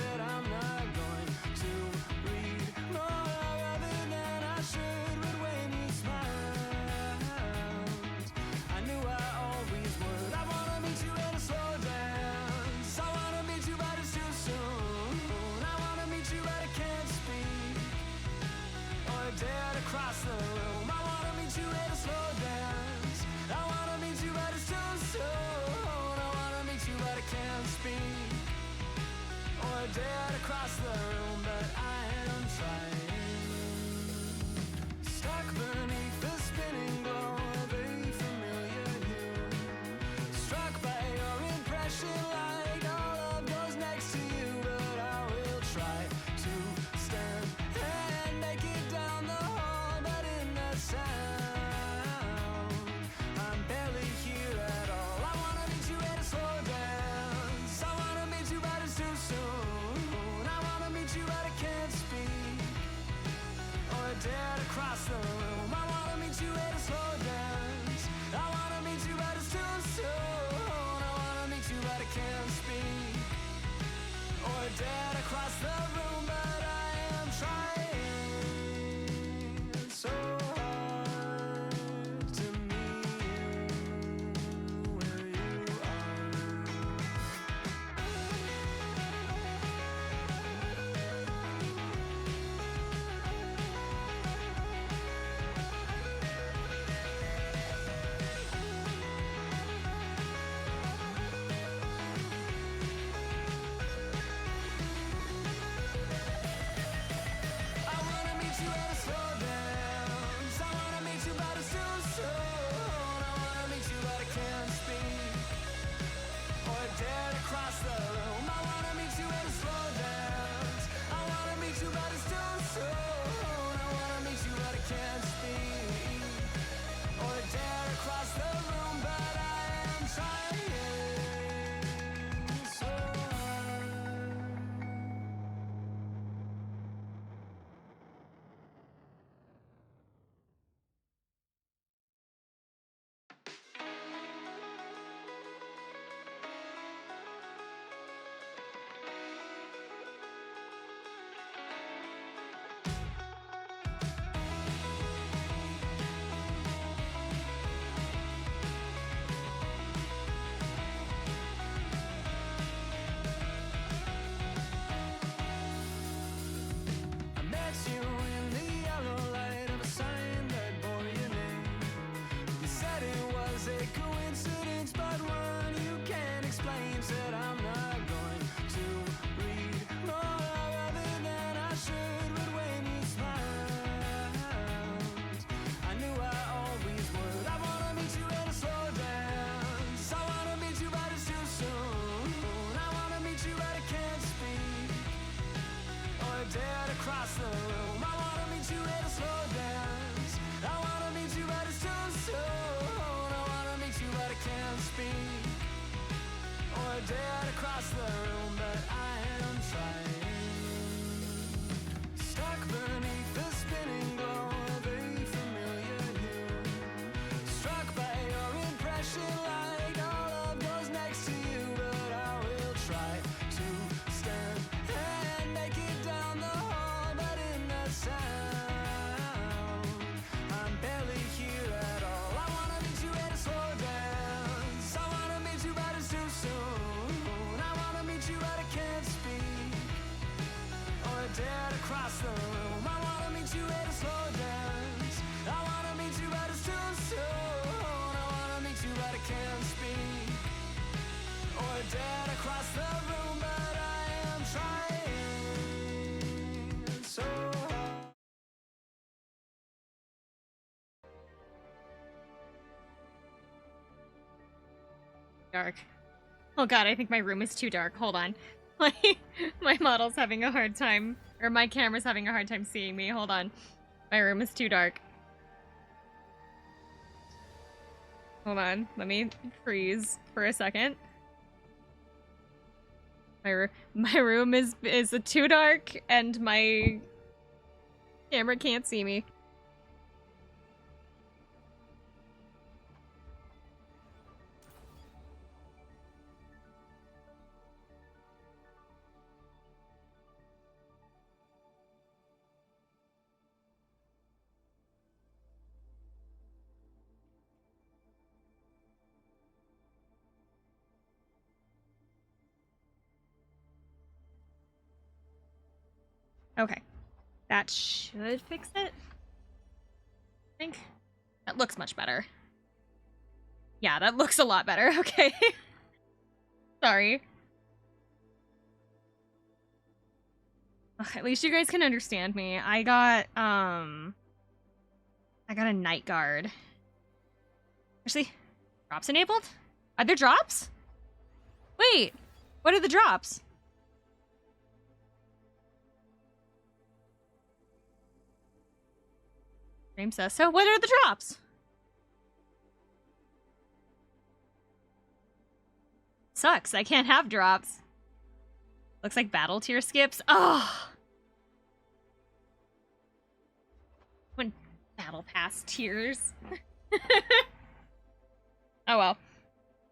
said I'm not going to read more other than I should. But when you smiled, I knew I always would. I wanna meet you at a slow dance. I wanna meet you, but it's too soon. I wanna meet you, but I can't speak or dare to cross the room. I wanna meet you at a slow dance. I wanna meet you, but it's too soon. I wanna meet you, but I can't speak or dare to cross the room, but I am trying. Stuck beneath the spinning glow of a familiar hue, struck by your impression like all love goes next to you. But I will try to stand and make it down the hall, but in the sound I'm barely here at all. I wanna meet you at a slow dance. I wanna meet you, but it's too soon. I wanna meet you, but I can't speak or dare to cross the room. I wanna meet you at a slow dance. I wanna meet you, but it's too soon. I wanna meet you, but I can't speak or dare to cross the room, but I am trying so hard to meet you where you are. I wanna meet you at a slow dance. I wanna meet you, but it's too soon. I wanna meet you, but I can't speak or dare to cross the room. I wanna meet you at a slow dance. I wanna meet you, but it's too soon. I wanna meet you, but I can't speak or dare to cross the room, but I am trying so hard. I met you in the yellow light of a sign that bore your name. You said it was a coincidence, but one you can't explain. Said I'm not going to read more other than I should. But when you smiled, I knew I always would. I wanna meet you at a slow dance. I wanna meet you, but it's too soon. I wanna meet you, but I can't speak or dare to cross the room. I wanna meet you at a slow dance. I wanna meet you, but it's too soon. I wanna meet you, but I can't speak or dare to cross the room, but I am trying. Stuck beneath the spinning glow of a familiar hue, struck by your impression like all love goes next to you. But I will try to stand and make it down the hall, but in the sound I'm barely here at all. I wanna meet you at a slow dance. I wanna meet you, but it's too soon. I wanna meet you, but I can't speak or dare to cross the room. I wanna meet you at a slow dance. I wanna meet you, but it's too soon. I wanna meet you, but I can't speak or dare to cross the room, but I am trying so hard. Dark. Oh god, I think my room is too dark. Hold on. My model's having a hard time, or my camera's having a hard time seeing me. Hold on. My room is too dark. Hold on. Let me freeze for a second. My room is too dark, and my camera can't see me. Okay. That should fix it. I think. That looks much better. Yeah, that looks a lot better. Okay. Sorry. Ugh, at least you guys can understand me. I got a night guard. Actually, drops enabled? Are there drops? Wait, what are the drops? Stream says so. What are the drops? Sucks. I can't have drops. Looks like battle tier skips. Oh. When battle pass tiers. Oh well.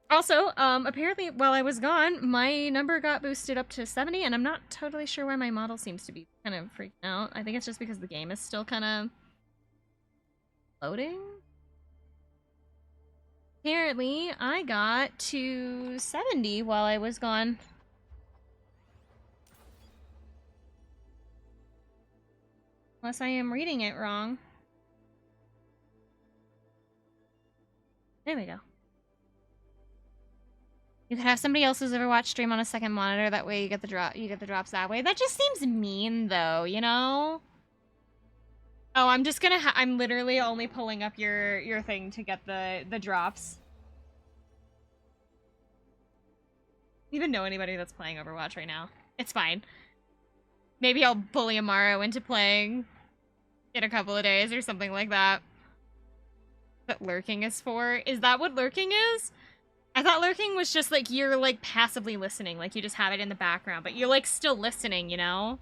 Also, apparently while I was gone, my number got boosted up to 70, and I'm not totally sure why my model seems to be kind of freaking out. I think it's just because the game is still kind of loading. Apparently, I got to 70 while I was gone. Unless I am reading it wrong. There we go. You could have somebody else's Overwatch stream on a second monitor. That way, you get the drops that way. That just seems mean, though. You know. Oh, I'm just gonna. I'm literally only pulling up your thing to get the drops. Even know anybody that's playing Overwatch right now? It's fine. Maybe I'll bully Amaro into playing in a couple of days or something like that. That lurking is for? Is that what lurking is? I thought lurking was just like you're like passively listening, like you just have it in the background, but you're like still listening, you know?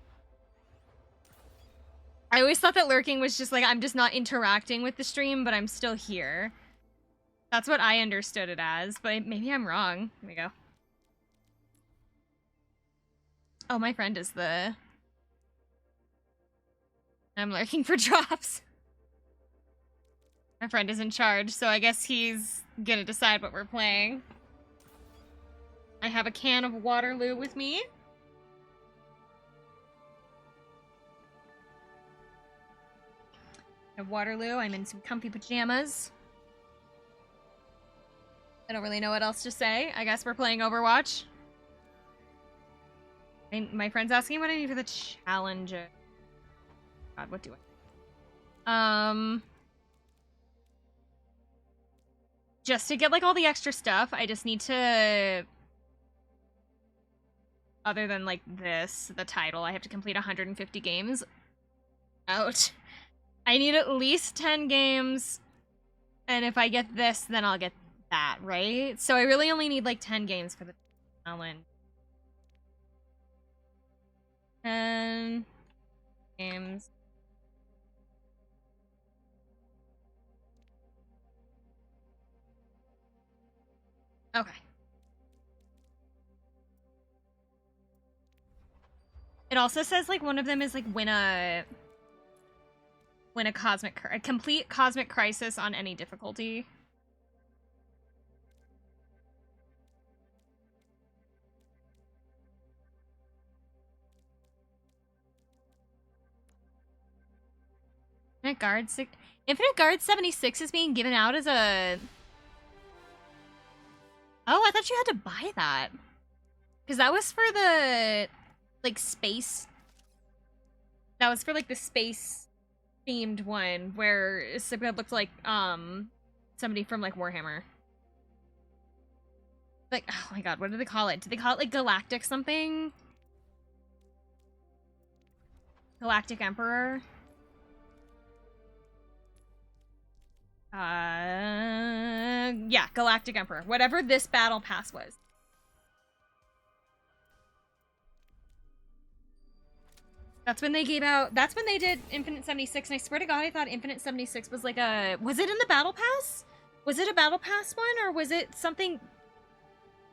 I always thought that lurking was just like I'm just not interacting with the stream, but I'm still here. That's what I understood it as, but maybe I'm wrong. Here we go. Oh, my friend is the... I'm lurking for drops. My friend is in charge, so I guess he's gonna decide what we're playing. I have a can of Waterloo with me. I have Waterloo. I'm in some comfy pajamas. I don't really know what else to say. I guess we're playing Overwatch. My friend's asking what I need for the challenger. God, what do I... Just to get, like, all the extra stuff, I just need to... Other than, like, this, the title, I have to complete 150 games. Ouch. I need at least 10 games, and if I get this, then I'll get that, right? So I really only need, like, 10 games for the challenge. 10 games. Okay. It also says, like, one of them is, like, win a complete cosmic crisis on any difficulty. Infinite Guard 76 is being given out as a... Oh, I thought you had to buy that. Because that was for the, like, space... That was for, like, the space-themed one, where it looked like, somebody from, like, Warhammer. Like, oh my god, what do they call it? Did they call it, like, Galactic something? Galactic Emperor? Yeah, Galactic Emperor. Whatever this battle pass was. That's when they gave out... That's when they did Infinite 76, and I swear to god I thought Infinite 76 was like a... Was it in the battle pass? Was it a battle pass one, or was it something...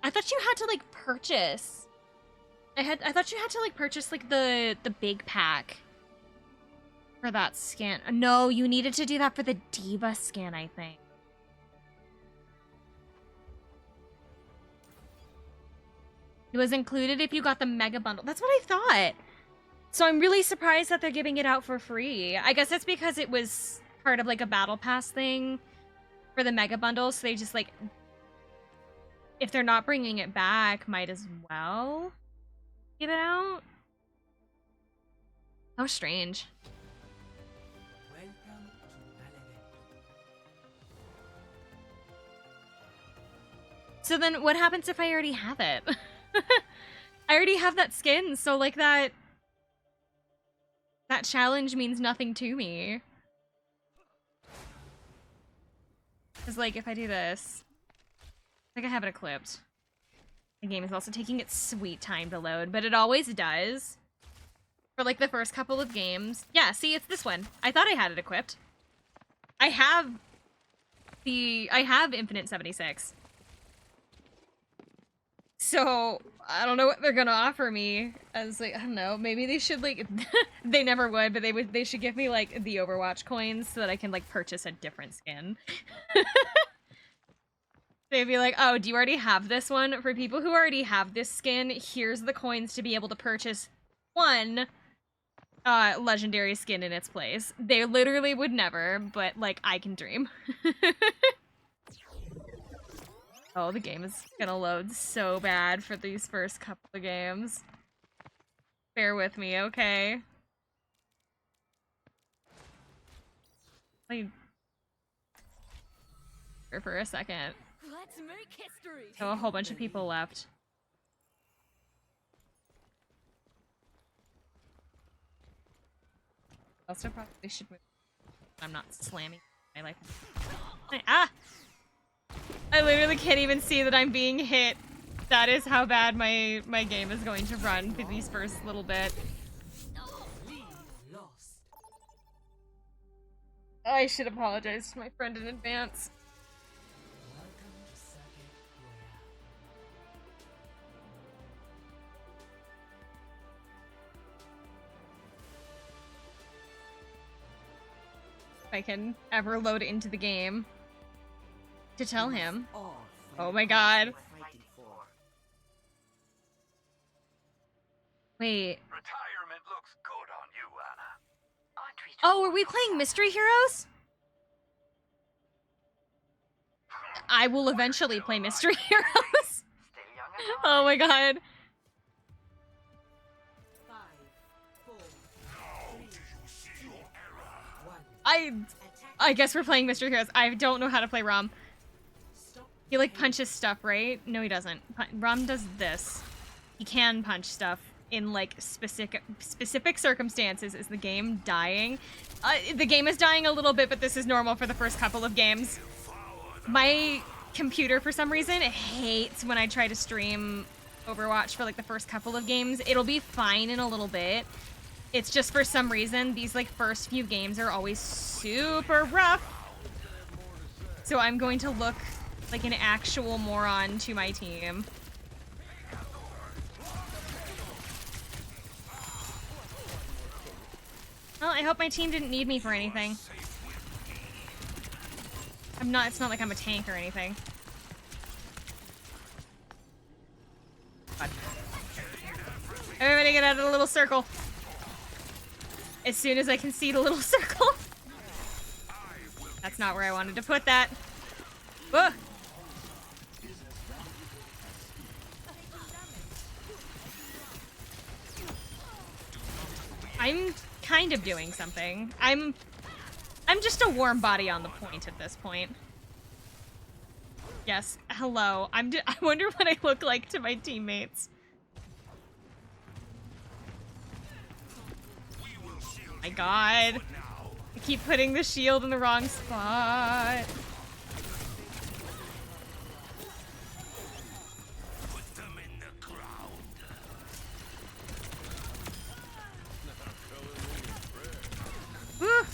I thought you had to, like, purchase... I thought you had to, like, purchase, like, the big pack. For that scan. No, you needed to do that for the Diva scan, I think. It was included if you got the mega bundle. That's what I thought. So I'm really surprised that they're giving it out for free. I guess it's because it was part of like a battle pass thing for the mega bundle, so they just like, if they're not bringing it back, might as well give it out. How strange. So then what happens if I already have it? I already have that skin, so like that challenge means nothing to me. Cause like if I do this, I think I have it equipped. The game is also taking its sweet time to load, but it always does. For like the first couple of games. Yeah, see, it's this one. I thought I had it equipped. I have Infinite 76. So, I don't know what they're gonna offer me. As like, I don't know, maybe they should like, they never would, but they should give me like the Overwatch coins so that I can like purchase a different skin. They'd be like, oh, do you already have this one? For people who already have this skin, here's the coins to be able to purchase one legendary skin in its place. They literally would never, but like I can dream. Oh, the game is gonna load so bad for these first couple of games. Bear with me, okay? Wait. For a second. Let's make history. So a whole bunch of people left. Also probably should move. I'm not slamming my life. Ah! I literally can't even see that I'm being hit. That is how bad my game is going to run for these first little bit. I should apologize to my friend in advance. If I can ever load into the game to tell him. Oh my god. Wait. Retirement looks good on you, Anna. Oh, are we playing Mystery Heroes? I will eventually play Mystery Heroes. Oh my god. I guess we're playing Mystery Heroes. I don't know how to play Rom. He like punches stuff, right? No, he doesn't. Rom does this. He can punch stuff in like specific circumstances. Is the game dying? The game is dying a little bit, but this is normal for the first couple of games. My computer, for some reason, hates when I try to stream Overwatch for like the first couple of games. It'll be fine in a little bit. It's just for some reason, these like first few games are always super rough. So I'm going to look like an actual moron to my team. Well, I hope my team didn't need me for anything. It's not like I'm a tank or anything. God. Everybody get out of the little circle. As soon as I can see the little circle. That's not where I wanted to put that. Whoa. I'm kind of doing something. I'm just a warm body on the point at this point. Yes, hello. I wonder what I look like to my teammates. My god. I keep putting the shield in the wrong spot. Put them in the ground. Woo.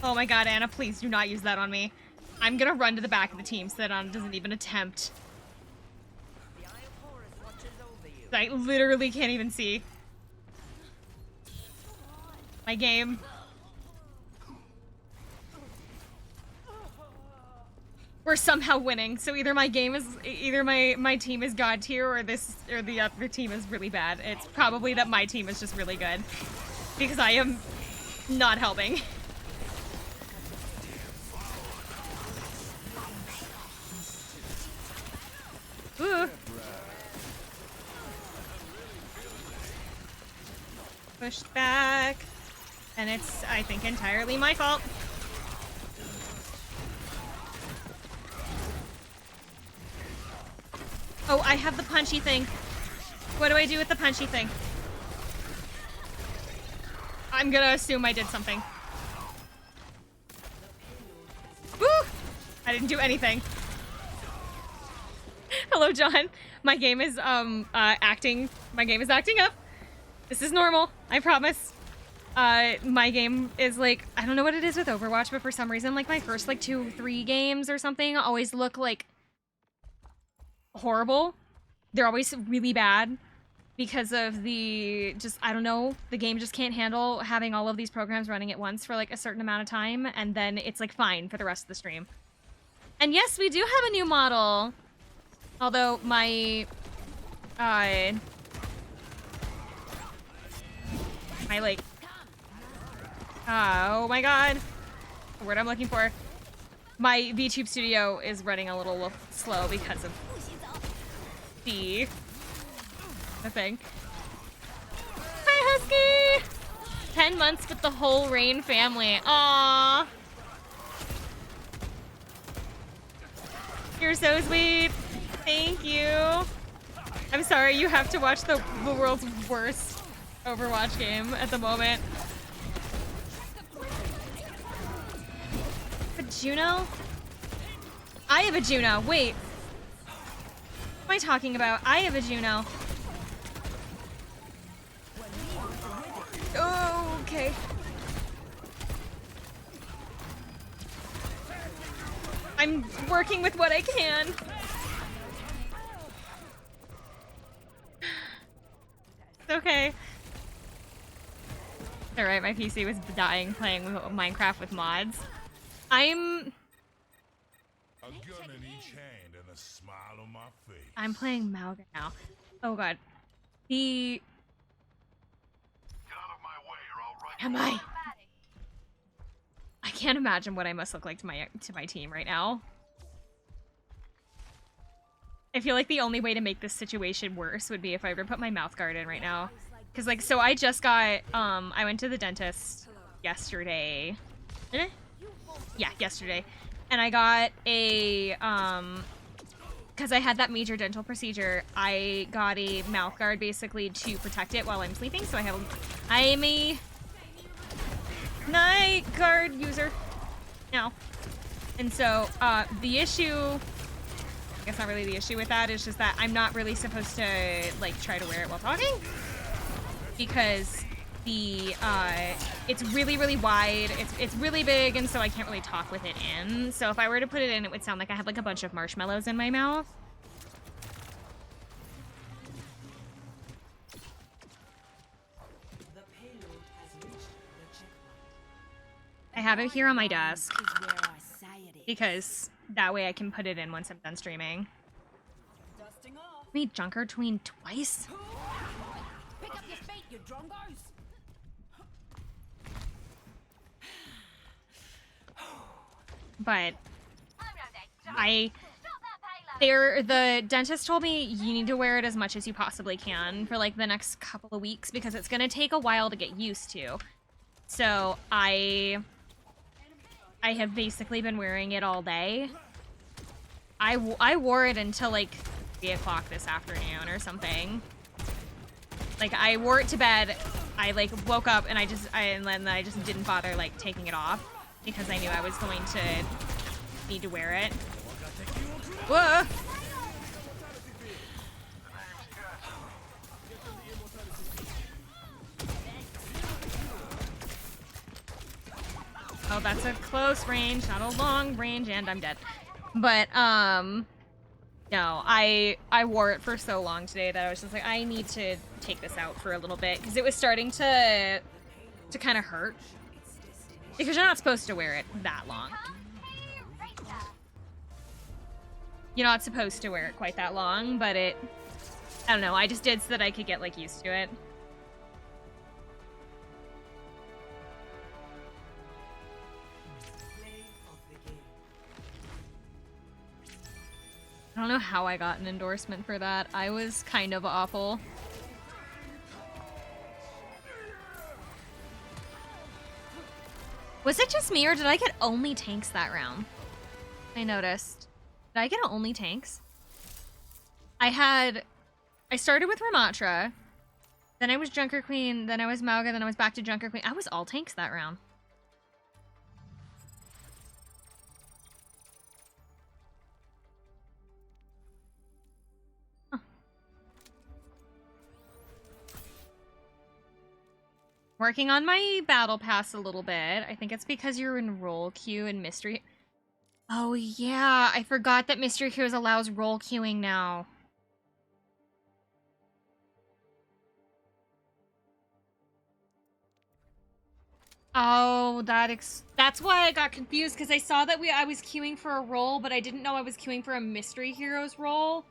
Oh my god, Anna, please do not use that on me. I'm gonna run to the back of the team so that Anna doesn't even attempt. I literally can't even see. My game. we're somehow winning. So either my team is god tier or the other team is really bad. It's probably that my team is just really good because I am not helping. Ooh. Pushed back. And it's, I think, entirely my fault. Oh, I have the punchy thing. What do I do with the punchy thing? I'm gonna assume I did something. Woo! I didn't do anything. Hello, John. My game is acting up. This is normal, I promise. My game is like, I don't know what it is with Overwatch, but for some reason, like my first like 2-3 games or something always look like horrible. They're always really bad because of the, just, I don't know, the game just can't handle having all of these programs running at once for like a certain amount of time, and then it's like fine for the rest of the stream. And yes, we do have a new model. Although my like, oh my god, the word I'm looking for. My VTube studio is running a little slow because of the thing. Hi, Husky! 10 months with the whole Rain family. Aww. You're so sweet. Thank you. I'm sorry you have to watch the world's worst Overwatch game at the moment. A Juno? I have a Juno. Wait. What am I talking about? I have a Juno. Oh, okay. I'm working with what I can. It's okay. Alright, my PC was dying playing with Minecraft with mods. I'm playing Malga now. Oh god. The... Get out of my way, or I'll write Am I? I can't imagine what I must look like to my team right now. I feel like the only way to make this situation worse would be if I were to put my mouth guard in right now. Cause like, so I just got, I went to the dentist yesterday. Yeah, yesterday. And I got a, cause I had that major dental procedure, I got a mouth guard basically to protect it while I'm sleeping. So I am a night guard user now. And so, the issue, I guess not really the issue with that, is just that I'm not really supposed to, like, try to wear it while talking. Because the, it's really, really wide, it's really big, and so I can't really talk with it in. So if I were to put it in, it would sound like I had, like, a bunch of marshmallows in my mouth. I have it here on my desk. Because that way I can put it in once I'm done streaming. Me Junker Tween twice? Pick up your feet, you drongos! But the dentist told me you need to wear it as much as you possibly can for like the next couple of weeks because it's gonna take a while to get used to. So I have basically been wearing it all day. I wore it until like 3 o'clock this afternoon or something. Like I wore it to bed. I like woke up and then I just didn't bother like taking it off because I knew I was going to need to wear it. Whoa! Oh, that's a close range, not a long range, and I'm dead. But, no, I wore it for so long today that I was just like, I need to take this out for a little bit, because it was starting to kind of hurt. Because you're not supposed to wear it that long. You're not supposed to wear it quite that long, but I don't know, I just did so that I could get, like, used to it. I don't know how I got an endorsement for that. I was kind of awful. Was it just me, or did I get only tanks that round? I noticed. Did I get only tanks? I started with Ramatra, then I was Junker Queen, then I was Mauga, then I was back to Junker Queen. I was all tanks that round. Huh. Working on my battle pass a little bit. I think it's because you're in role queue and mystery. Oh yeah, I forgot that Mystery Heroes allows role queuing now. Oh, that's why I got confused, because I saw that I was queuing for a role, but I didn't know I was queuing for a Mystery Heroes role.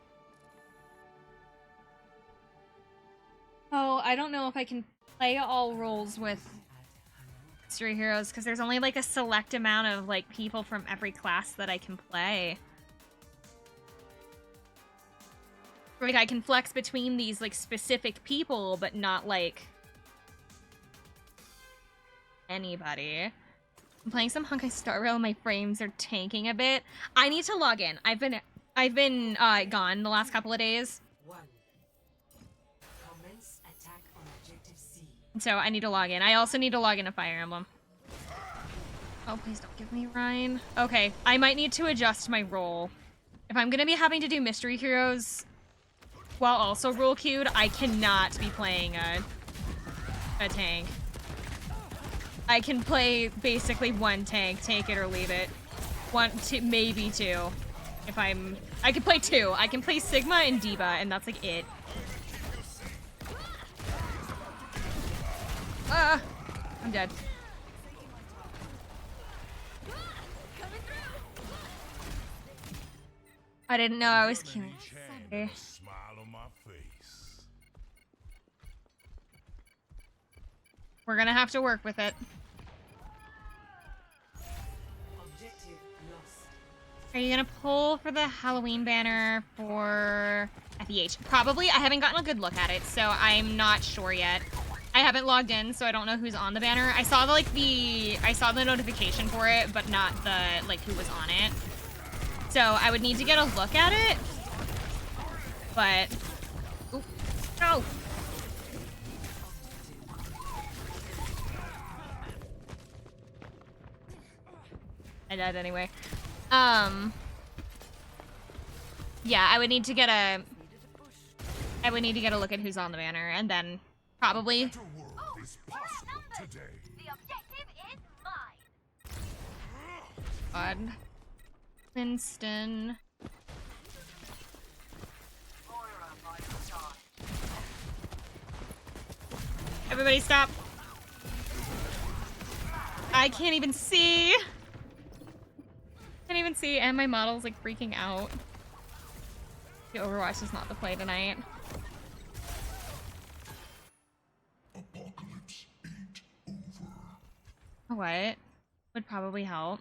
Oh, I don't know if I can play all roles with Mystery Heroes, because there's only like a select amount of like people from every class that I can play. Like, I can flex between these like specific people, but not like anybody. I'm playing some Honkai Star Rail. My frames are tanking a bit. I need to log in. I've been gone the last couple of days. So I need to log in. I also need to log into Fire Emblem. Oh, please don't give me Rhine. Okay, I might need to adjust my role. If I'm gonna be having to do Mystery Heroes while also role queued, I cannot be playing a tank. I can play basically one tank, take it or leave it. Maybe two. I can play two. I can play Sigma and Diva, and that's like it. I'm dead. I didn't know I was queuing. Sorry. We're gonna have to work with it. Are you gonna pull for the Halloween banner for FEH? Probably. I haven't gotten a good look at it, so I'm not sure yet. I haven't logged in, so I don't know who's on the banner. I saw the notification for it, but not the like who was on it. So I would need to get a look at it. But ooh, no. I died anyway. Yeah, I would need to get a look at who's on the banner, and then probably. God. Winston. Everybody stop. I can't even see. Can't even see, and my model's like freaking out. The Overwatch is not the play tonight. Apocalypse ain't over. What? Would probably help.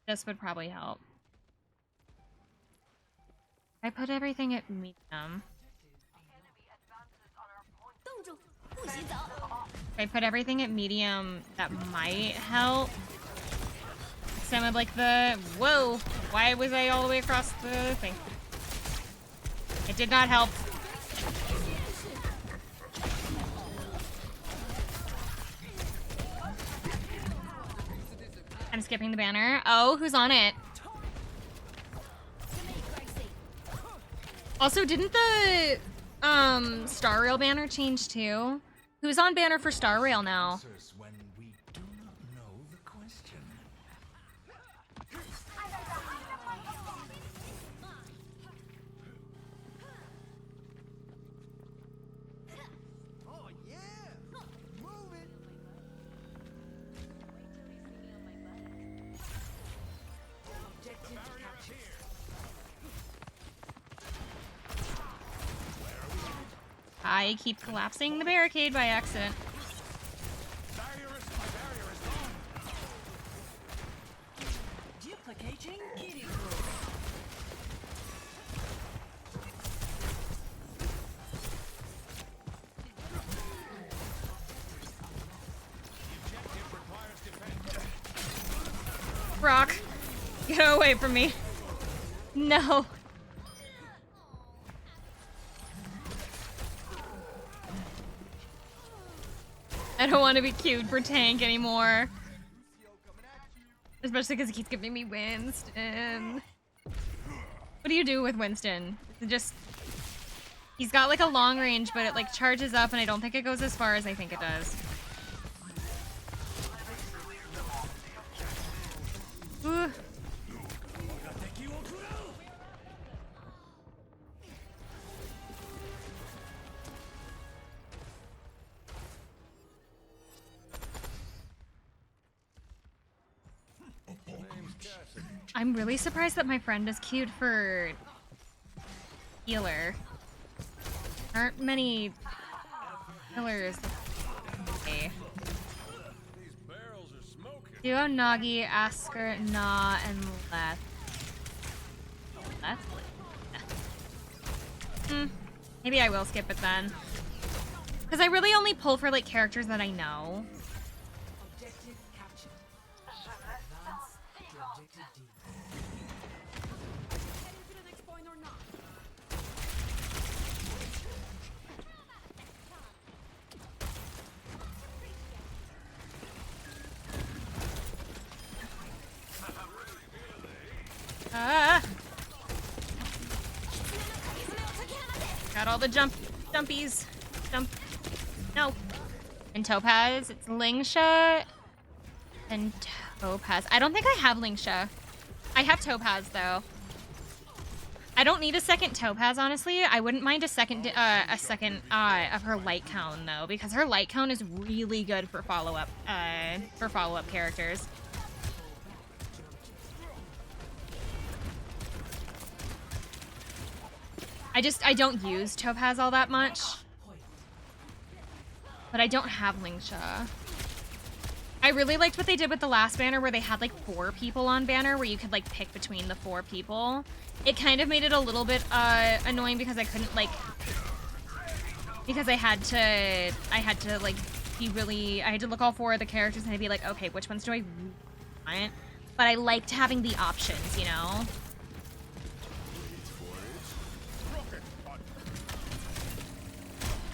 This would probably help. I put everything at medium. If I put everything at medium, that might help. Some of like the... Whoa! Why was I all the way across the thing? It did not help. I'm skipping the banner. Oh, who's on it? Also, didn't the Star Rail banner change too? Who's on banner for Star Rail now? When we do not know the question. Oh yeah, move it. I keep collapsing the barricade by accident. Duplicating kitty Rock, get away from me. No. I don't want to be cute for tank anymore. Especially because he keeps giving me Winston. What do you do with Winston? Is it just... He's got like a long range, but it like charges up and I don't think it goes as far as I think it does. Ooh. I'm really surprised that my friend is queued for healer. Aren't many healers. Okay. Duo, Nagi, Asker, Na, and Leth. Leth? Maybe I will skip it then. Because I really only pull for like characters that I know. objective captured. Heading to the next point or not? Ah! Got all the jumpies. Jump. No. And Topaz. It's Lingsha and Topaz. I don't think I have Lingsha. I have Topaz though. I don't need a second Topaz, honestly. I wouldn't mind a second of her light cone though, because her light cone is really good for follow-up characters. I don't use Topaz all that much. But I don't have Lingsha. I really liked what they did with the last banner where they had like 4 people on banner where you could like pick between the 4 people. It kind of made it a little bit annoying because I couldn't like, because I had to like be really, I had to look all 4 of the characters and I'd be like, okay, which ones do I want? But I liked having the options, you know?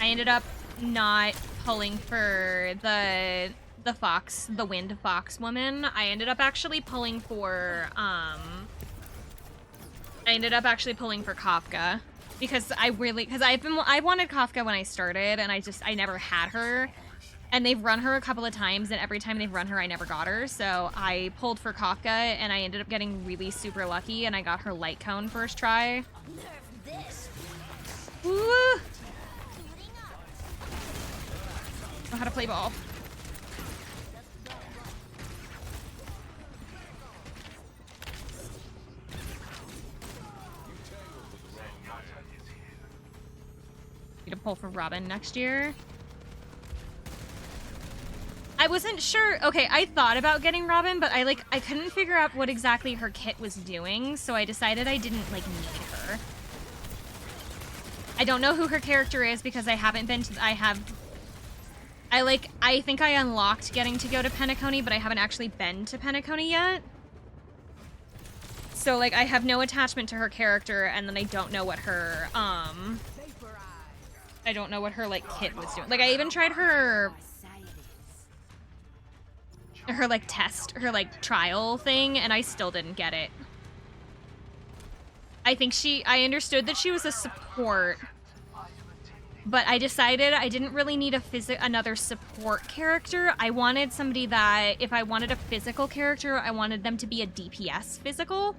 I ended up not pulling for the wind fox woman. I ended up actually pulling for Kafka because I wanted Kafka when I started and I never had her, and they've run her a couple of times and every time they've run her I never got her, so I pulled for Kafka and I ended up getting really super lucky and I got her light cone first try. Woo! Know how to play ball. Need to pull for Robin next year. I wasn't sure. Okay, I thought about getting Robin, but I couldn't figure out what exactly her kit was doing, so I decided I didn't like need her. I don't know who her character is because I haven't been to. I think I unlocked getting to go to Penacony, but I haven't actually been to Penacony yet. So, like, I have no attachment to her character, and then I don't know what her, like, kit was doing. Like, I even tried her, like, trial thing, and I still didn't get it. I understood that she was a support, but I decided I didn't really need another support character. I wanted somebody that, if I wanted a physical character, I wanted them to be a DPS physical.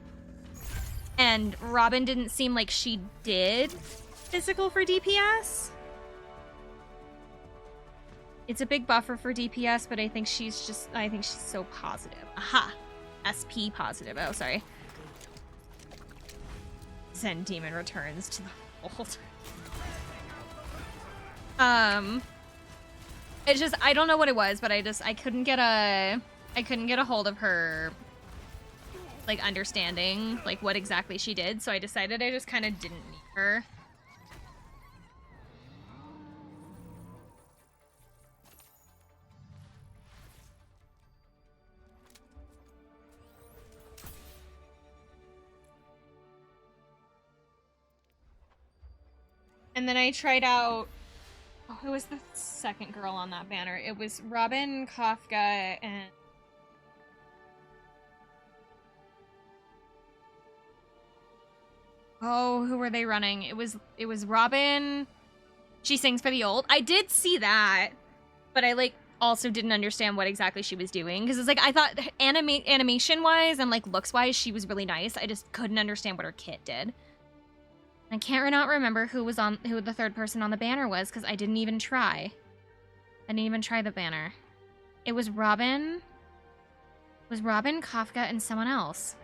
And Robin didn't seem like she did physical for DPS. It's a big buffer for DPS, but I think she's so positive. Aha! SP positive. Oh, sorry. Zen Demon returns to the fold. It's just I don't know what it was, but I couldn't get a hold of her like understanding like what exactly she did, so I decided I just kind of didn't need her. And then I tried out, oh, who was the second girl on that banner? It was Robin, Kafka, and oh, who were they running? It was Robin. She sings for the old. I did see that, but I like also didn't understand what exactly she was doing because it's like I thought animation wise and like looks wise she was really nice. I just couldn't understand what her kit did. I can't not remember who the third person on the banner was because I didn't even try. I didn't even try the banner. It was Robin. It was Robin, Kafka, and someone else.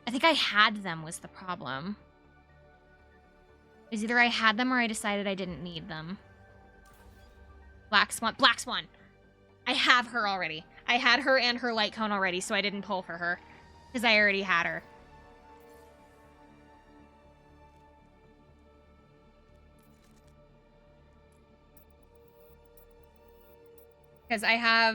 I think I had them was the problem. It was either I had them or I decided I didn't need them. Black Swan. Black Swan! I have her already. I had her and her light cone already, so I didn't pull for her. Because I already had her. Because I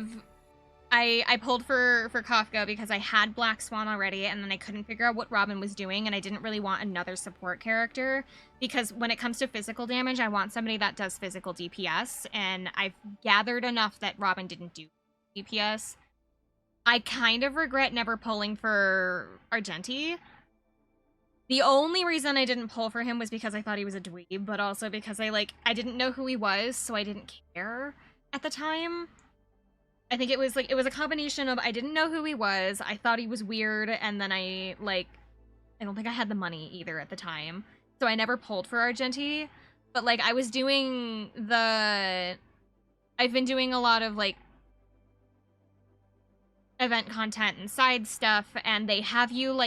pulled for Kafka because I had Black Swan already, and then I couldn't figure out what Robin was doing, and I didn't really want another support character, because when it comes to physical damage, I want somebody that does physical DPS, and I've gathered enough that Robin didn't do DPS. I kind of regret never pulling for Argenti. The only reason I didn't pull for him was because I thought he was a dweeb, but also because I didn't know who he was, so I didn't care at the time. I think it was a combination of I didn't know who he was, I thought he was weird, and then I don't think I had the money either at the time. So I never pulled for Argenti. But like I've been doing a lot of like event content and side stuff, and they have you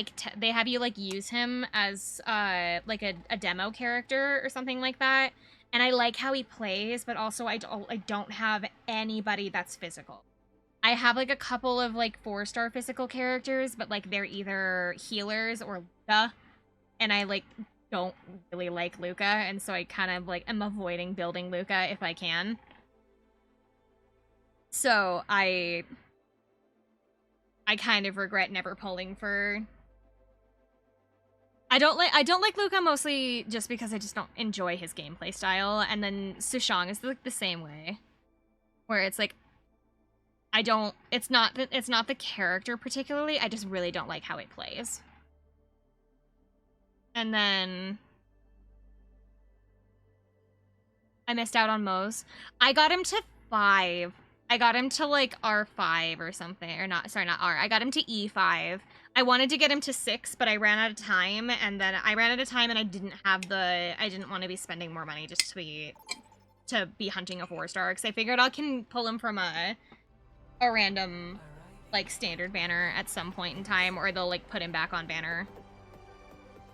use him as like a demo character or something like that. And I like how he plays, but also I don't have anybody that's physical. I have like a couple of like 4-star physical characters, but like they're either healers or Luca, and I like don't really like Luca, and so I kind of like am avoiding building Luca if I can. So I kind of regret never pulling for. I don't like Luca mostly just because I just don't enjoy his gameplay style, and then Sushang is like the same way, where it's like it's not the character particularly, I just really don't like how it plays. And then I missed out on Moe's. I got him to 5. I got him to like R5 or something, or not R. I got him to E5. I wanted to get him to 6, but I ran out of time, and then I didn't want to be spending more money just to be hunting a 4-star, because I figured I can pull him from a random like standard banner at some point in time, or they'll like put him back on banner.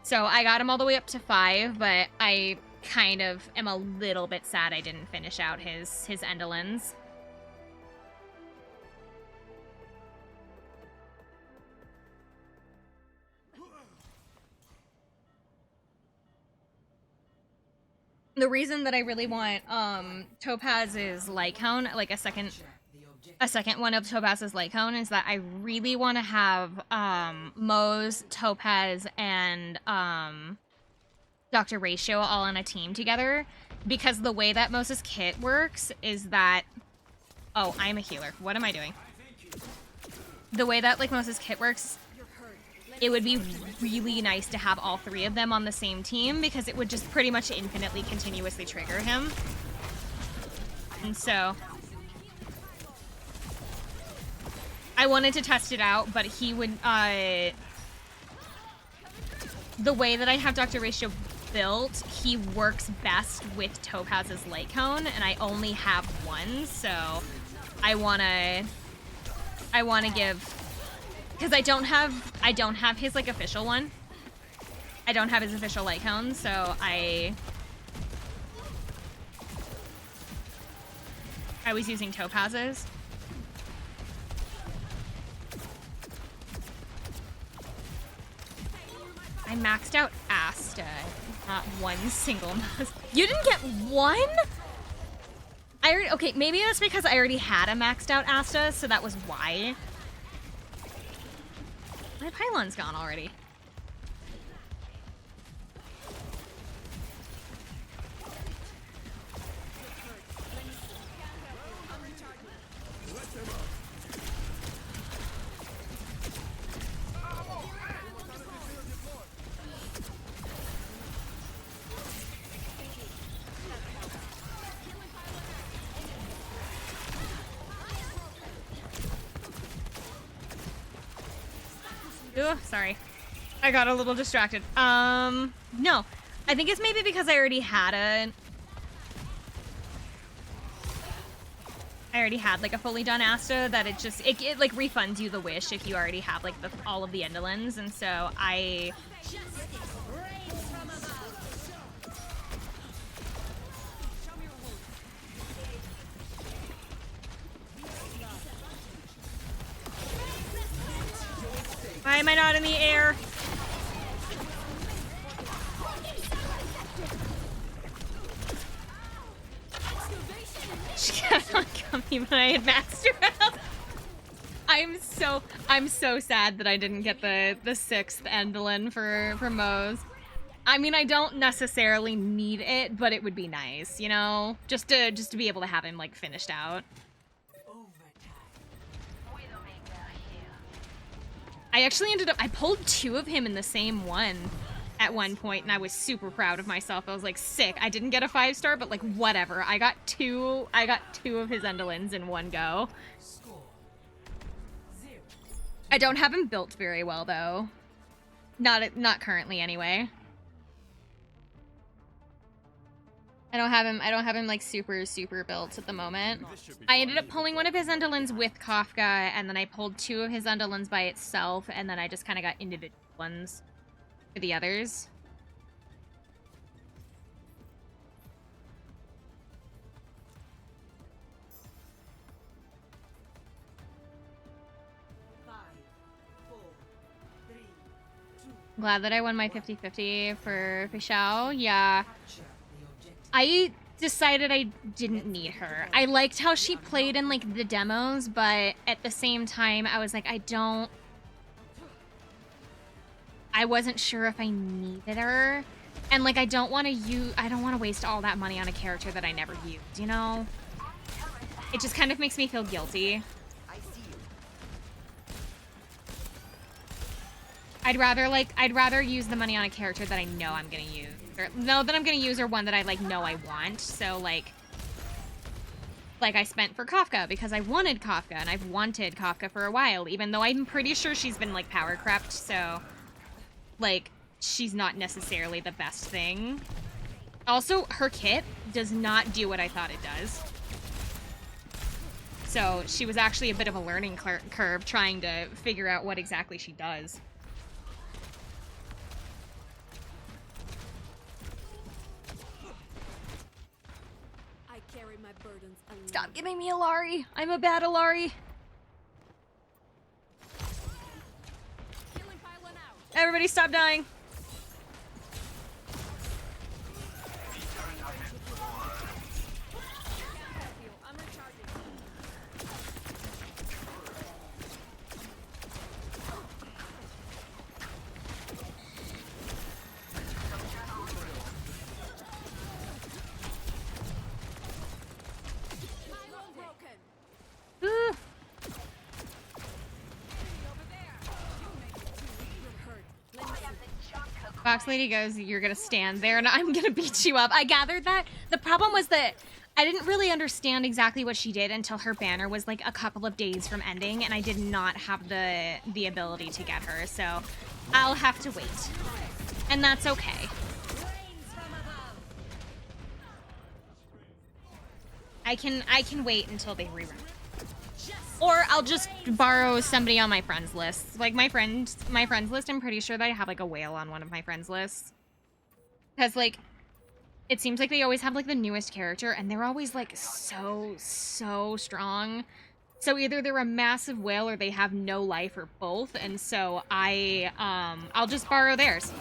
So I got him all the way up to 5, but I kind of am a little bit sad I didn't finish out his Endolins. The reason that I really want Topaz's light cone, like a second one of Topaz's light cone, is that I really want to have Moe's, Topaz, and Dr. Ratio all on a team together, because the way that Moe's kit works is that I'm a healer. What am I doing? The way that like Moe's kit works, it would be really nice to have all 3 of them on the same team, because it would just pretty much infinitely continuously trigger him. And so I wanted to test it out, but he would the way that I have Dr. Ratio built, he works best with Topaz's light cone, and I only have one, so I wanna give, because I don't have his like official one. I don't have his official light cone, so I was using topazes. I maxed out Asta. Not one single mouse. You didn't get one? Okay, maybe that's because I already had a maxed out Asta, so that was why. My pylon's gone already. Ugh, sorry. I got a little distracted. No. I think it's maybe because I already had like a fully done Asta that it like refunds you the wish if you already have like all of the Endolins, and so I Why am I not in the air? She kept on coming when I had maxed her out. I'm so sad that I didn't get the 6th Endolin for Moe's. I mean, I don't necessarily need it, but it would be nice, you know? Just to be able to have him like finished out. I actually I pulled 2 of him in the same one at one point, and I was super proud of myself. I was like, sick. I didn't get a 5-star, but like, whatever. I got two of his Endolins in one go. I don't have him built very well, though. Not currently, anyway. I don't have him like super built at the moment. I ended up pulling one of his Endolins with Kafka, and then I pulled 2 of his Endolins by itself, and then I just kind of got individual ones for the others. Glad that I won my 50-50 for Xiao. Yeah. I decided I didn't need her. I liked how she played in like the demos, but at the same time I was like, I wasn't sure if I needed her. And like I don't want to waste all that money on a character that I never used, you know? It just kind of makes me feel guilty. I'd rather use the money on a character that I know I'm gonna use. Or one that I like know I want. So like I spent for Kafka because I wanted Kafka, and I've wanted Kafka for a while, even though I'm pretty sure she's been like power crept, so like she's not necessarily the best thing. Also, her kit does not do what I thought it does. So she was actually a bit of a learning curve trying to figure out what exactly she does. Stop giving me Alari. I'm a bad Alari. Everybody stop dying. Fox Lady goes, you're gonna stand there and I'm gonna beat you up. I gathered that. The problem was that I didn't really understand exactly what she did until her banner was like a couple of days from ending, and I did not have the ability to get her, so I'll have to wait. And that's okay. I can wait until they rerun. Or I'll just borrow somebody on my friends list. Like my friends list, I'm pretty sure that I have like a whale on one of my friends lists. Because like, it seems like they always have like the newest character, and they're always like so strong. So either they're a massive whale or they have no life or both, and so I'll just borrow theirs.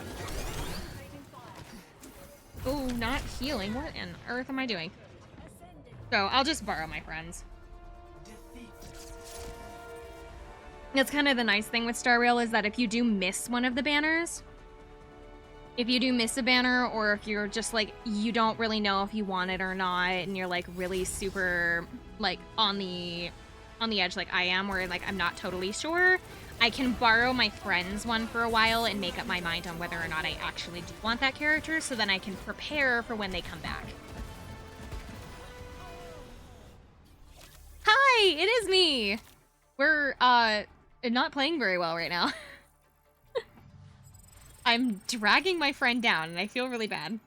Oh, not healing. What on earth am I doing? So I'll just borrow my friends. That's kind of the nice thing with Star Rail, is that if you do miss one of the banners, if you do miss a banner, or if you're just like, you don't really know if you want it or not, and you're like really super like on the edge like I am, where like I'm not totally sure, I can borrow my friend's one for a while and make up my mind on whether or not I actually do want that character, so then I can prepare for when they come back. Hi, it is me! We're not playing very well right now. I'm dragging my friend down, and I feel really bad.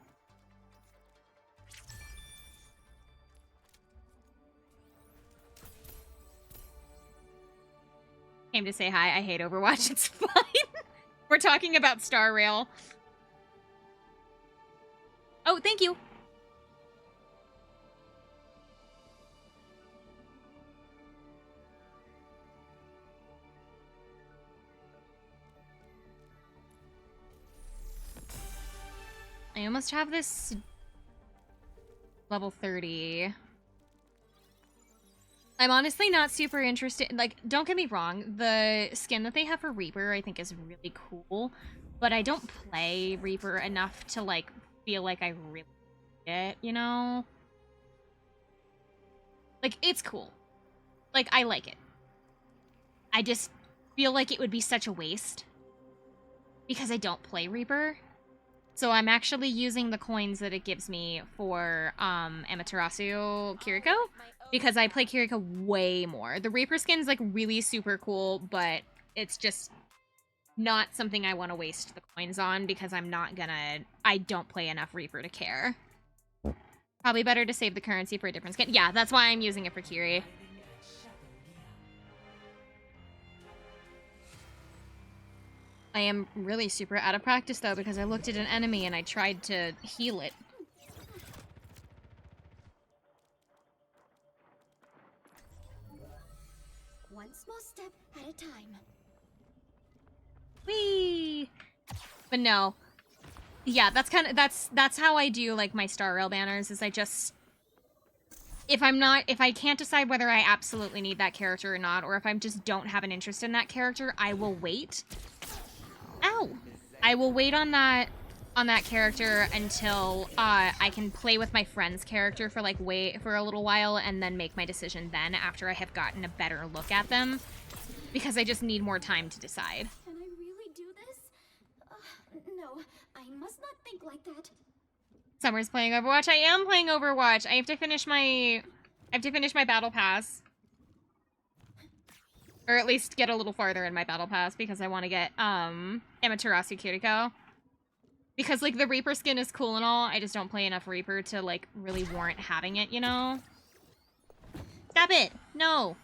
Came to say hi. I hate Overwatch. It's fine. We're talking about Star Rail. Oh, thank you. I almost have this level 30. I'm honestly not super interested. Like, don't get me wrong, the skin that they have for Reaper I think is really cool, but I don't play Reaper enough to like feel like I really need it, you know? Like, it's cool. Like, I like it. I just feel like it would be such a waste because I don't play Reaper. So I'm actually using the coins that it gives me for Amaterasu Kiriko, because I play Kiriko way more. The Reaper skin's like really super cool, but it's just not something I want to waste the coins on because I don't play enough Reaper to care. Probably better to save the currency for a different skin. Yeah, that's why I'm using it for Kiri. I am really super out of practice, though, because I looked at an enemy and I tried to heal it. One small step at a time. Whee! But no. Yeah, that's how I do, like, my Star Rail banners, is I just... If I can't decide whether I absolutely need that character or not, or if I just don't have an interest in that character, I will wait. Ow! I will wait on that character until I can play with my friend's character for like for a little while, and then make my decision then after I have gotten a better look at them, because I just need more time to decide. Can I really do this? No, I must not think like that. Summer's playing Overwatch. I am playing Overwatch. I have to finish my battle pass. Or at least get a little farther in my battle pass, because I want to get Amaterasu Kiriko. Because like the Reaper skin is cool and all, I just don't play enough Reaper to like really warrant having it, you know? Stop it! No!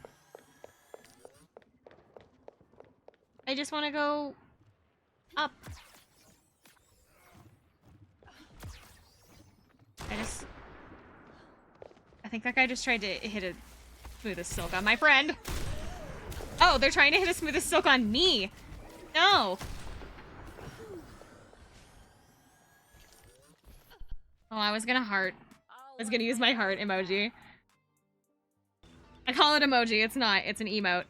I just want to go up. I think that guy just tried to hit a smoothest silk on my friend. Oh, they're trying to hit a smoothest silk on me. No. Oh, I was gonna heart. I was gonna use my heart emoji. I call it emoji. It's not. It's an emote.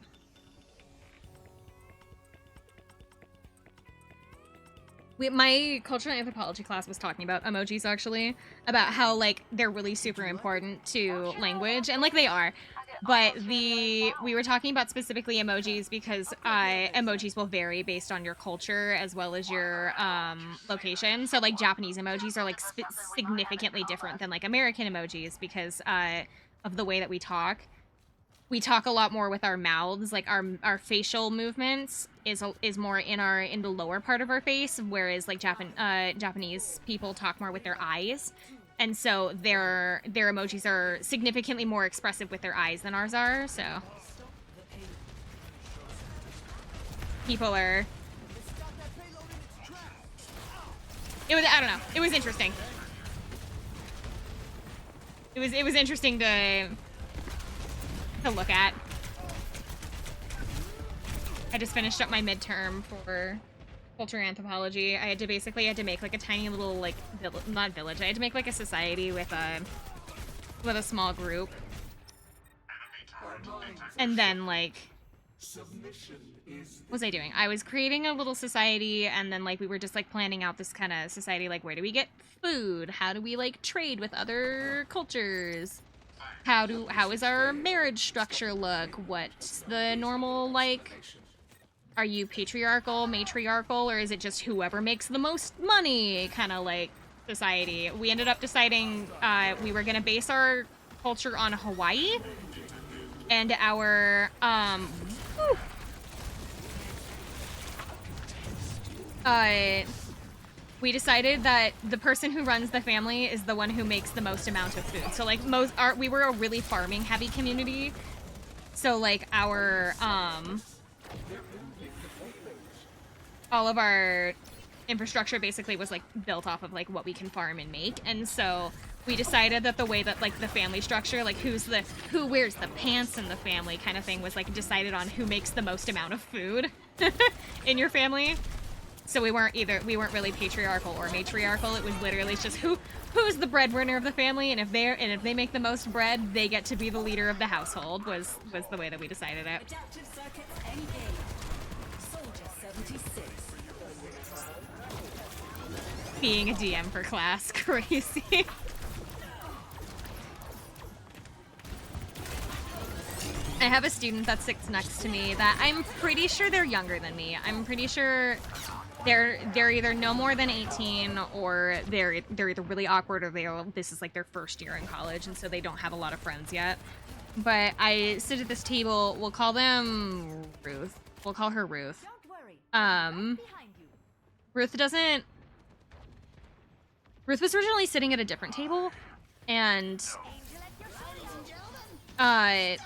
My cultural anthropology class was talking about emojis, actually, about how like they're really super important to language, and like they are, but we were talking about specifically emojis because emojis will vary based on your culture as well as your location. So like Japanese emojis are like significantly different than like American emojis because of the way that we talk. We talk a lot more with our mouths, like our facial movements is more in the lower part of our face, whereas like Japanese people talk more with their eyes, and so their emojis are significantly more expressive with their eyes than ours are. So people are. I don't know. It was interesting. it was interesting to look at. I just finished up my midterm for culture anthropology. I had to make like a tiny little like not village. I had to make like a society with a small group. And then like what was I doing? I was creating a little society, and then like we were just like planning out this kind of society, like where do we get food? How do we like trade with other cultures? How is our marriage structure look? What's the normal like, are you patriarchal, matriarchal, or is it just whoever makes the most money kind of like society? We ended up deciding we were gonna base our culture on Hawaii, and our we decided that the person who runs the family is the one who makes the most amount of food. So like we were a really farming heavy community. So like our all of our infrastructure basically was like built off of like what we can farm and make. And so we decided that the way that like the family structure, like who wears the pants in the family kind of thing, was like decided on who makes the most amount of food in your family. So we weren't really patriarchal or matriarchal. It was literally just who's the breadwinner of the family, and if they make the most bread, they get to be the leader of the household. Was the way that we decided it. Adaptive circuits engaged. Soldier 76. Being a DM for class, crazy. I have a student that sits next to me that I'm pretty sure they're younger than me. I'm pretty sure they're either no more than 18, or they're either really awkward, or this is like their first year in college, and so they don't have a lot of friends yet. But I sit at this table. We'll call them Ruth. We'll call her Ruth. Don't worry. Behind you. Ruth was originally sitting at a different table, and the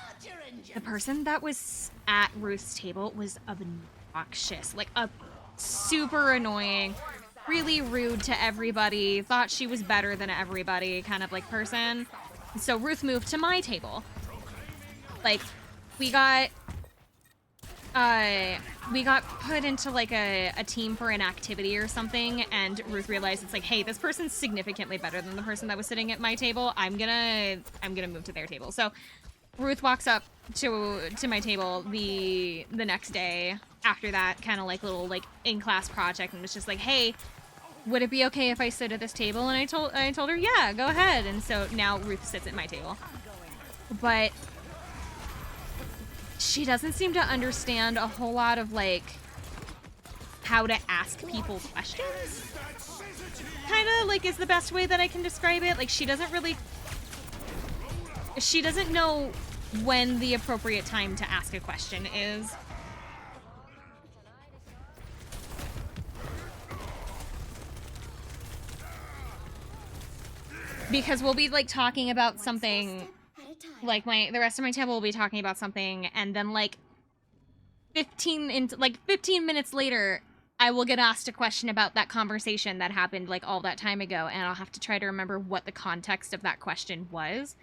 person that was at Ruth's table was obnoxious, like a super annoying, really rude to everybody, thought she was better than everybody kind of like person. So Ruth moved to my table. Like we got put into like a team for an activity or something, and Ruth realized it's like, hey, this person's significantly better than the person that was sitting at my table. I'm gonna move to their table. So Ruth walks up to my table the next day after that kind of like little like in-class project, and was just like, hey, would it be okay if I sit at this table? And I told her, yeah, go ahead. And so now Ruth sits at my table. But she doesn't seem to understand a whole lot of like how to ask people questions. Kind of like is the best way that I can describe it. Like she doesn't know when the appropriate time to ask a question is. Because we'll be like talking about something, like the rest of my table will be talking about something, and then like 15 minutes later I will get asked a question about that conversation that happened like all that time ago, and I'll have to try to remember what the context of that question was.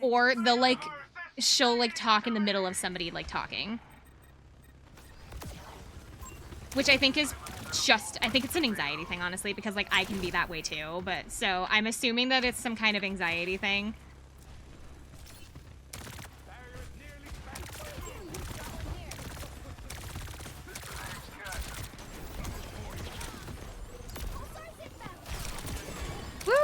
Or she'll like talk in the middle of somebody like talking. Which I think is I think it's an anxiety thing, honestly, because like I can be that way too. But so I'm assuming that it's some kind of anxiety thing. Woo!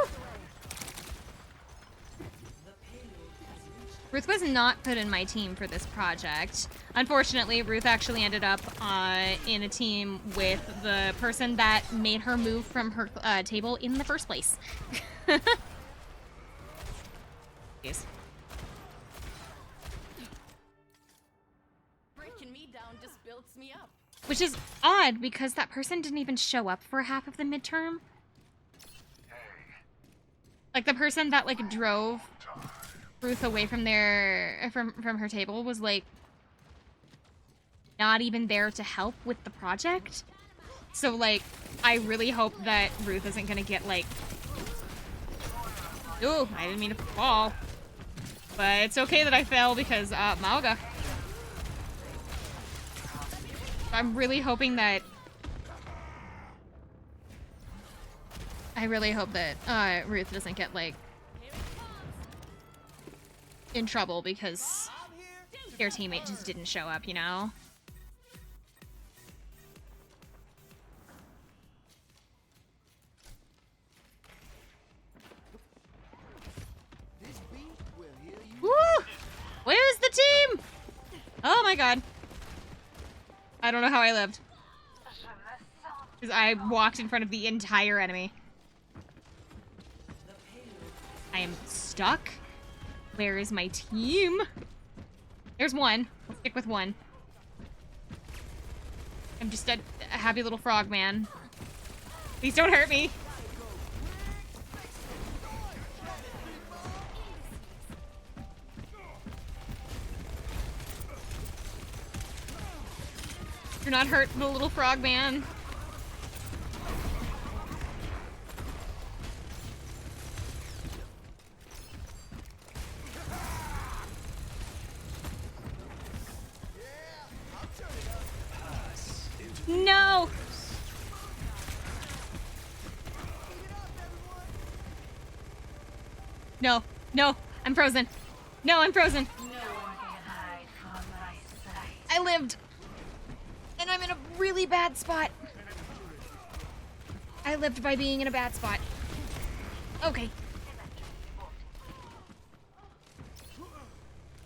Ruth was not put in my team for this project. Unfortunately, Ruth actually ended up in a team with the person that made her move from her table in the first place. Yes. Breaking me down just builds me up. Which is odd, because that person didn't even show up for half of the midterm. Like the person that like drove Ruth away from from her table was like not even there to help with the project. So like I really hope that Ruth isn't gonna get like Ooh, I didn't mean to fall. But it's okay that I fell because, Mauga. I'm really hoping that... I really hope that, Ruth doesn't get, like, in trouble because their teammate just didn't show up, you know? Woo! Where's the team? Oh my god. I don't know how I lived. Because I walked in front of the entire enemy. I am stuck. Where is my team? There's one. Let's stick with one. I'm just a happy little frog man. Please don't hurt me. You're not hurt, the little frog man. No! No, no, I'm frozen. No, I'm frozen. I lived. And I'm in a really bad spot. I lived by being in a bad spot. Okay.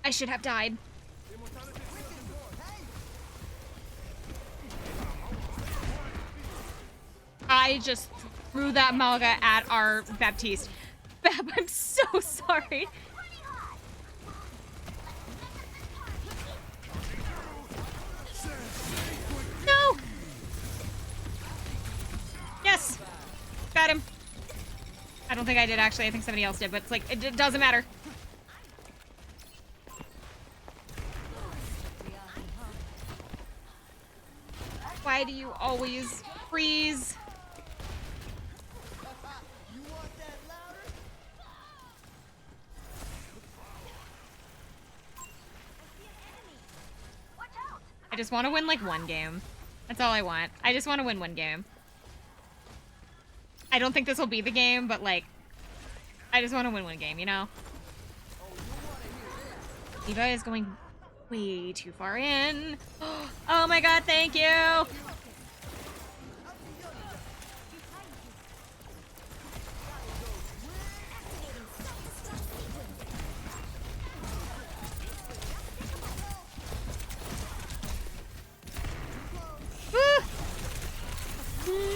I should have died. I just threw that Malga at our Baptiste. Bap, I'm so sorry. No! Yes! Got him. I don't think I did, actually. I think somebody else did, but it's like, it doesn't matter. Why do you always freeze? I just want to win like one game. That's all I want. I just want to win one game. I don't think this will be the game, but like, I just want to win one game, you know? Eva is going way too far in. Oh my god, thank you!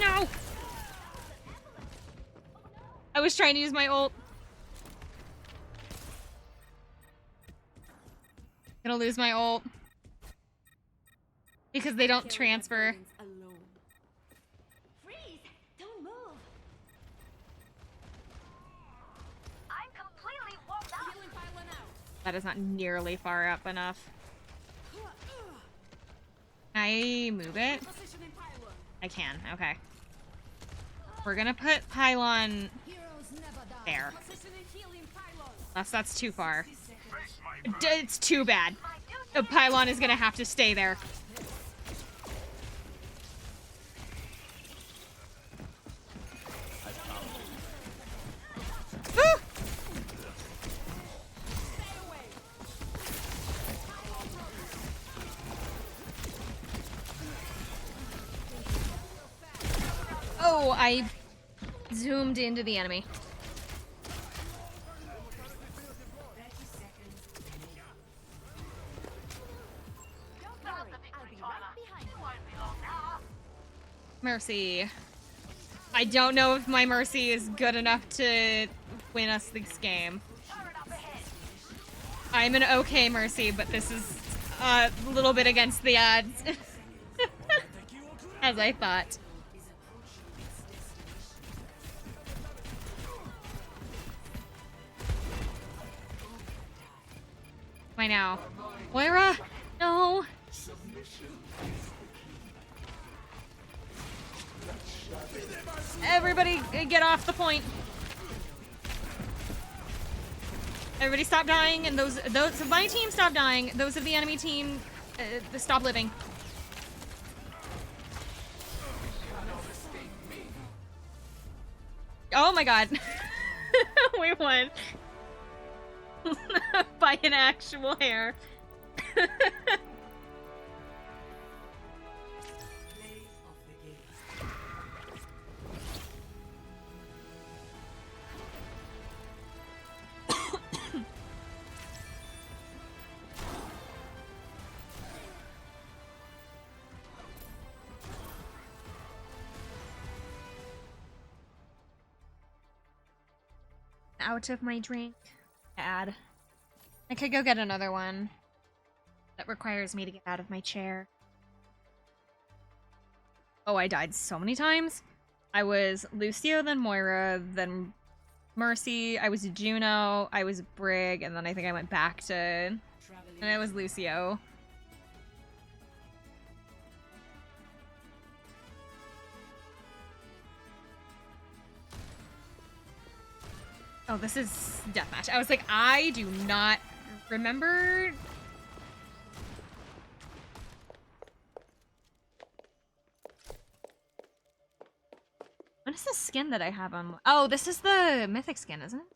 No! I was trying to use my ult. Gonna lose my ult. Because they don't transfer. Freeze! Don't move. I'm completely walled up. That is not nearly far up enough. Can I move it? I can, okay. We're gonna put pylon there. That's too far. It's too bad. The pylon is gonna have to stay there. Ah! Oh, I zoomed into the enemy. Mercy. I don't know if my Mercy is good enough to win us this game. I'm an okay Mercy, but this is a little bit against the odds. As I thought. Why now? Moira? No! Everybody get off the point. Everybody stop dying, and those of my team stop dying. Those of the enemy team, stop living. Oh my god. We won. By an actual hair. Out of my drink. Bad. I could go get another one. That requires me to get out of my chair. Oh, I died so many times. I was Lucio, then Moira, then Mercy. I was Juno. I was Brig, and then I think I went back to... And I was Lucio. Oh, this is deathmatch. I was like, I do not remember. What is the skin that I have on? Oh, this is the mythic skin, isn't it?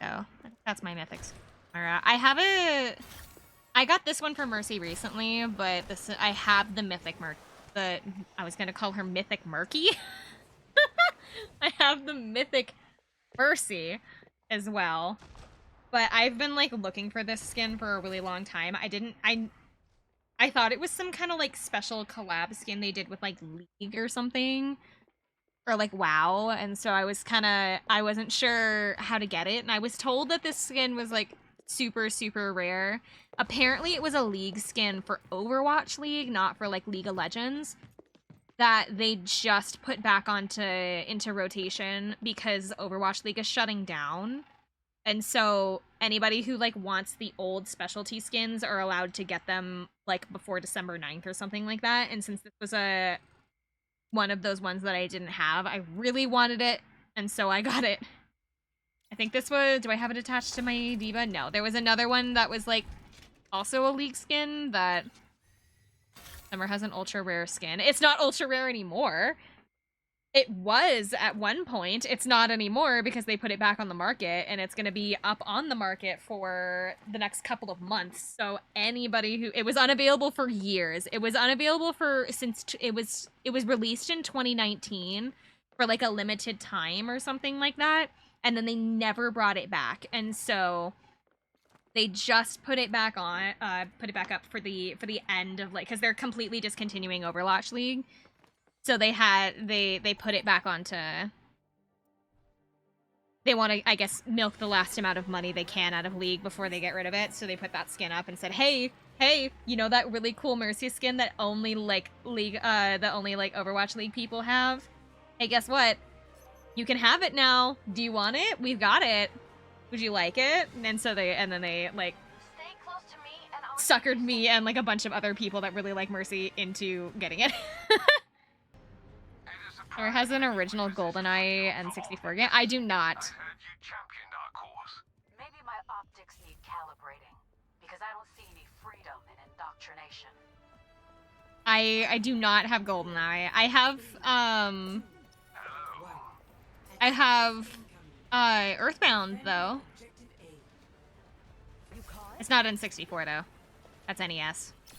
Oh, that's my mythic skin. Alright, I got this one for Mercy recently, but I have the mythic I was gonna call her Mythic Murky. I have the mythic Mercy as well. But I've been like looking for this skin for a really long time. I thought it was some kind of like special collab skin they did with like League or something. Or like WoW. And so I wasn't sure how to get it. And I was told that this skin was like super, super rare. Apparently it was a League skin for Overwatch League, not for like League of Legends. That they just put back into rotation because Overwatch League is shutting down. And so anybody who like wants the old specialty skins are allowed to get them like before December 9th or something like that. And since this was one of those ones that I didn't have, I really wanted it, and so I got it. I think this was, do I have it attached to my Diva? No, there was another one that was like also a League skin that Summer has an ultra rare skin. It's not ultra rare anymore. It was at one point. It's not anymore because they put it back on the market, and it's going to be up on the market for the next couple of months. So anybody who... It was unavailable for years. It was unavailable for... Since it was released in 2019 for like a limited time or something like that. And then they never brought it back. And so... They just put it back on, put it back up for the end of like, because they're completely discontinuing Overwatch League, so they put it back onto. They want to, I guess, milk the last amount of money they can out of League before they get rid of it. So they put that skin up and said, hey, you know that really cool Mercy skin that only like League, that only like Overwatch League people have? Hey, guess what? You can have it now. Do you want it? We've got it. Would you like it? And so then they like Stay close to me and I'll suckered me and like a bunch of other people that really like Mercy into getting it. Or has an original GoldenEye N64 game. I do not. I heard you championed our cause. Maybe my optics need calibrating because I don't see any freedom in indoctrination. I do not have GoldenEye. I have Earthbound though. It's not N64 though. That's NES. Do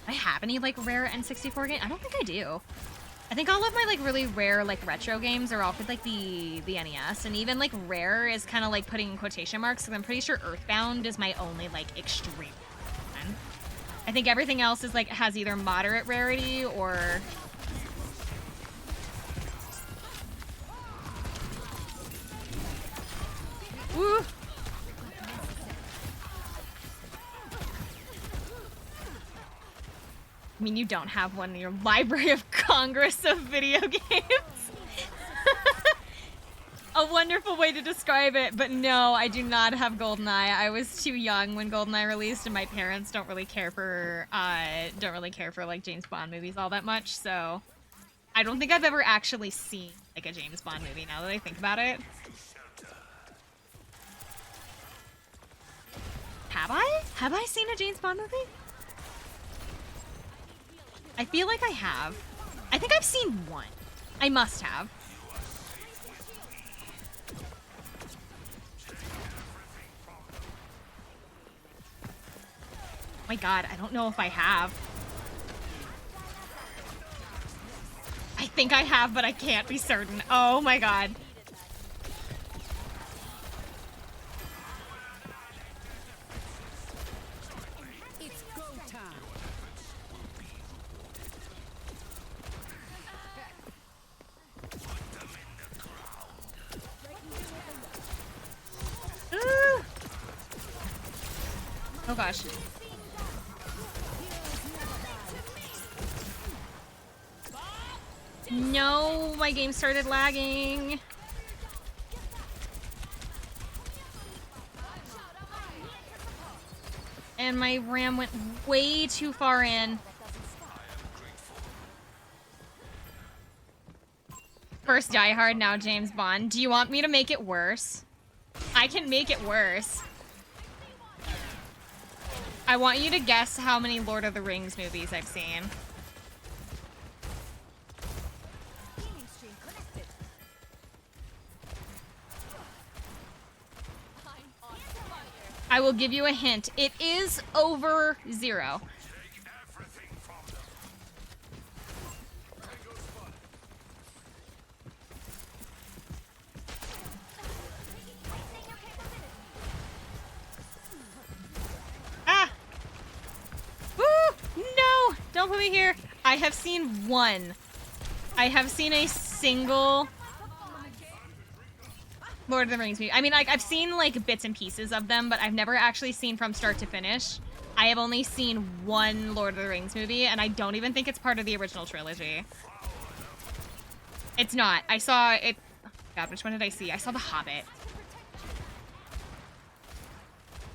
I have any like rare N64 games? I don't think I do. I think all of my like really rare like retro games are all for like the NES, and even like rare is kind of like putting in quotation marks because I'm pretty sure Earthbound is my only like extreme one. I think everything else is like has either moderate rarity or Woo! I mean, you don't have one in your Library of Congress of video games. A wonderful way to describe it, but no, I do not have GoldenEye. I was too young when GoldenEye released, and my parents don't really care for like James Bond movies all that much, so I don't think I've ever actually seen like a James Bond movie now that I think about it. Have I? Have I seen a James Bond movie? I feel like I have. I think I've seen one. I must have. Oh my god, I don't know if I have. I think I have, but I can't be certain. Oh my god. It's go time. Ah. Oh gosh. No, my game started lagging. And my RAM went way too far in. First Die Hard, now James Bond. Do you want me to make it worse? I can make it worse. I want you to guess how many Lord of the Rings movies I've seen. I will give you a hint. It is over 0. Ah! Woo! No! Don't put me here. I have seen one. I have seen a single Lord of the Rings movie. I mean, like, I've seen, like, bits and pieces of them, but I've never actually seen from start to finish. I have only seen one Lord of the Rings movie, and I don't even think it's part of the original trilogy. It's not. I saw it... Oh, God, which one did I see? I saw The Hobbit.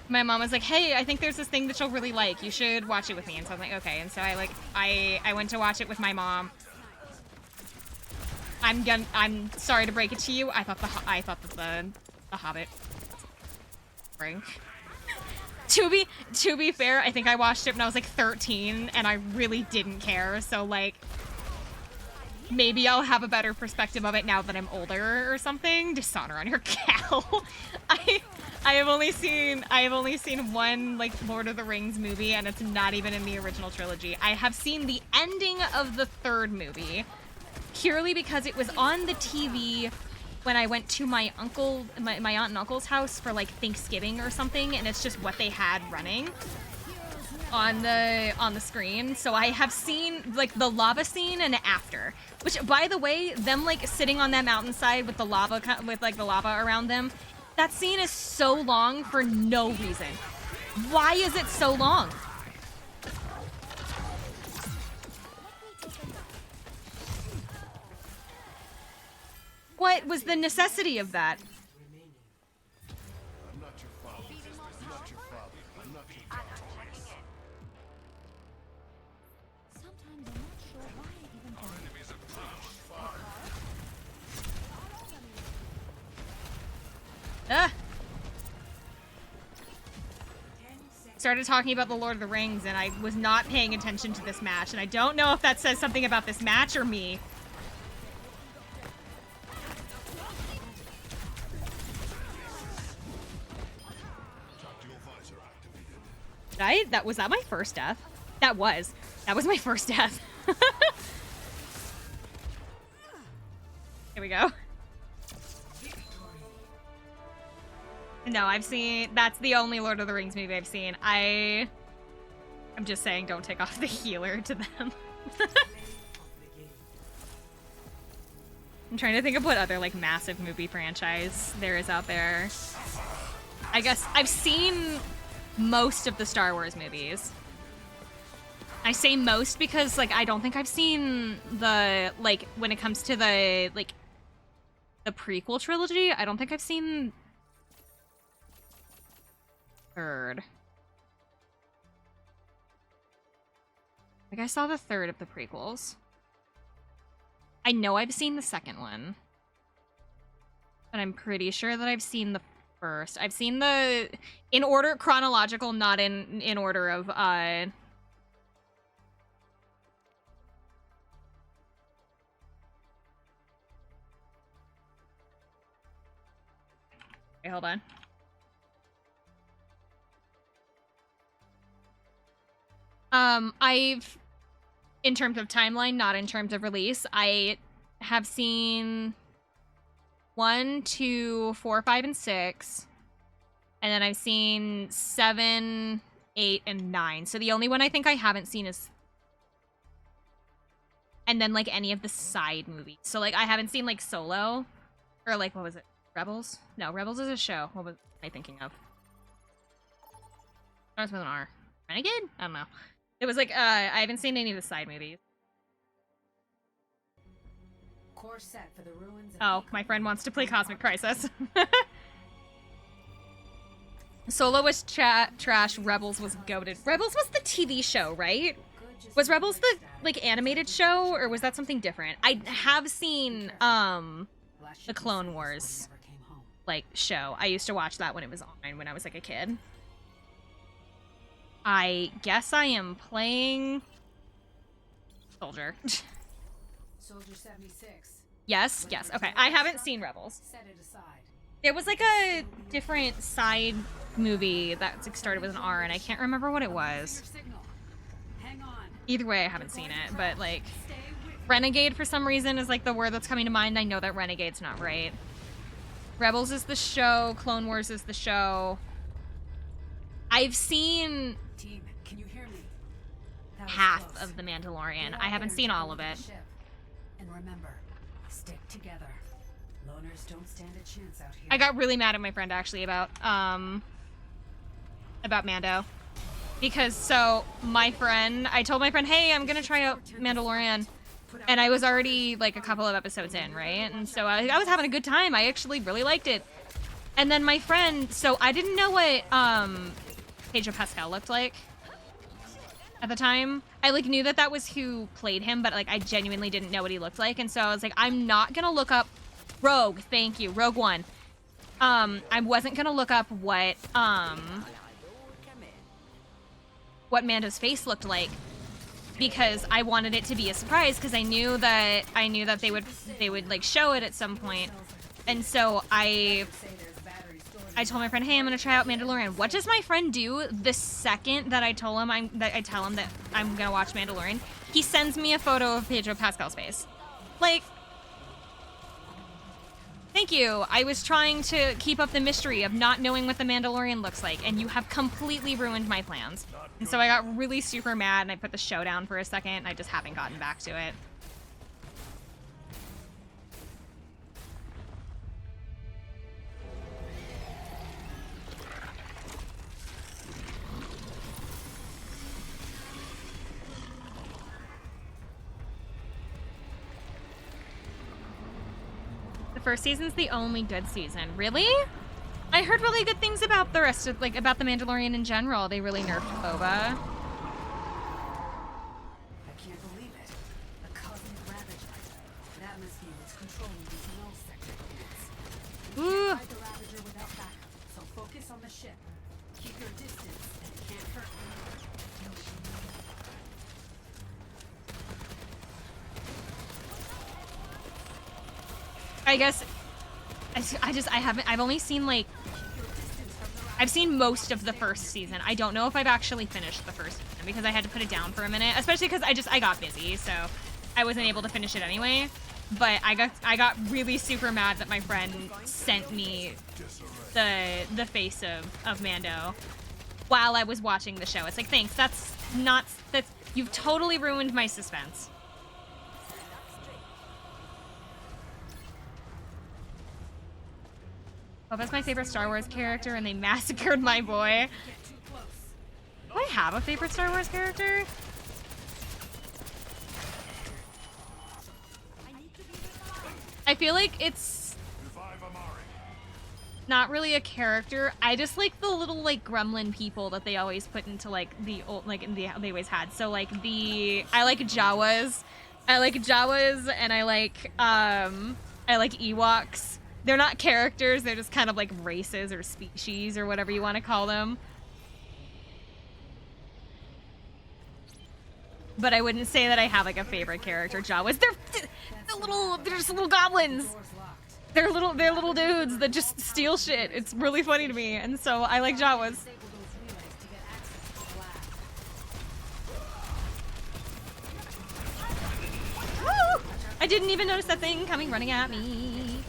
My mom was like, hey, I think there's this thing that you'll really like. You should watch it with me. And so I was like, okay. And so I went to watch it with my mom. I'm sorry to break it to you. I thought that the Hobbit. Frank. To be fair, I think I watched it when I was like 13, and I really didn't care. So like, maybe I'll have a better perspective of it now that I'm older or something. Dishonor on your cow. I have only seen one like Lord of the Rings movie, and it's not even in the original trilogy. I have seen the ending of the third movie. Purely because it was on the TV when I went to my aunt and uncle's house for like Thanksgiving or something, and it's just what they had running on the screen. So I have seen like the lava scene and after, which by the way, them like sitting on that mountainside with the lava around them, that scene is so long for no reason. Why is it so long? What was the necessity of that? Started talking about the Lord of the Rings, and I was not paying attention to this match, and I don't know if that says something about this match or me. Was that my first death? That was my first death. Here we go. No, that's the only Lord of the Rings movie I've seen. I'm just saying, don't take off the healer to them. I'm trying to think of what other like massive movie franchise there is out there. I guess I've seen most of the Star Wars movies. I say most because like I don't think I've seen the like when it comes to the like the prequel trilogy, I don't think I've seen third. Like I saw the third of the prequels. I know I've seen the second one. But I'm pretty sure that I've seen the first. I've seen the in order chronological, not in order of Wait, hold on. I've, in terms of timeline, not in terms of release, I have seen 1, 2, 4, 5, and 6. And then I've seen 7, 8, and 9. So the only one I think I haven't seen is... And then, like, any of the side movies. So, like, I haven't seen, like, Solo. Or, like, what was it? Rebels? No, Rebels is a show. What was I thinking of? Starts with an R. Renegade? I don't know. It was like, I haven't seen any of the side movies. Core set for the ruins of Oh, my friend wants to play Cosmic Crisis. Solo was trash, Rebels was goated. Rebels was the TV show, right? Was Rebels the, like, animated show, or was that something different? I have seen, the Clone Wars, like, show. I used to watch that when it was on, when I was, like, a kid. I guess I am playing... Soldier. Soldier 76. Yes, okay. I haven't seen Rebels. Set it aside. It was like a different side movie that like, started with an R, and I can't remember what it was. Hang on. Either way, I haven't seen it, but like... Renegade, for some reason, is like the word that's coming to mind. I know that Renegade's not right. Rebels is the show, Clone Wars is the show. I've seen... Team, can you hear me? That was half close. of The Mandalorian. Get I out haven't there seen and all of take it. over the ship. And remember, stick together. Loners don't stand a chance out here. I got really mad at my friend, actually, about Mando. Because, so, I told my friend, hey, I'm gonna try out Mandalorian. And I was already, like, a couple of episodes in, right? And so I was having a good time. I actually really liked it. And then my friend, so I didn't know what, Pedro Pascal looked like at the time. I, like, knew that that was who played him, but, like, I genuinely didn't know what he looked like. And so I was like, I'm not gonna look up Rogue, thank you, Rogue One. I wasn't gonna look up what Mando's face looked like because I wanted it to be a surprise because I knew that they would like show it at some point. And so I told my friend, hey, I'm gonna try out Mandalorian. What does my friend do the second that I tell him that I'm gonna watch Mandalorian? He sends me a photo of Pedro Pascal's face. Like, thank you. I was trying to keep up the mystery of not knowing what the Mandalorian looks like, and you have completely ruined my plans. And so I got really super mad, and I put the show down for a second, and I just haven't gotten back to it. The first season's the only good season. Really? I heard really good things about the rest of, like, about the Mandalorian in general. They really nerfed Boba. I can't believe it. A cosmic ravager. That must be what's controlling these null sector units. Ooh. Fight the ravager without backup, so focus on the ship. Keep your distance and it can't hurt you. I guess I've only seen like I've seen most of the first season. I don't know if I've actually finished the first season because I had to put it down for a minute, especially because I got busy, so I wasn't able to finish it anyway. But I got really super mad that my friend sent me the face of Mando while I was watching the show. It's like, thanks, that's you've totally ruined my suspense. Boba's my favorite Star Wars character, and they massacred my boy. Do I have a favorite Star Wars character? I feel like it's not really a character. I just like the little like gremlin people that they always put into like the old they always had. So like I like Jawas. I like Jawas, and I like Ewoks. They're not characters, they're just kind of like races or species or whatever you want to call them. But I wouldn't say that I have like a favorite character. Jawas, they're just little goblins. Door's locked. They're little dudes that just steal shit. It's really funny to me, and so I like Jawas. Disable those relays to get access to the lab. Woo! I didn't even notice that thing coming running at me.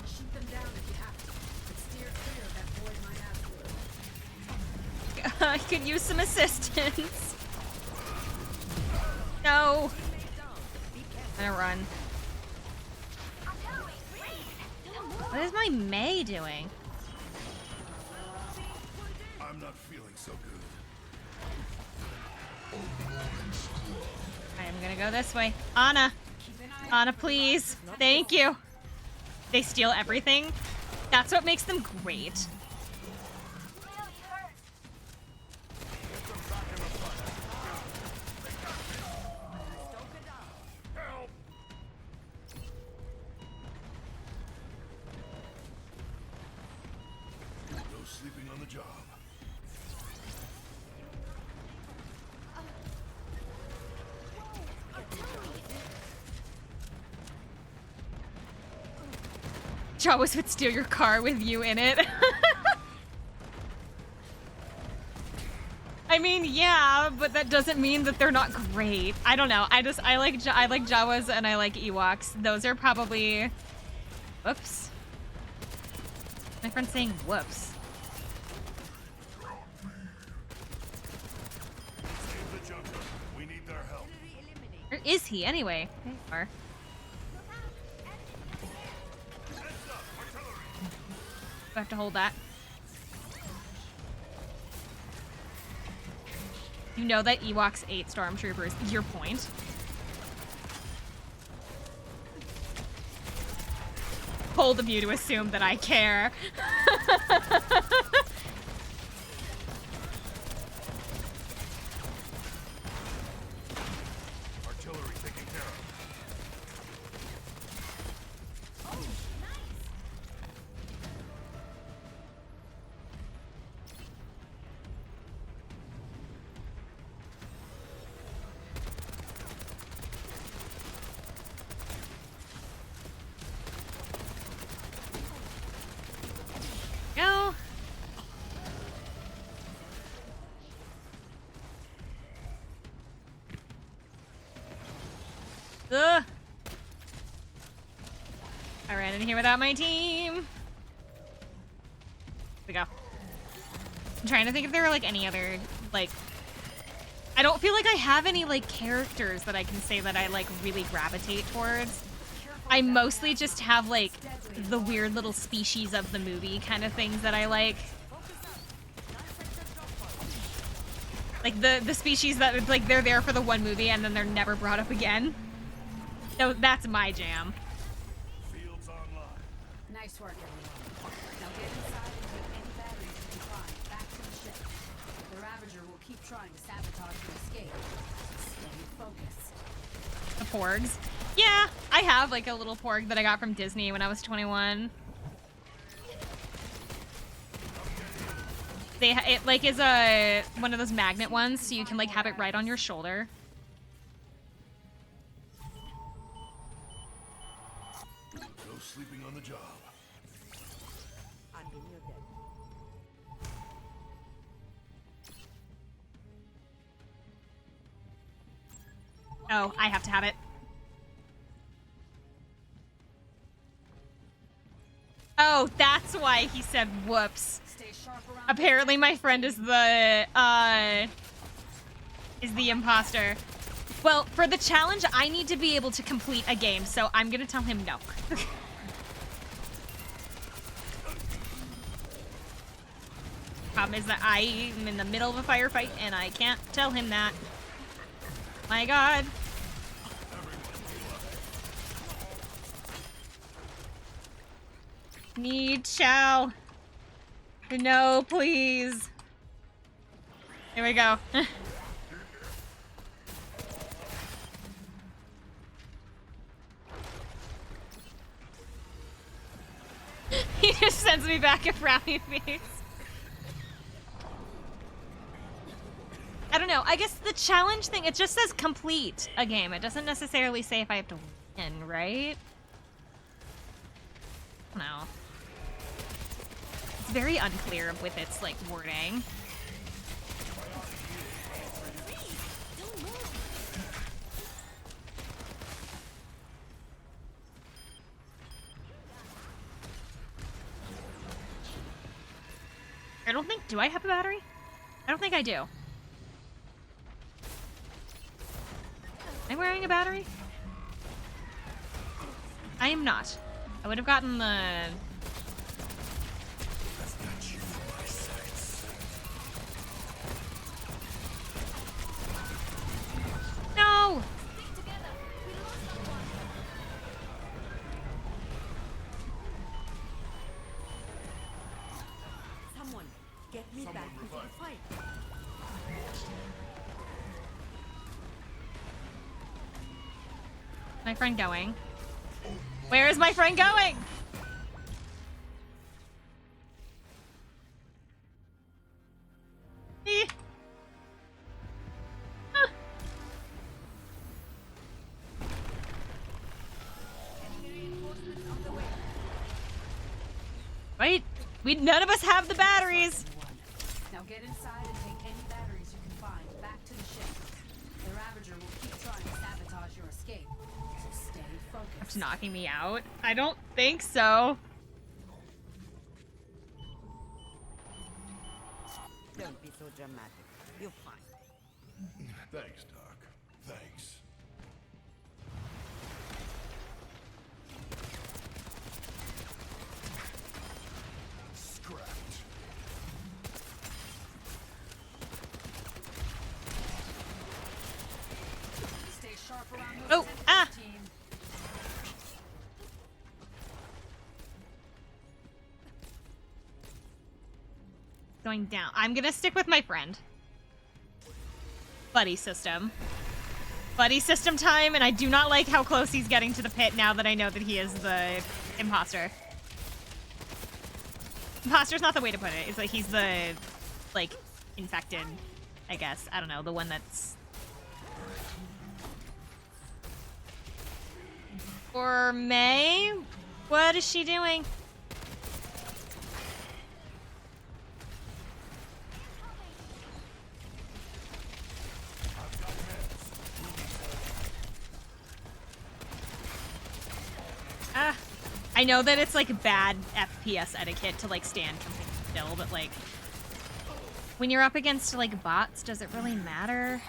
Shoot them down if you have to, but steer clear of that void mine I could use some assistance. No. I'm gonna run. What is my May doing? I'm not feeling so good. I'm gonna go this way. Anna. Anna, please. Thank you. They steal everything. That's what makes them great. No sleeping on the job. Jawas would steal your car with you in it. I mean, yeah, but that doesn't mean that they're not great. I don't know. I like Jawas and I like Ewoks. Those are probably. Whoops. My friend's saying whoops. Save the Junker. We need their help. Where is he anyway? There you are. Do I have to hold that? You know that Ewoks ate stormtroopers. Your point. Bold of you to assume that I care. Artillery taken care of. Go. Ugh. I ran in here without my team. Here we go. I'm trying to think if there are like any other like. I don't feel like I have any like characters that I can say that I like really gravitate towards. I mostly just have like the weird little species of the movie kind of things that I like. Like the species that like they're there for the one movie and then they're never brought up again. So that's my jam. Fields online. Nice work, everyone. Now get inside and take any batteries you can find back to the ship. The Ravager will keep trying to sabotage your escape. Stay focused. The porgs. Yeah, I have like a little porg that I got from Disney when I was 21. It like is a one of those magnet ones, so you can like have it right on your shoulder. No sleeping on the job. Oh, I have to have it. Oh, that's why he said whoops. Stay sharp around. Apparently my friend is the imposter. Well, for the challenge, I need to be able to complete a game, so I'm gonna tell him no. Problem is that I am in the middle of a firefight and I can't tell him that. My God. Need chow. No, please. Here we go. just sends me back a frowny face. I don't know. I guess the challenge thing, it just says complete a game. It doesn't necessarily say if I have to win, right? I don't know. It's very unclear with its, like, wording. I don't think... Do I have a battery? I don't think I do. Am I wearing a battery? I am not. I would have gotten the... No! Someone, get me back into the fight. My friend going? Where is my friend going? Eh. Ah. Wait, none of us have the batteries. Now get inside and take any batteries you can find back to the ship. The Ravager will keep trying to sabotage your escape. So stay focused. It's knocking me out? I don't think so. Don't be so dramatic. You're fine. Thanks, Doc. Thanks. Scrapped. Stay sharp around those Oh, tentacles, team. Going down. I'm gonna stick with my friend. Buddy system. Buddy system time, and I do not like how close he's getting to the pit now that I know that he is the imposter. Imposter's not the way to put it. It's like he's the, like, infected, I guess. I don't know, the one that's... Or May? What is she doing? I know that it's like bad FPS etiquette to like stand completely still, but like when you're up against like bots, does it really matter?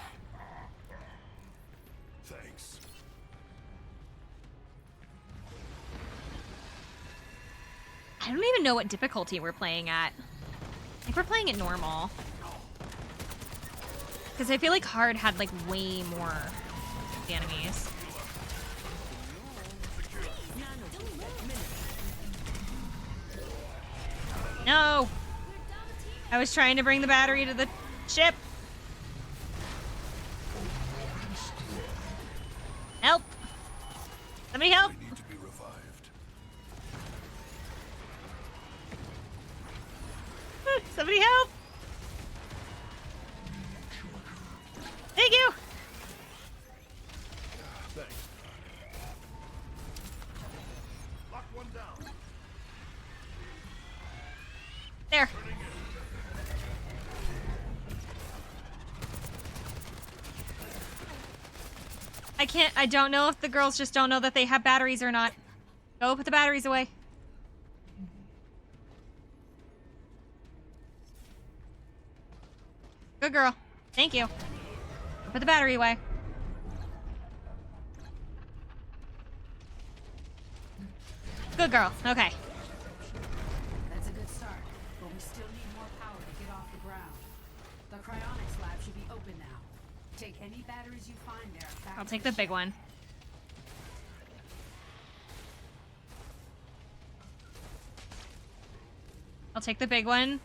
Thanks. I don't even know what difficulty we're playing at. I think we're playing at normal. Because I feel like hard had like way more of the enemies. No! I was trying to bring the battery to the ship. Help! Somebody help! They need to be revived. Somebody help! Thank you! Thanks, Doc. Lock one down. There. I don't know if the girls just don't know that they have batteries or not. Go put the batteries away. Good girl. Thank you. Put the battery away. Good girl. Okay. That's a good start, but we still need more power to get off the ground. The cryonics lab should be open now. Take any batteries you find there. Back I'll to take the big one. I'll take the big one.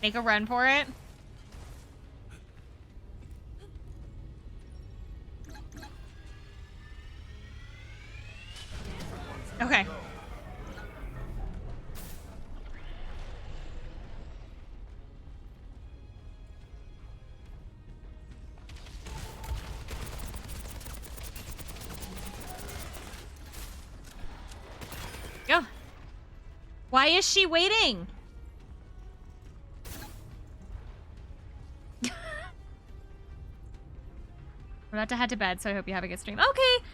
Make a run for it. Okay. Why is she waiting? We're about to head to bed, so I hope you have a good stream. Okay!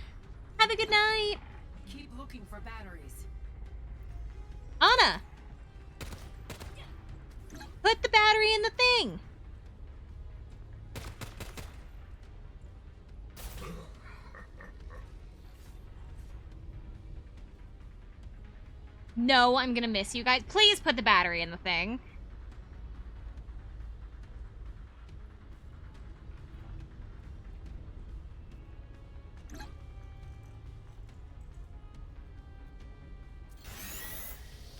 Have a good night! Keep looking for batteries. Anna! Put the battery in the thing! No, I'm gonna miss you guys. Please put the battery in the thing.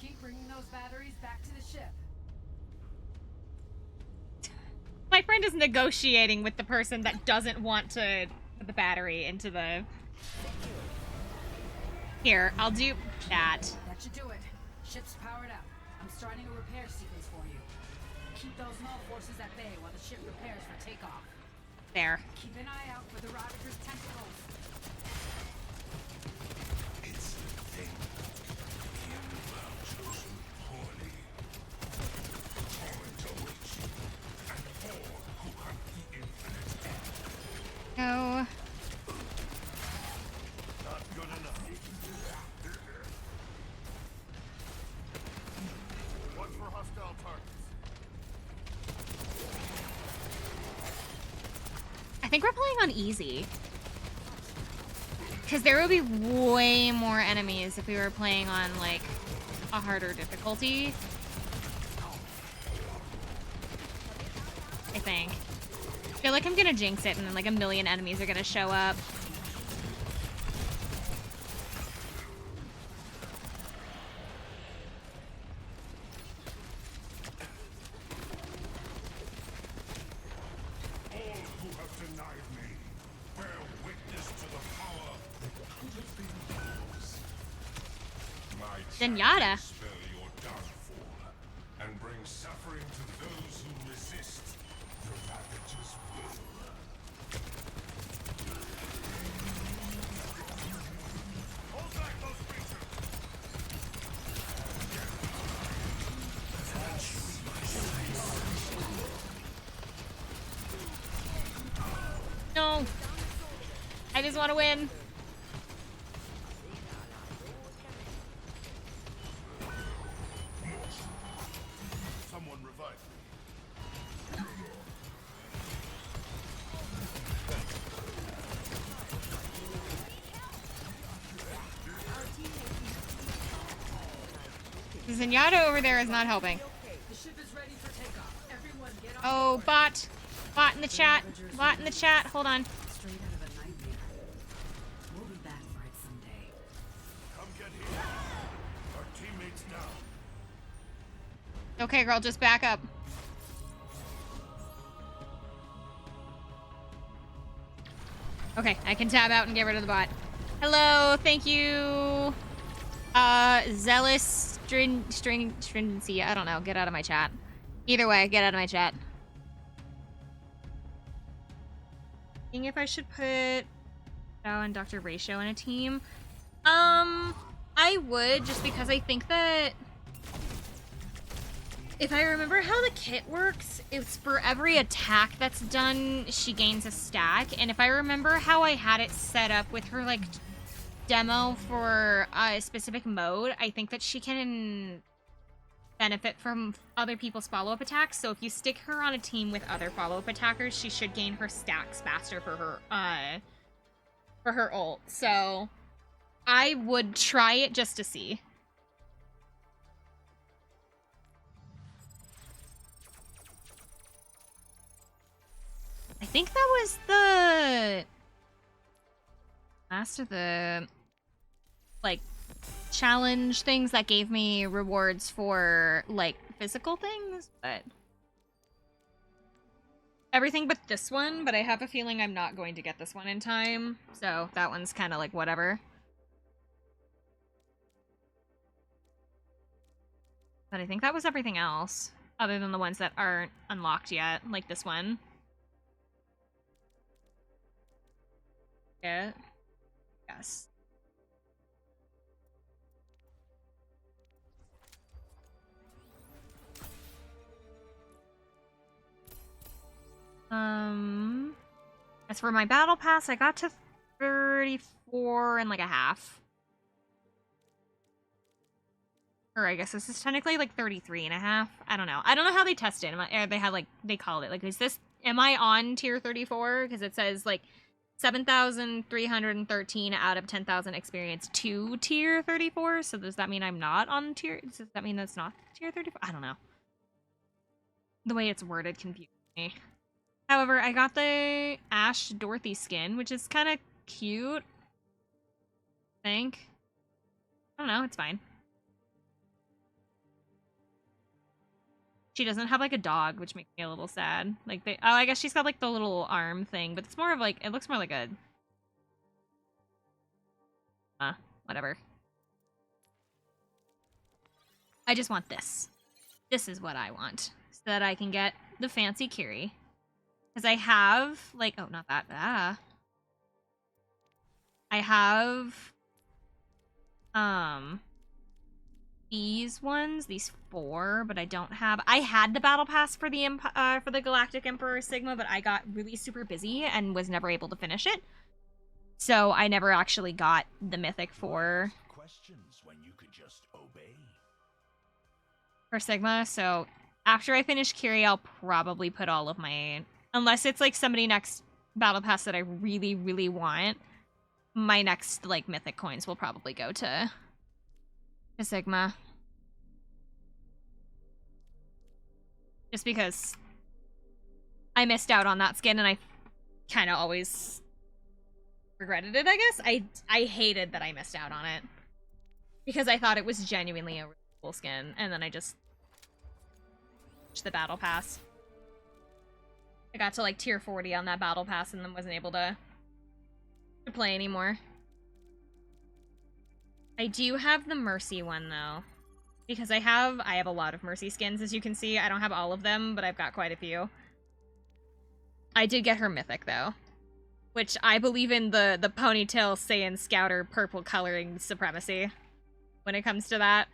Keep bringing those batteries back to the ship. My friend is negotiating with the person that doesn't want to put the battery into the... Here, I'll do that. That should do it. Ship's powered up. I'm starting a repair sequence for you. Keep those null forces at bay while the ship prepares for takeoff. There. Keep an eye out for the Ravager's tentacles. It's a thing. You have chosen poorly. Torrent awaits you, and all who hunt the infinite end. Go. Not good enough. Watch for hostile targets. I think we're playing on easy. Because there would be way more enemies if we were playing on, like, a harder difficulty. I think. I feel like I'm gonna jinx it and then, like, a million enemies are gonna show up. All who have denied me, bear witness to the power that could have been yours. My Zenyatta. champions spell your downfall and bring suffering to those who resist the Ravager's will. Hold back those creatures! No. I just want to win. Someone revive me. Zenyatta over there is not helping. The ship is ready for takeoff. Everyone get on Oh, bot. Bot in the chat. Bot in the chat. Hold on. straight out of a nightmare. We'll be back for it someday. Come get here. Our teammates down. Okay, girl, just back up. Okay, I can tab out and get rid of the bot. Hello, thank you. Zealous stringency. I don't know. Get out of my chat. Either way, get out of my chat. Thinking if I should put Xiao and Dr. Ratio in a team. I would, just because I think that if I remember how the kit works, it's for every attack that's done, she gains a stack. And if I remember how I had it set up with her, like, demo for a specific mode, I think that she can benefit from other people's follow-up attacks. So if you stick her on a team with other follow-up attackers, she should gain her stacks faster for her ult. So I would try it just to see. I think that was the last of the, like, challenge things that gave me rewards for, like, physical things, but everything but this one. But I have a feeling I'm not going to get this one in time, so that one's kind of like whatever. But I think that was everything else, other than the ones that aren't unlocked yet, like this one. Yeah. Yes. As for my battle pass, I got to 34 and like a half. Or I guess this is technically like 33 and a half. I don't know. I don't know how they test it. They have like, they call it like, am I on tier 34? Because it says like 7,313 out of 10,000 experience to tier 34. So does that mean I'm not on tier? Does that mean that's not tier 34? I don't know. The way it's worded confuses me. However, I got the Ash Dorothy skin, which is kind of cute. I think. I don't know. It's fine. She doesn't have like a dog, which makes me a little sad. Like oh, I guess she's got like the little arm thing, but it's more of like, it looks more like a, whatever. I just want this. This is what I want, so that I can get the fancy Kiri. Because I have like, oh, not that. I have these ones, these 4, but I don't have. I had the battle pass for the Galactic Emperor Sigma, but I got really super busy and was never able to finish it. So I never actually got the mythic for Sigma. So after I finish Kiri, I'll probably put all of my, unless it's like somebody next battle pass that I really, really want, my next like mythic coins will probably go to Sigma. Just because I missed out on that skin and I kind of always regretted it, I guess. I hated that I missed out on it. Because I thought it was genuinely a really cool skin, and then I just the battle pass. I got to like tier 40 on that battle pass and then wasn't able to play anymore. I do have the Mercy one though, because I have a lot of Mercy skins, as you can see. I don't have all of them, but I've got quite a few. I did get her mythic though, which I believe in the ponytail Saiyan Scouter purple coloring supremacy when it comes to that,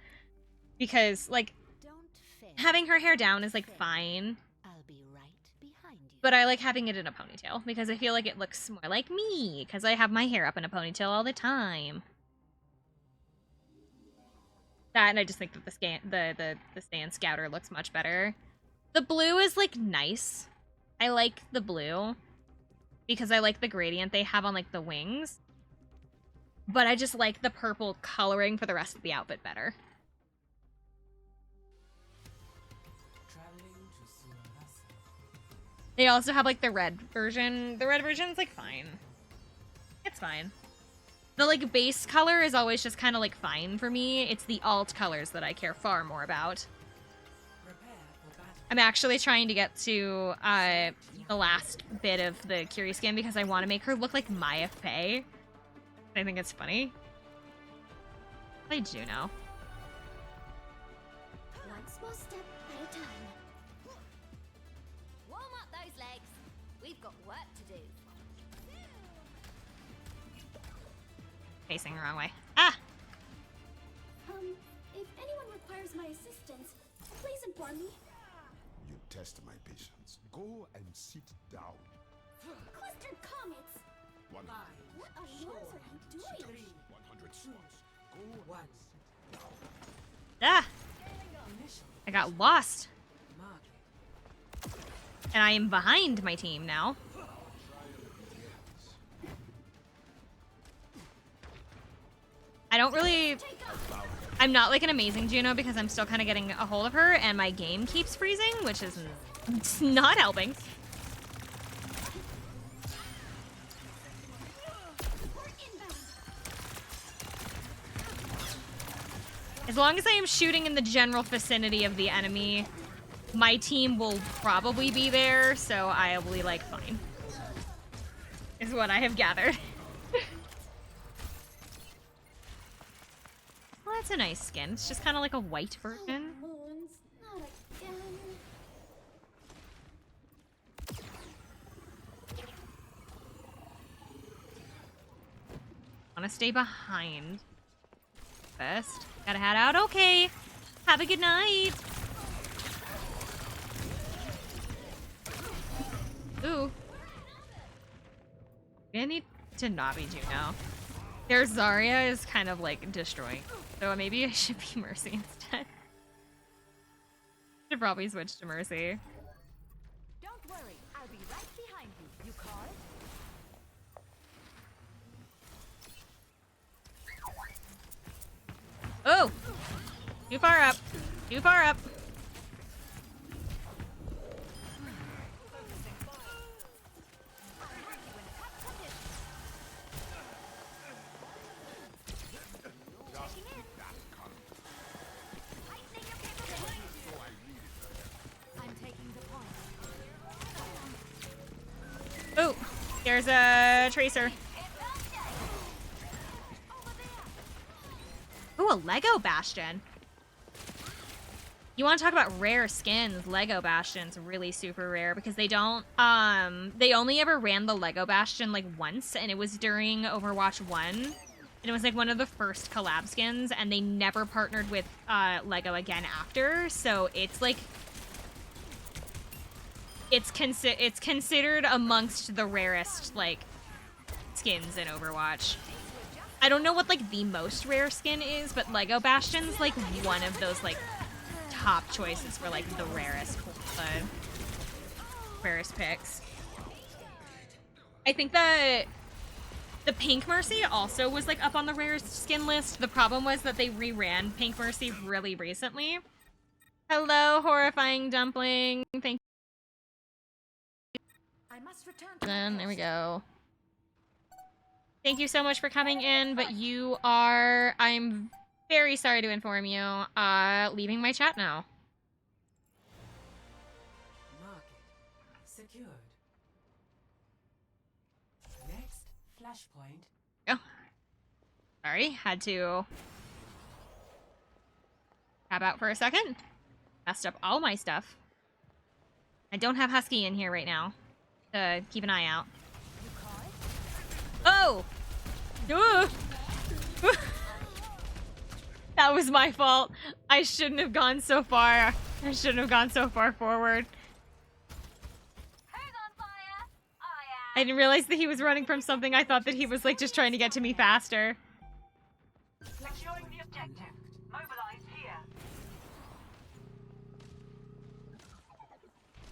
because like having her hair down is like fine. I'll be right behind you. But I like having it in a ponytail because I feel like it looks more like me, because I have my hair up in a ponytail all the time. That, and I just think that the Saiyan Scouter looks much better. The blue is like nice. I like the blue because I like the gradient they have on like the wings. But I just like the purple coloring for the rest of the outfit better. They also have like the red version. The red version is like fine. It's fine. The like base color is always just kind of like fine for me. It's the alt colors that I care far more about. I'm actually trying to get to the last bit of the Kiri skin because I want to make her look like Maya Fey. I think it's funny. I do know. One small step at a time. Warm up those legs. We've got work to do. Facing the wrong way. Ah! If anyone requires my assistance, please inform me. You test my patience. Go and sit down. Clustered comets! 100 What on earth are you doing? 100 slots. Go once. Ah! I got lost. And I am behind my team now. I don't really... I'm not like an amazing Juno because I'm still kind of getting a hold of her and my game keeps freezing, which is not helping. As long as I am shooting in the general vicinity of the enemy, my team will probably be there, so I will be like fine. Is what I have gathered. Well, that's a nice skin. It's just kind of like a white version. Moons, not again. I want to stay behind first. Gotta head out. Okay. Have a good night. Ooh. I need to not be Juno. Their Zarya is kind of like destroying. So maybe I should be Mercy instead. Should probably switch to Mercy. Don't worry, I'll be right behind you. You call? Oh! Too far up. Too far up. I'm taking the point. Oh! There's a Tracer. Ooh, a Lego Bastion. You want to talk about rare skins? Lego Bastion's really super rare because they don't, they only ever ran the Lego Bastion like once, and it was during Overwatch 1. And it was like one of the first collab skins, and they never partnered with Lego again after. So it's like, it's considered amongst the rarest like skins in Overwatch. I don't know what like the most rare skin is, but Lego Bastion's like one of those like top choices for like the rarest picks. I think the Pink Mercy also was like up on the rarest skin list. The problem was that they reran Pink Mercy really recently. Hello, horrifying dumpling. Thank you. I must return to Then there we go. Thank you so much for coming in, but you are, I'm very sorry to inform you, leaving my chat now. Market secured. Next flashpoint. Oh. Sorry, had to tap out for a second. Messed up all my stuff. I don't have Husky in here right now to keep an eye out. Oh! Ugh. That was my fault. I shouldn't have gone so far. I shouldn't have gone so far forward. Who's on fire? I didn't realize that he was running from something. I thought that he was like just trying to get to me faster. Securing the objective. Mobilize here.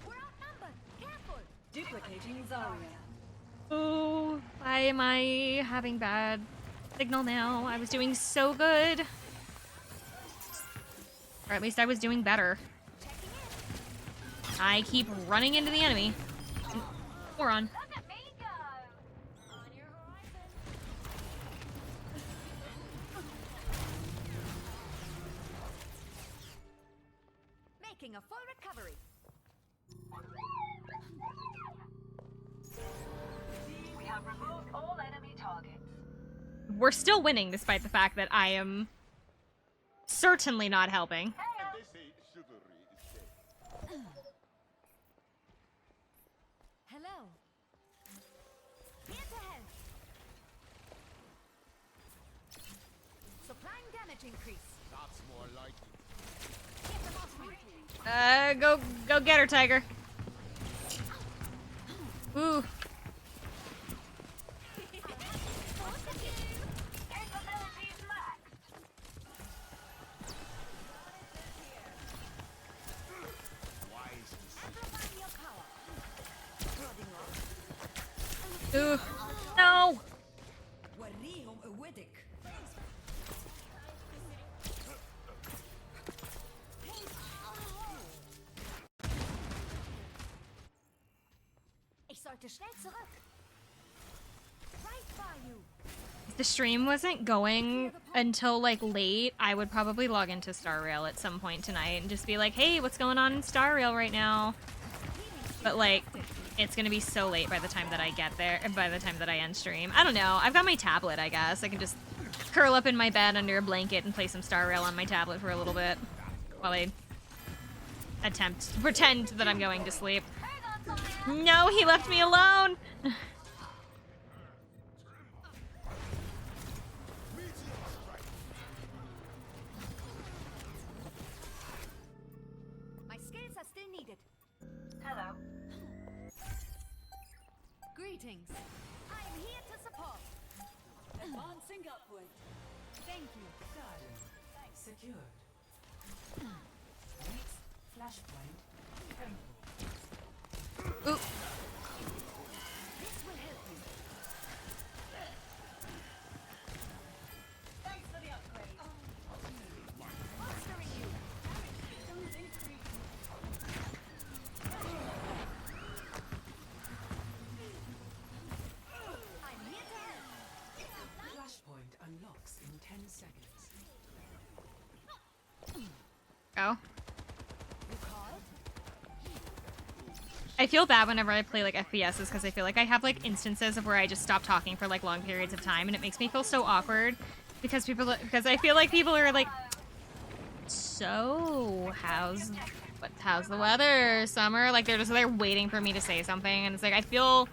We're outnumbered. Careful. Duplicating Zarya. Oh, why am I having bad signal now? I was doing so good. Or at least I was doing better. I keep running into the enemy. Moron. Look at me go. On your horizon. Making a full recovery. We have removed all enemy targets. We're still winning despite the fact that I am certainly not helping. Hello. Here to help. Supplying damage increase. That's more like Get them off me. Go get her, Tiger. Ooh. Capabilities maxed. Amplifying your power. Ooh. No. وريهم قوتك. Ich sollte schnell zurück. Right by you. If the stream wasn't going until like late, I would probably log into Star Rail at some point tonight and just be like, hey, what's going on in Star Rail right now? But like, it's gonna be so late by the time that I get there, and by the time that I end stream. I don't know. I've got my tablet, I guess. I can just curl up in my bed under a blanket and play some Star Rail on my tablet for a little bit while I pretend that I'm going to sleep. No, he left me alone! My skills are still needed. Hello. Greetings. I I'm here to support. Advancing upward. Thank you. Garden. Secured. Next flashpoint. Temple. Ooh. This will help you. Thanks for the upgrade. Fostering you. Systems increase. I'm here to help. Flashpoint unlocks in 10 seconds. Go. You called? I feel bad whenever I play like FPSs because I feel like I have like instances of where I just stop talking for like long periods of time, and it makes me feel so awkward because I feel like people are like, so how's the weather, Summer? Like they're waiting for me to say something, and it's like I feel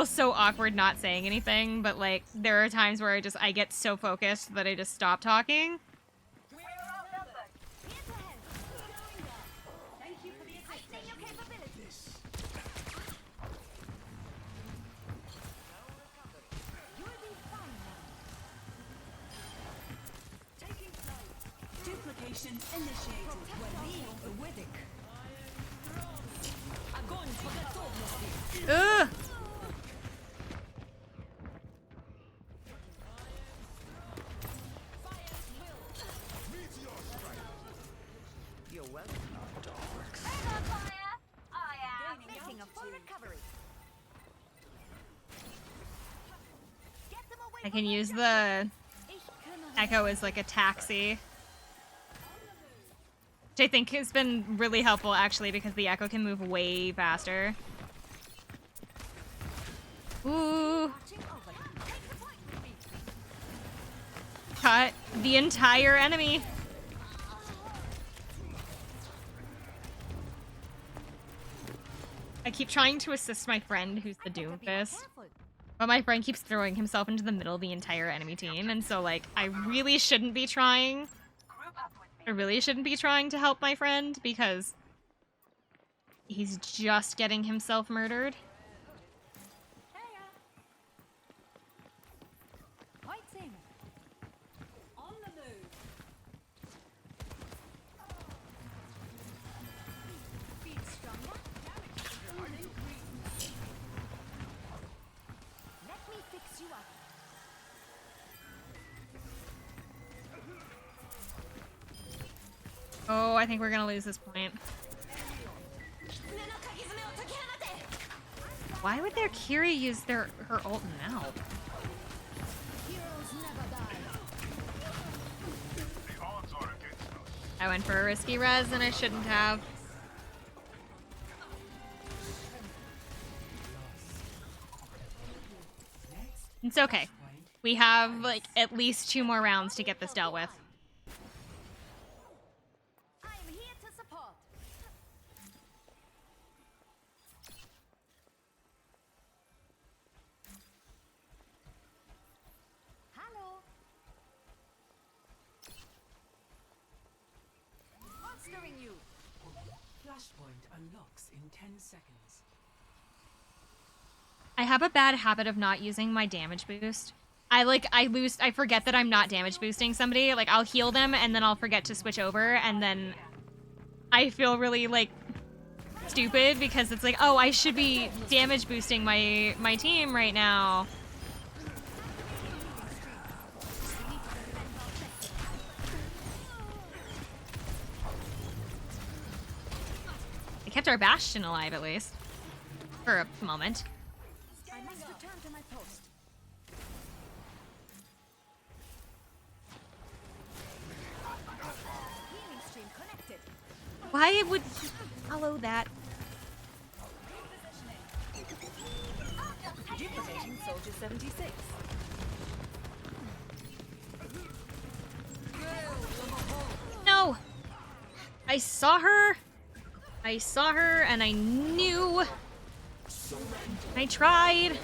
so awkward not saying anything, but like there are times where I get so focused that I just stop talking. Here to help. Thank you for the I see your capabilities. You'll be fine now. taking flight. Duplication initiated. Warrium Uwedic. Огонь по готовности. Ugh. You're welcome, dogs. Fire! I am. Making a full recovery. Get them away I from can my use objective. the Ich kümmere Echo as like a taxi, which I think has been really helpful actually because the Echo can move way faster. Ooh, Watching over. Take the point with me. cut the entire enemy. I keep trying to assist my friend who's the Better be more Doomfist, careful. but my friend keeps throwing himself into the middle of the entire enemy team, and so like I really shouldn't be trying. Group up with me. I really shouldn't be trying to help my friend because he's just getting himself murdered. Pointing. On the move. Feel stronger. Systems increase. Let me fix you up. Oh, I think we're gonna lose this point. Why would their Kiri use her ult now? Heroes never die. The odds are against us. I went for a risky res and I shouldn't have. Next It's okay. flashpoint. We have like at least 2 more rounds to get this dealt with. I am here to support. Hello. Monstering you. Flashpoint unlocks in 10 seconds. I have a bad habit of not using my damage boost. I forget that I'm not damage boosting somebody. Like I'll heal them and then I'll forget to switch over and then I feel really like stupid because it's like, oh, I should be damage boosting my team right now. I kept our Bastion alive at least. For a moment. I must return to my post. Healing stream connected. Why would he follow that? Duplicating Soldier 76. No! I saw her and I knew. I tried.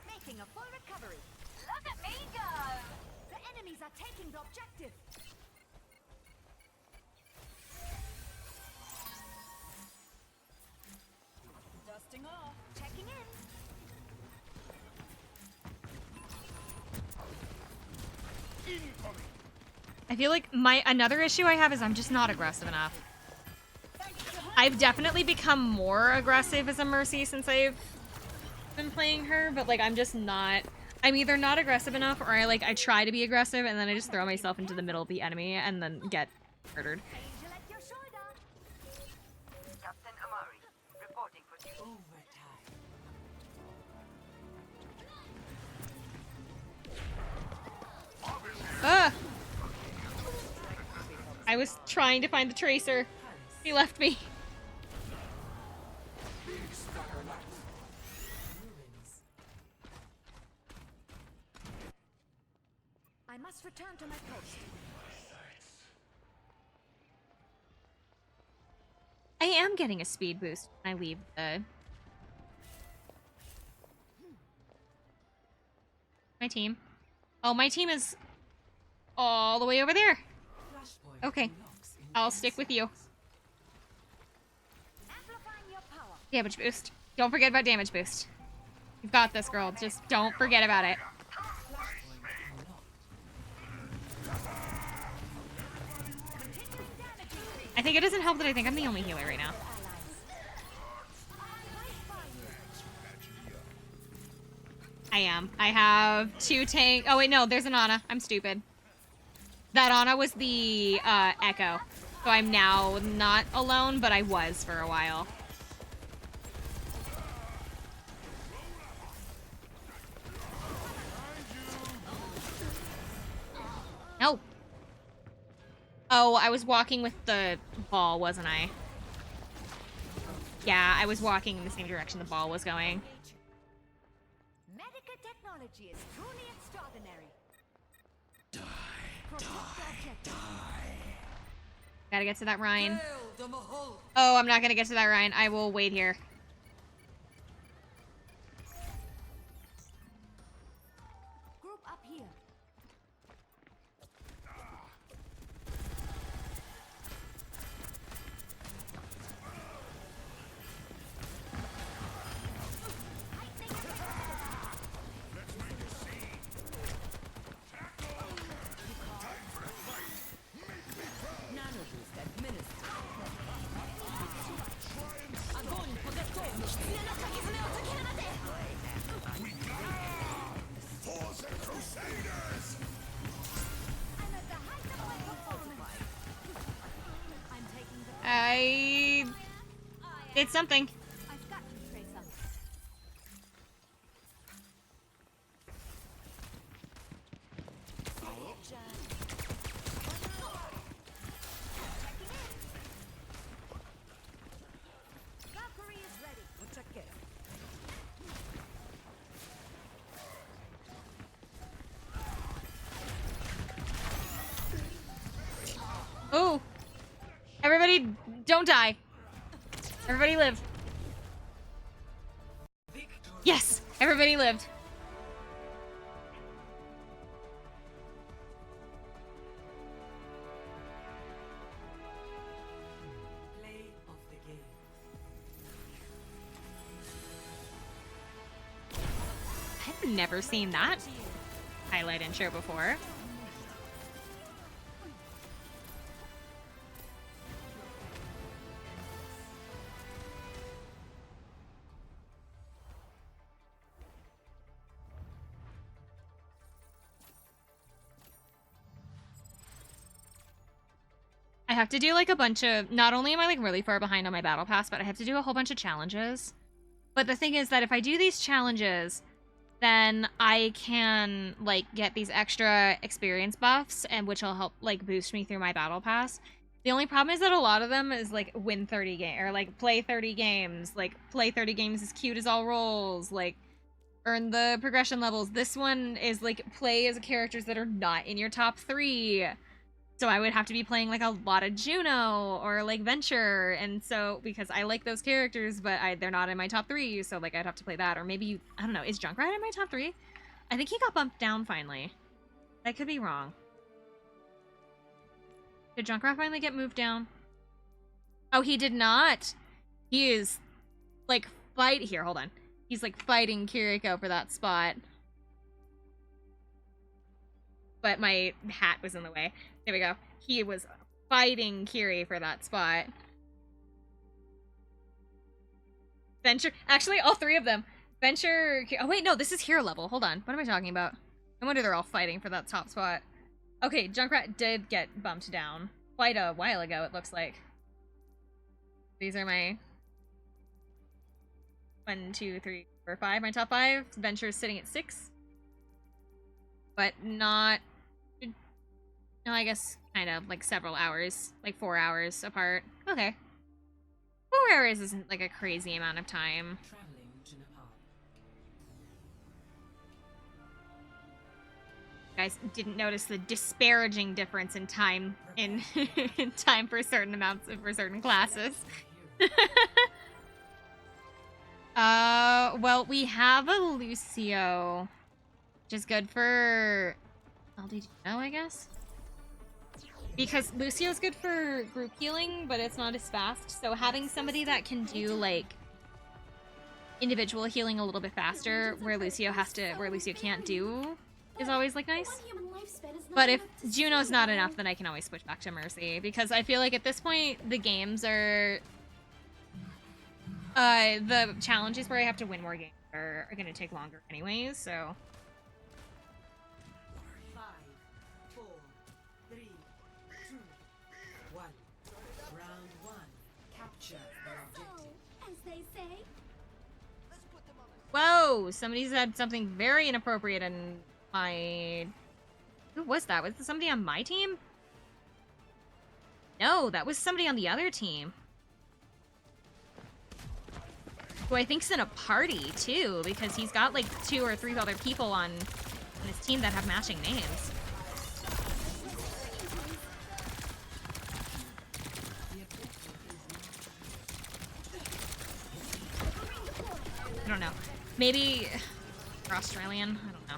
Making a full recovery. Look at me go! The enemies are taking the objective. Dusting off. Checking in. I feel like another issue I have is I'm just not aggressive enough. I've definitely become more aggressive as a Mercy since I've been playing her, but like I'm just not. I'm either not aggressive enough or I try to be aggressive and then I just throw myself into the middle of the enemy and then get murdered. Captain Amari, reporting for duty. Overtime. Ah! I was trying to find the tracer. He left me. I must return to my post. I am getting a speed boost when I leave my team. Oh, my team is all the way over there. Flashpoint Okay. unlocks in I'll 10 stick with you. seconds. Amplifying your power. Damage boost. Don't forget about damage boost. You've got this, girl. Just don't forget about it. I think it doesn't help that I think I'm the only healer right now. I am. I have 2 tank. Oh wait, no, there's an Ana. I'm stupid. That Ana was the Echo. So I'm now not alone, but I was for a while. No. Oh, I was walking with the ball, wasn't I? Yeah, I was walking in the same direction the ball was going. Medical technology is truly extraordinary. Gotta get to that Rhine. Hail the Mahal. Oh, I'm not gonna get to that Rhine. I will wait here. Group up here. I did something. I've got you, Tracer. Valkyrie is ready. What's a get? Oh. Everybody, don't die. Everybody live. Yes, everybody lived. Play of the game. I've never seen that highlight intro before. I have to do like a bunch of, not only am I like really far behind on my battle pass, but I have to do a whole bunch of challenges. But the thing is that if I do these challenges, then I can like get these extra experience buffs and which will help like boost me through my battle pass. The only problem is that a lot of them is like win 30 game or like play 30 games, like play 30 games as cute as all rolls, like earn the progression levels. This one is like play as characters that are not in your top 3. So I would have to be playing like a lot of Juno or like Venture, and so because I like those characters, but they're not in my top 3, so like I'd have to play that. Or maybe I don't know. Is Junkrat in my top 3? I think he got bumped down finally. I could be wrong. Did Junkrat finally get moved down? Oh, he did not. He is like here. Hold on. He's like fighting Kiriko for that spot. but my hat was in the way. There we go. He was fighting Kiri for that spot. Venture, actually, all three of them. Venture, oh wait, no, this is hero level. Hold on, what am I talking about? No wonder they're all fighting for that top spot. Okay, Junkrat did get bumped down quite a while ago, it looks like. These are my 1, 2, 3, 4, 5, my top 5. Venture's sitting at 6. But not, no, I guess kind of like several hours, like 4 hours apart. Okay. 4 hours isn't like a crazy amount of time. Traveling to Nepal. Guys didn't notice the disparaging difference in time in time for certain amounts for certain classes. Well, we have a Lucio, which is good for LDGO, I guess. Because Lucio's good for group healing, but it's not as fast. So having somebody that can do like individual healing a little bit faster, where Lucio can't do, is always like nice. But if Juno's not enough, then I can always switch back to Mercy, because I feel like at this point the games are the challenges where I have to win more games are gonna take longer anyways, so 5, 4, 3, 2, 1. Round 1. Capture the objective. As they say. whoa, somebody said something very inappropriate in my... Who was that? Was it somebody on my team? No, that was somebody on the other team. Who I think's in a party, too, because he's got, like, 2 or 3 other people on his team that have matching names. I don't know. Maybe... They're Australian? I don't know.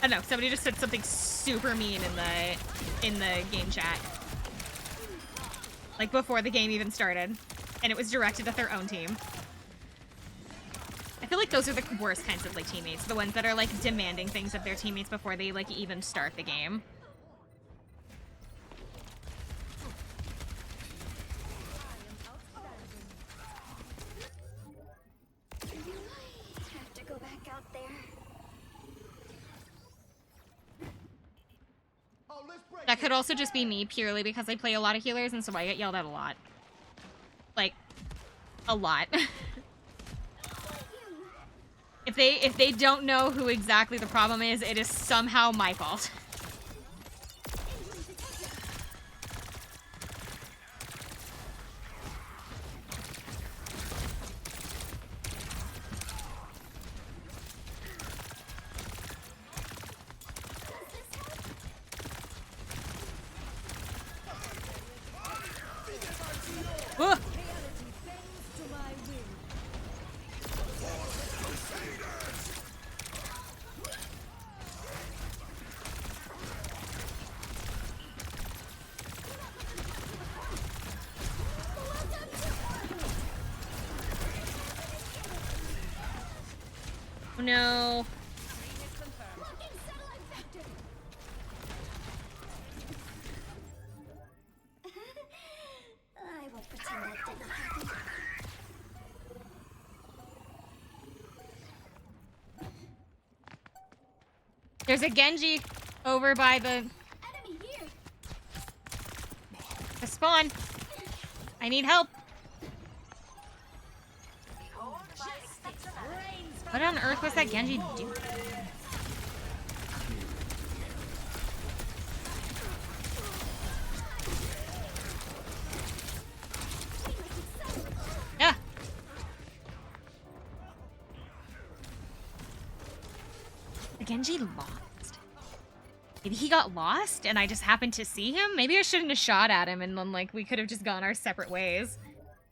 I don't know, somebody just said something super mean in the game chat. Like before the game even started. And it was directed at their own team. I feel like those are the worst kinds of like teammates. The ones that are like demanding things of their teammates before they like even start the game. Have to go back out there. That could also just be me purely because I play a lot of healers and so I get yelled at a lot. Like, a lot. If they don't know who exactly the problem is, it is somehow my fault. Whoa. Oh no. I will pretend that did not happen. There's a Genji over by the Enemy here. spawn. I need help. What on earth was that Genji doing? Yeah. The Genji lost. Maybe he got lost and I just happened to see him? Maybe I shouldn't have shot at him and then like we could have just gone our separate ways.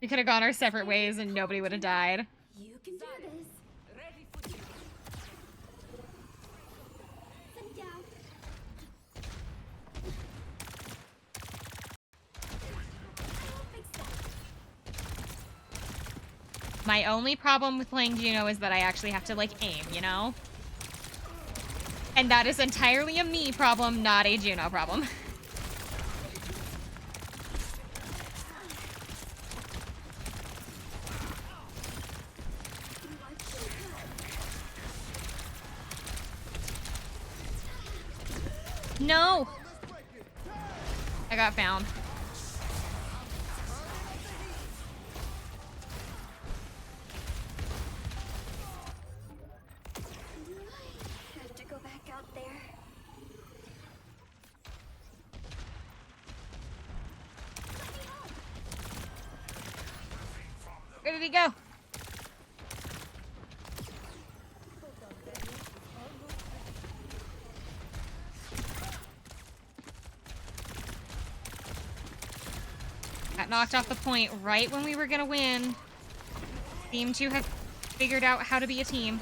We could have gone our separate ways and nobody would have died. You can do this. Sit down. I'll fix that. My only problem with playing Juno is that I actually have to, like, aim, you know? And that is entirely a me problem, not a Juno problem. No! I got found. Have to go back out there. Where did he go? Got knocked off the point right when we were gonna win. Seem to have figured out how to be a team.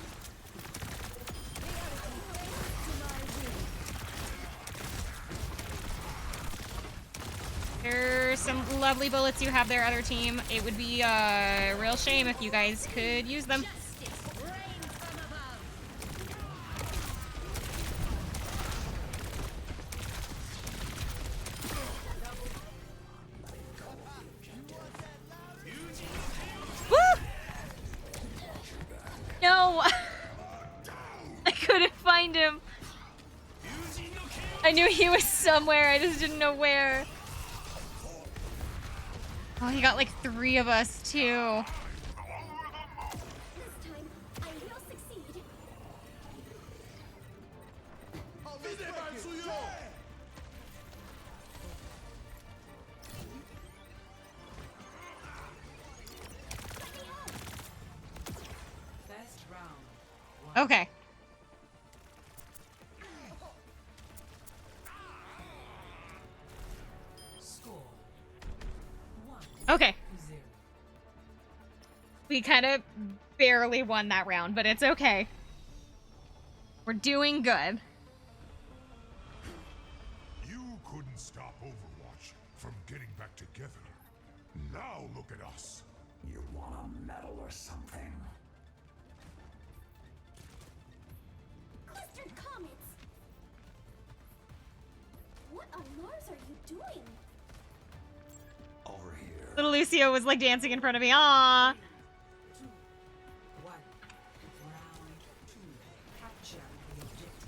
There's some lovely bullets you have there, other team. It would be a real shame if you guys could use them. Woo! No! I couldn't find him. I knew he was somewhere, I just didn't know where. Oh, he got like 3 of us, too. This time, I will succeed. First round. Okay. Score. 1-0. Okay. We kind of barely won that round, but it's okay. We're doing good. You couldn't stop Overwatch from getting back together. Now look at us. You want a medal or something? Clustered comets! What on Mars are you doing? Over here. Little Lucio was like dancing in front of me. Aww. 2-1. Round 2. Capture the objective.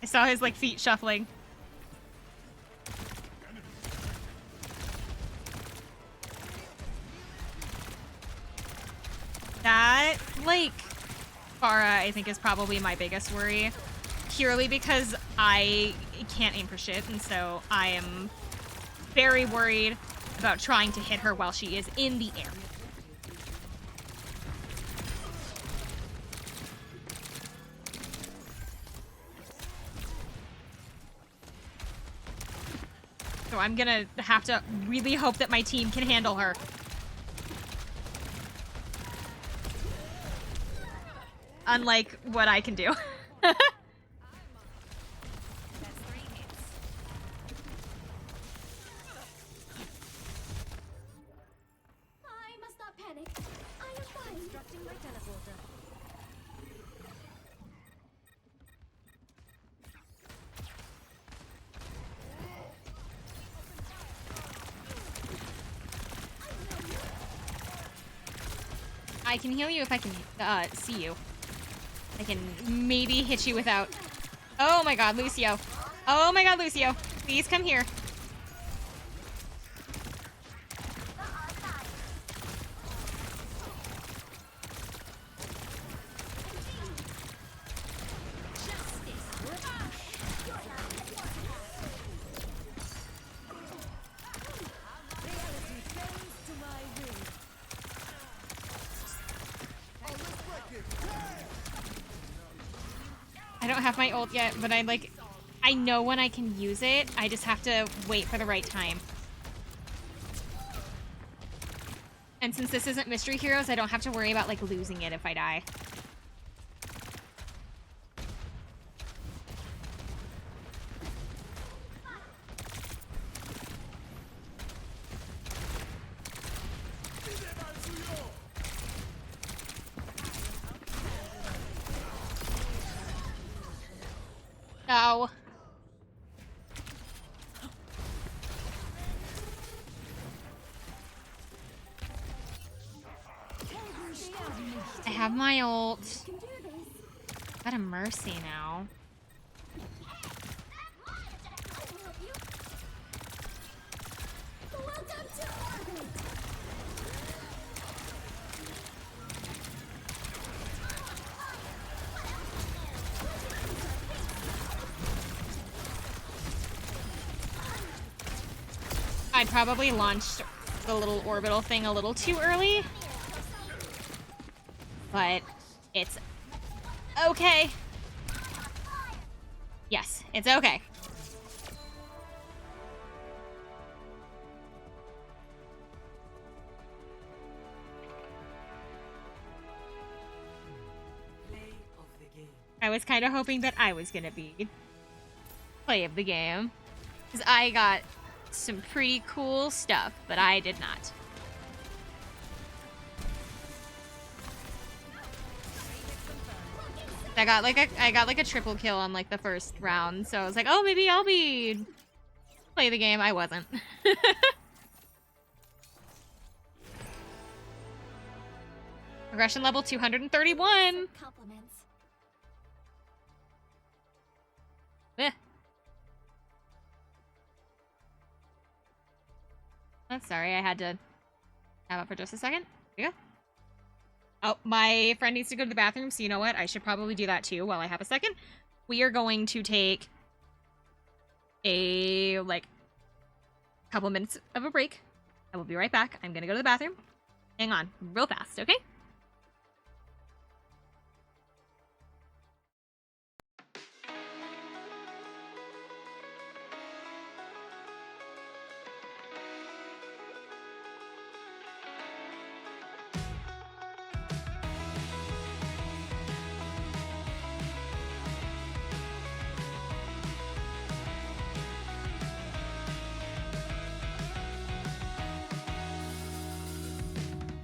I saw his like feet shuffling. That, like, Farah, I think, is probably my biggest worry. Purely because I can't aim for shit, and so I am very worried about trying to hit her while she is in the air. So I'm gonna have to really hope that my team can handle her. Unlike what I can do. I must not panic. I am fine. Constructing my teleporter. I can heal you if I can see you. I can maybe hit you without... Oh my god, Lucio. Oh my god, Lucio. Please come here. I don't have my ult yet, but I know when I can use it. I just have to wait for the right time. And since this isn't Mystery Heroes, I don't have to worry about, like, losing it if I die. Ow. I have my ult. Got a mercy now. I probably launched the little orbital thing a little too early. But it's okay. Yes, it's okay. Play of the game. I was kind of hoping that I was gonna be play of the game. Because I got some pretty cool stuff, but I did not. I got like a triple kill on like the first round, so I was like, oh, maybe I'll be play the game. I wasn't. Progression level 231. Compliments. Eh. I'm sorry, I had to have it for just a second. Here you go. Oh, my friend needs to go to the bathroom, so you know what? I should probably do that too while I have a second. We are going to take a, couple minutes of a break. I will be right back. I'm gonna go to the bathroom. Hang on, real fast, okay?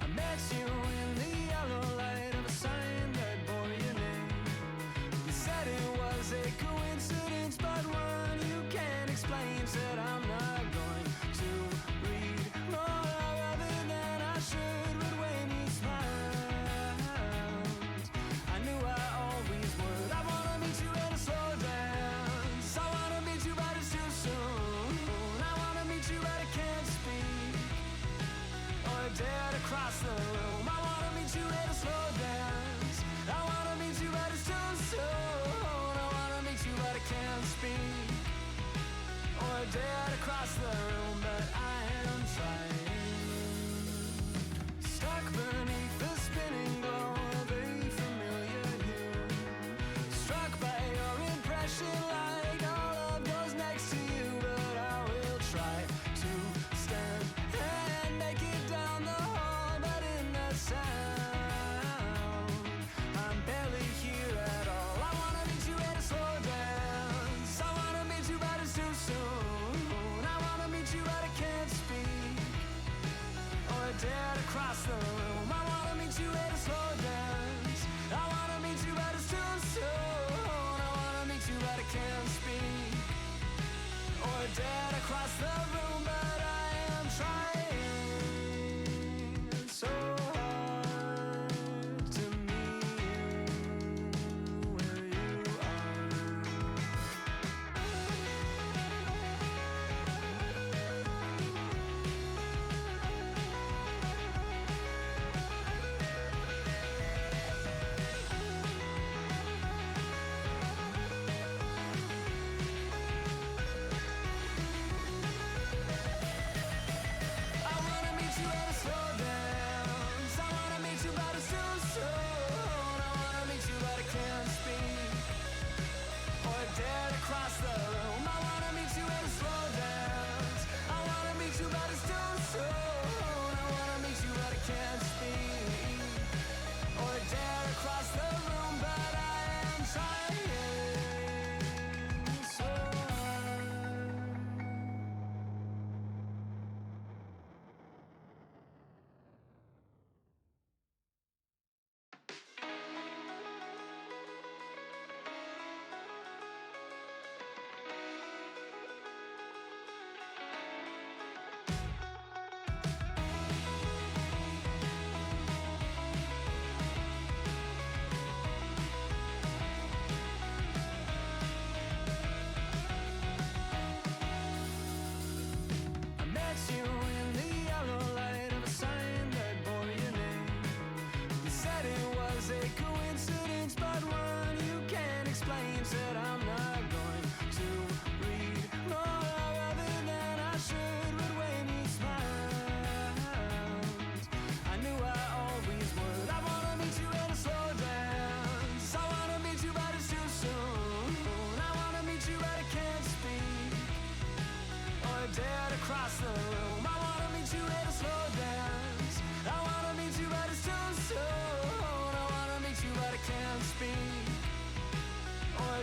I met you in the yellow light of a sign that bore your name. You said it was a coincidence, but one you can't explain. Said I'm not going to read more other than I should. But when you smiled, I knew I always would. I wanna meet you at a slow dance. I wanna meet you, but it's too soon. I wanna meet you, but I can't speak or dare to cross the room. I wanna meet you at a slow dance. I wanna meet you, but it's too soon. I wanna meet you, but I can't speak or dare to cross the room, but I am trying. Stuck beneath the spinning glow of a familiar hue. Struck by your impression, like all of those next to you, but I will try to stand and make it down the hall, but in the sound, I'm barely here at all. I wanna meet you at a slow dance. I wanna meet you, but it's too soon. I wanna meet you, but I can't speak or dare to cross the room. I wanna meet you at a slow dance. I wanna meet you, but it's too soon. I wanna meet you, but I can't speak or dare to cross the room, but I am trying so hard to meet you where you are.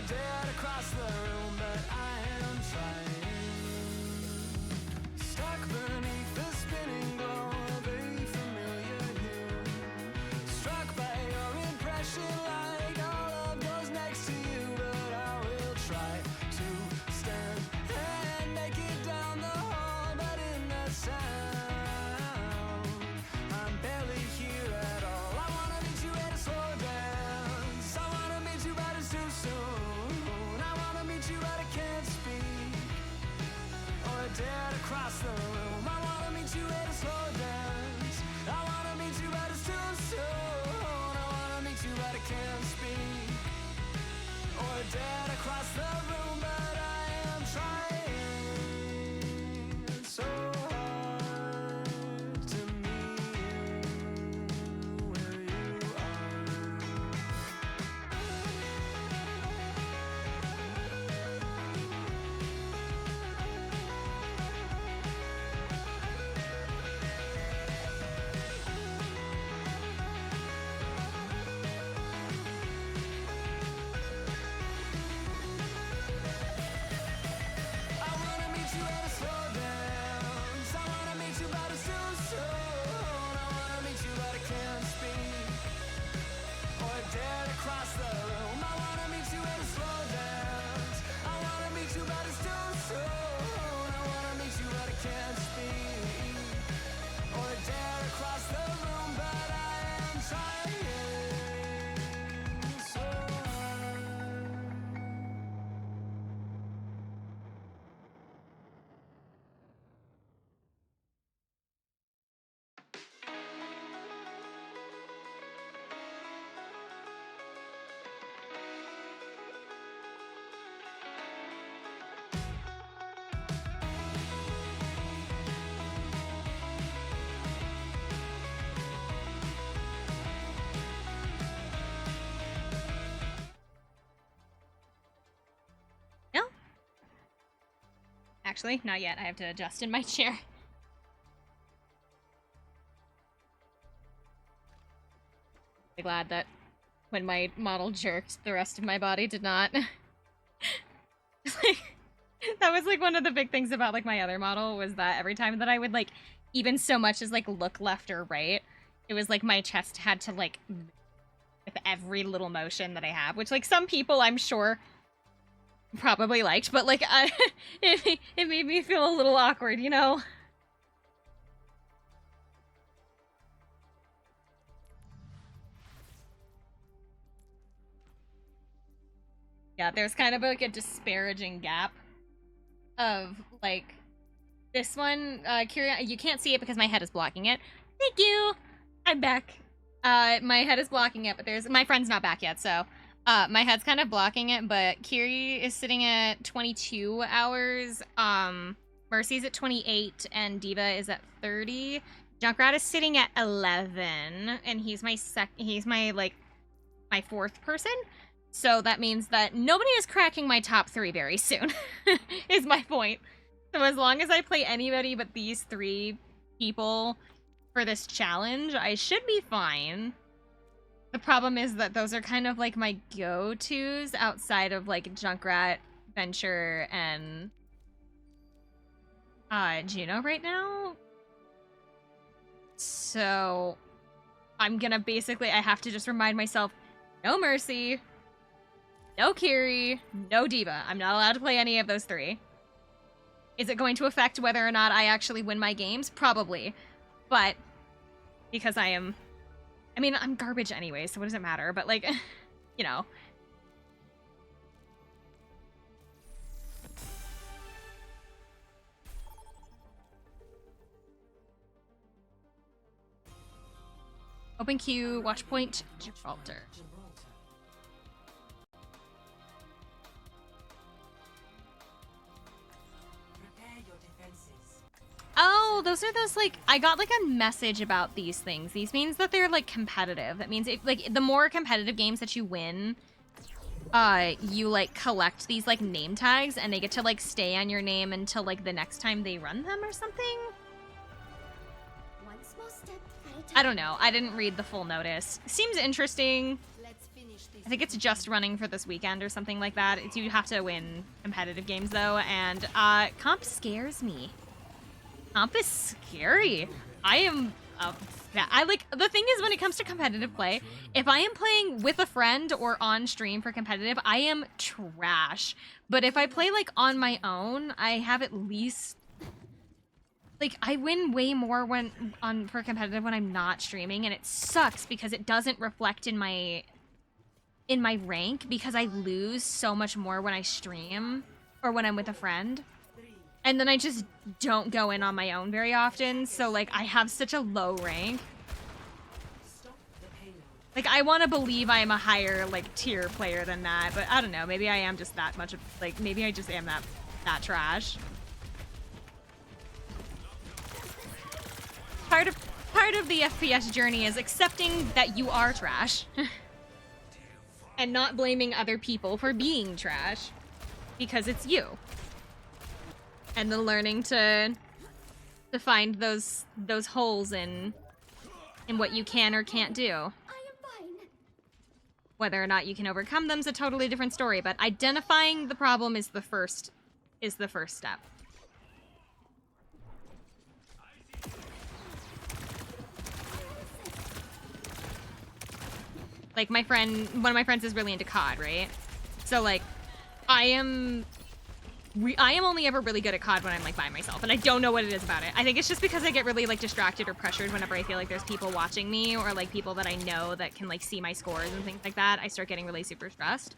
dead across the room, but I am trying. Stuck beneath the spinning glow of a familiar hue. Struck by your impression like all of those next to you, but I will try to stand and make it down the hall, but in the sound, I'm barely here at all. I wanna meet you at a slow dance. I wanna meet you, but it's too soon. I wanna meet you, but I can't speak or dare to cross the room. I wanna meet you at a slow dance. I wanna meet you, but it's too soon. I wanna meet you, but I can't speak or dare to cross the room, but I am trying so hard to meet you where you are. I wanna meet you at a slow dance. I wanna meet you, but it's too soon. I wanna meet you, but I can't speak or dare to cross the room. I wanna meet you at a slow dance. I wanna meet you, but it's too soon. I wanna meet you, but I can't speak or dare to cross the room, but I am trying so hard. No? Actually, not yet. I have to adjust in my chair. I'm glad that when my model jerked, the rest of my body did not. Like, that was like one of the big things about like my other model was that every time that I would like even so much as like look left or right, it was like my chest had to like move with every little motion that I have, which like some people I'm sure probably liked, but like it made me feel a little awkward, you know? Yeah, there's kind of like a disparaging gap of like this one, Kira, you can't see it because my head is blocking it. Thank you. I'm back. My head is blocking it, but there's my friend's not back yet, so my head's kind of blocking it, but Kiri is sitting at 22 hours. Mercy's at 28 and Diva is at 30. Junkrat is sitting at 11 and he's my my fourth person. So that means that nobody is cracking my top 3 very soon, is my point. So as long as I play anybody but these 3 people for this challenge, I should be fine. The problem is that those are kind of like my go-tos outside of like Junkrat, Venture, and Juno right now. So I'm gonna basically, I have to just remind myself, no Mercy, no Kiri, no Diva. I'm not allowed to play any of those 3. Is it going to affect whether or not I actually win my games? Probably. But because I'm garbage anyway, so what does it matter? But like, you know. Open queue, watch point, Gibraltar. Oh, those are those, like, I got, like, a message about these things. These means that they're, like, competitive. That means, if, like, the more competitive games that you win, you, like, collect these, like, name tags, and they get to, like, stay on your name until, like, the next time they run them or something? One small step at a time. I don't know. I didn't read the full notice. Seems interesting. Let's finish this. I think it's just running for this weekend or something like that. It's, you have to win competitive games though, and comp scares me. Comp is scary. I am I like, the thing is, when it comes to competitive play, if I am playing with a friend or on stream for competitive, I am trash. But if I play like on my own, I have at least, like, I win way more when for competitive when I'm not streaming, and it sucks because it doesn't reflect in my rank, because I lose so much more when I stream or when I'm with a friend. And then I just don't go in on my own very often, so like I have such a low rank. Like, I want to believe I am a higher like tier player than that, but I don't know, maybe I am just that much of, like, maybe I just am that trash. Part of the FPS journey is accepting that you are trash. And not blaming other people for being trash, because it's you. And then learning to find those holes in what you can or can't do. I am fine. Whether or not you can overcome them is a totally different story, but identifying the problem is the first step. Like, one of my friends is really into COD, right? So like, I am only ever really good at COD when I'm like by myself, and I don't know what it is about it. I think it's just because I get really like distracted or pressured whenever I feel like there's people watching me, or like people that I know that can like see my scores and things like that. I start getting really super stressed.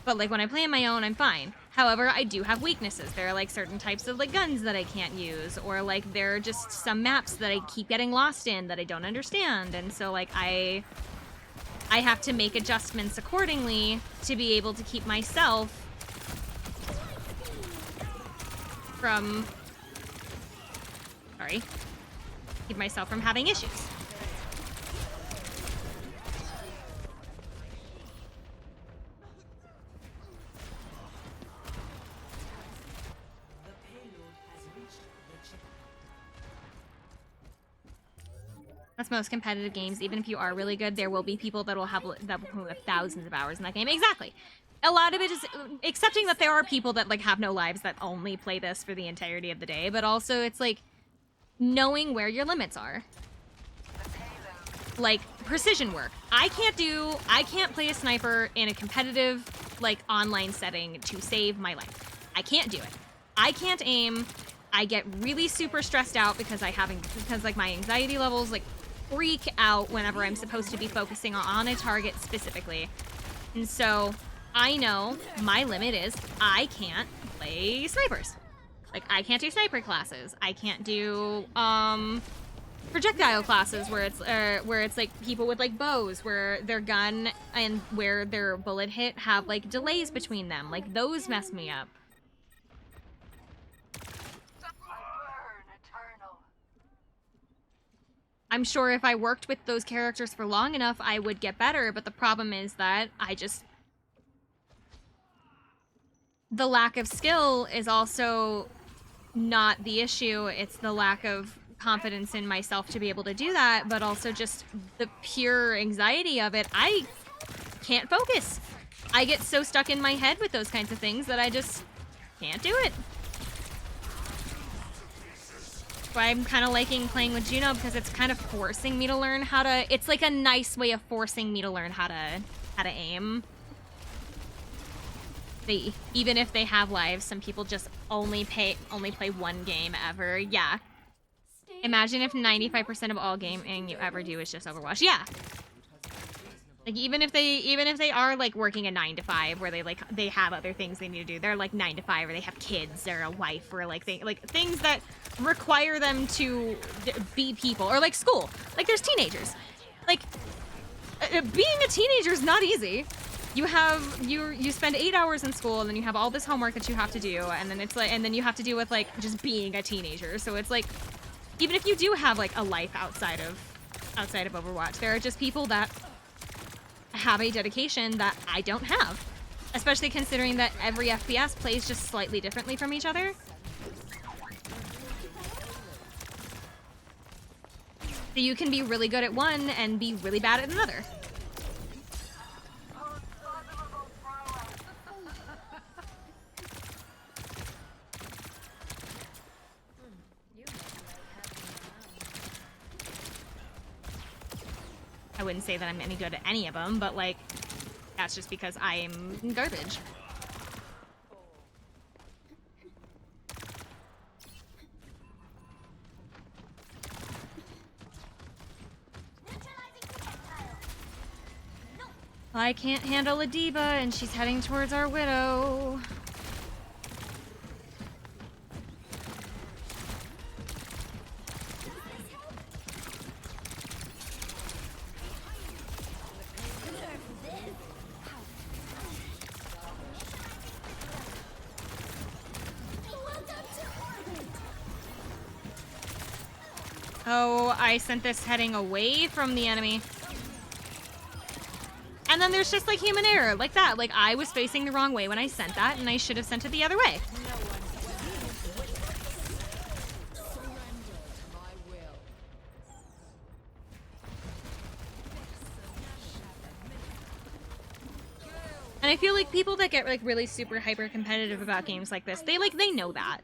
But like when I play on my own, I'm fine. However, I do have weaknesses. There are like certain types of like guns that I can't use, or like there are just some maps that I keep getting lost in that I don't understand, and so like I have to make adjustments accordingly to be able to keep myself from, keep myself from having issues. That's most competitive games. Even if you are really good, there will be people that will have thousands of hours in that game. Exactly. A lot of it is accepting that there are people that like have no lives that only play this for the entirety of the day, but also it's like knowing where your limits are. Like precision work. I can't play a sniper in a competitive like online setting to save my life. I can't do it. I can't aim. I get really super stressed out because like my anxiety levels like freak out whenever I'm supposed to be focusing on a target specifically. And so I know my limit is I can't play snipers. Like, I can't do sniper classes. I can't do projectile classes where it's like people with like bows where their gun and where their bullet hit have like delays between them. Like, those mess me up. I'm sure if I worked with those characters for long enough, I would get better, but the problem is that the lack of skill is also not the issue. It's the lack of confidence in myself to be able to do that, but also just the pure anxiety of it. I can't focus. I get so stuck in my head with those kinds of things that I just can't do it. I'm kind of liking playing with Juno because it's kind of forcing me to learn how to. It's like a nice way of forcing me to learn how to aim. Even if they have lives, some people just only play one game ever. Yeah. Imagine if 95% of all gaming you ever do is just Overwatch. Yeah. Like even if they are like working a 9 to 5 where they have other things they need to do. They're like 9 to 5 or they have kids or a wife or like things that require them to be people, or like school. Like there's teenagers. Like being a teenager is not easy. You spend 8 hours in school and then you have all this homework that you have to do, and then it's like, and then you have to deal with like just being a teenager. So it's like, even if you do have like a life outside of Overwatch, there are just people that have a dedication that I don't have, especially considering that every FPS plays just slightly differently from each other. So you can be really good at one and be really bad at another. wouldn't say that I'm any good at any of them, but like, that's just because I am garbage. I can't handle a diva, and she's heading towards our widow. Oh, I sent this heading away from the enemy. And then there's just like human error, like that. Like I was facing the wrong way when I sent that, and I should have sent it the other way. And I feel like people that get like really super hyper competitive about games like this, they know that.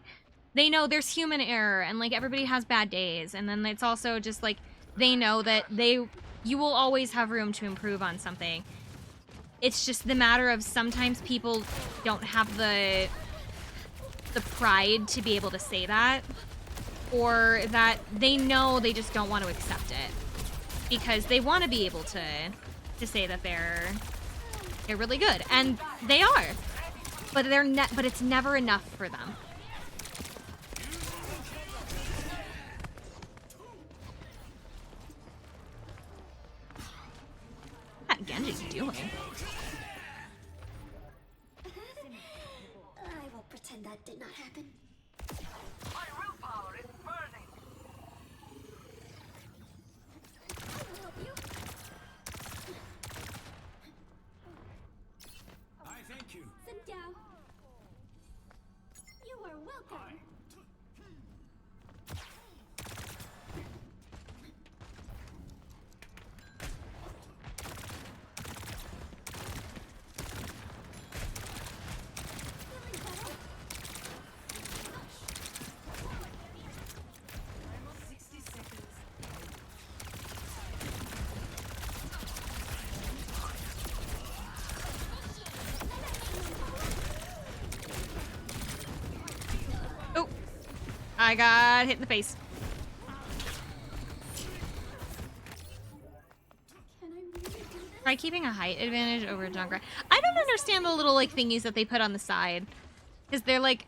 They know there's human error and like everybody has bad days, and then it's also just like they know that you will always have room to improve on something. It's just the matter of sometimes people don't have the pride to be able to say that, or that they know they just don't want to accept it because they want to be able to say that they're really good, and they are, but but it's never enough for them. What Genji's doing? I will pretend that did not happen. My willpower is burning. I will help you. I thank you. Sit down. You are welcome. Oh, I got hit in the face. Can I really do this? Try keeping a height advantage over Junkrat. I don't understand the little like thingies that they put on the side, because they're like,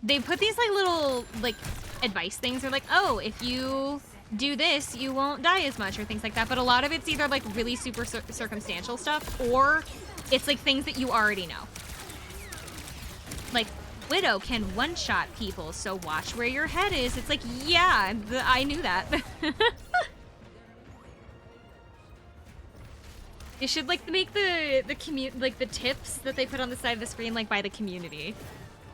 they put these like little like advice things. They're like, oh, if you do this, you won't die as much, or things like that. But a lot of it's either like really super circumstantial stuff, or it's like things that you already know. Like, Widow can one-shot people, so watch where your head is. It's like, yeah, I knew that. You should like make the tips that they put on the side of the screen like by the community.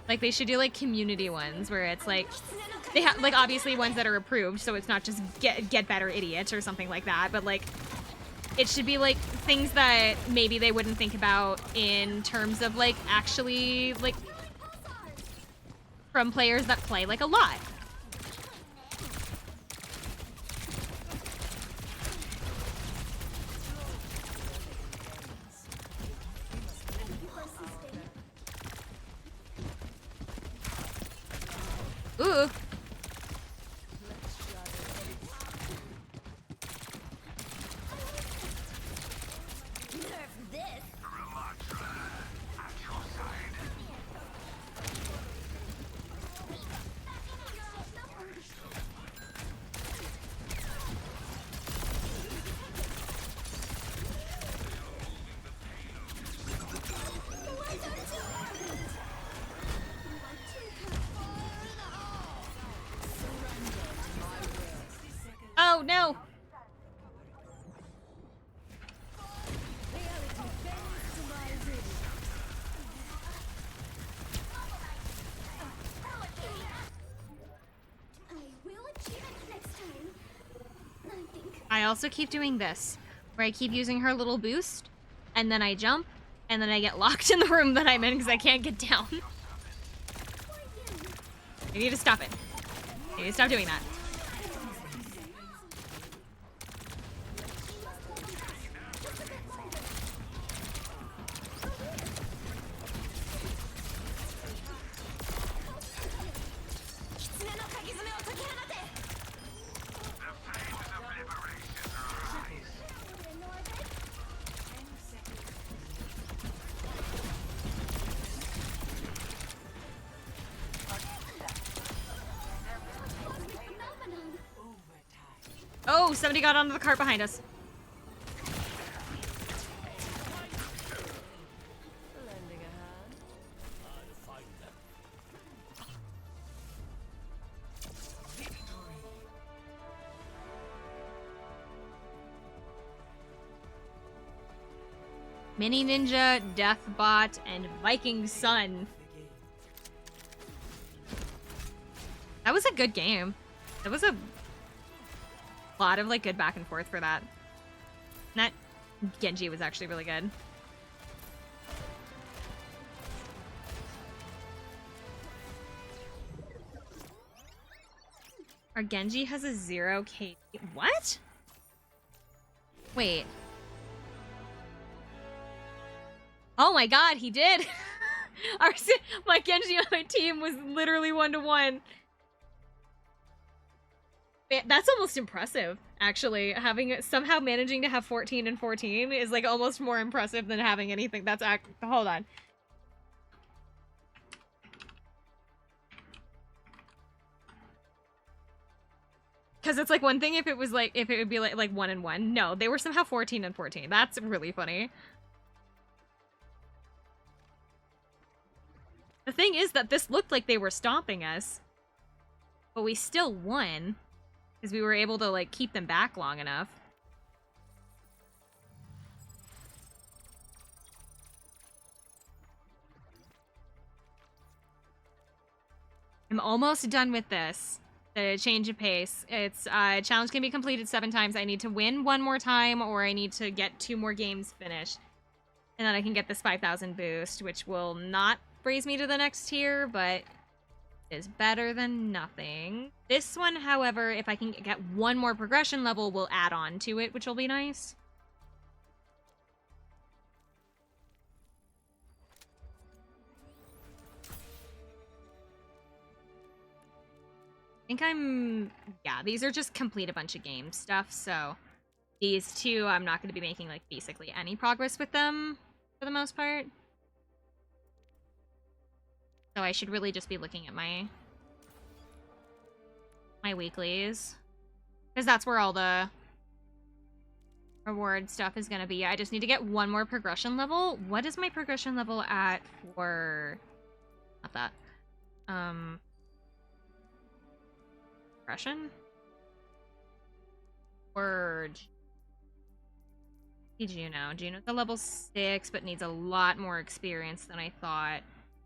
Like they should do like community ones where it's like they have like obviously ones that are approved, so it's not just get better idiots or something like that, but like it should be like things that maybe they wouldn't think about in terms of like actually like from players that play like a lot. Ooh. Oh no. I will achieve it next time. I think. I also keep doing this, where I keep using her little boost, and then I jump, and then I get locked in the room that I'm in because I can't get down. I need to stop it. I need to stop doing that. No! Somebody got onto the cart behind us. Lending a hand. Mini Ninja, Deathbot, and Viking Sun. That was a good game. That was a lot of like good back and forth for that. That Genji was actually really good. Our Genji has a 0 KD. What? Wait. Oh my god, he did! My Genji on my team was literally 1-to-1. That's almost impressive, actually. Somehow managing to have 14 and 14 is like almost more impressive than having anything. Hold on. Because it's like one thing if it would be like 1 and 1. No, they were somehow 14 and 14. That's really funny. The thing is that this looked like they were stomping us, but we still won because we were able to like keep them back long enough. I'm almost done with this. The change of pace. It's challenge can be completed 7 times. I need to win 1 more time, or I need to get 2 more games finished, and then I can get this 5,000 boost, which will not raise me to the next tier, but is better than nothing. This one, however, if I can get 1 more progression level, will add on to it, which will be nice. Yeah, these are just complete a bunch of game stuff, so these 2, I'm not going to be making, like, basically any progress with them, for the most part. So I should really just be looking at my weeklies, because that's where all the reward stuff is going to be. I just need to get 1 more progression level. What is my progression level at for... Not that. Progression? Or... Juno. Juno's a level 6, but needs a lot more experience than I thought.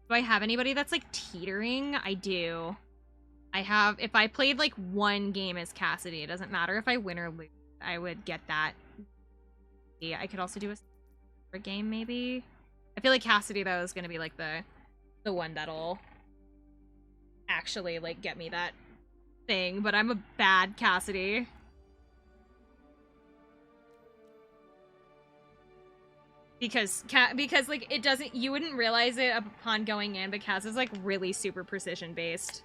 Do I have anybody that's, like, teetering? I do. I have... If I played, like, 1 game as Cassidy, it doesn't matter if I win or lose, I would get that. Yeah, I could also do a game, maybe? I feel like Cassidy, though, is gonna be, like, the one that'll actually, like, get me that thing, but I'm a bad Cassidy. Because like, it doesn't... You wouldn't realize it upon going in, but Cass is, like, really super precision-based.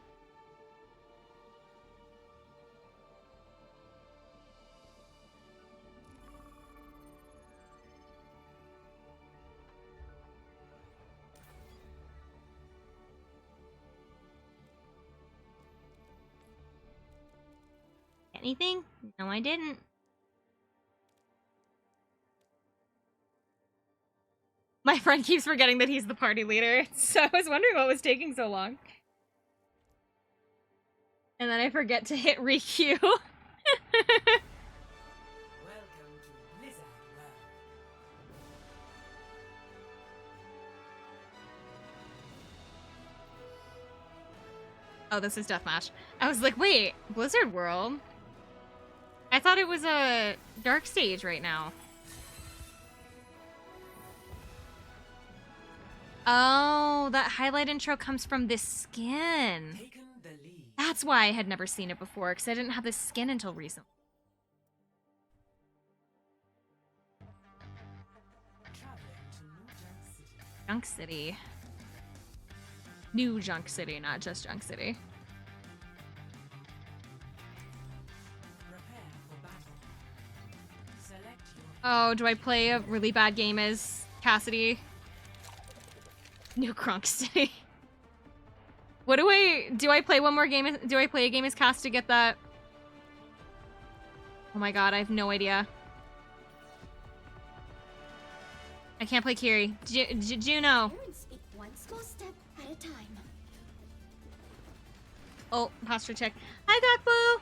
Anything? No, I didn't. My friend keeps forgetting that he's the party leader, so I was wondering what was taking so long. And then I forget to hit requeue. Welcome to Blizzard World. Oh, this is deathmatch. I was like, wait, Blizzard World? I thought it was a dark stage right now. Oh, that highlight intro comes from this skin. Taken the lead. That's why I had never seen it before, because I didn't have this skin until recently. Traveling to New Junk City. Junk City. New Junk City, not just Junk City. Prepare for battle. Select your Oh, do I play a really bad game as Cassidy? New Crunk City. What do I play one more game? Do I play a game as Cass to get that Oh my god, I have no idea. I can't play Kiri. Juno. Parents speak one small step at a time. Oh, posture check. Hi, Gakbu.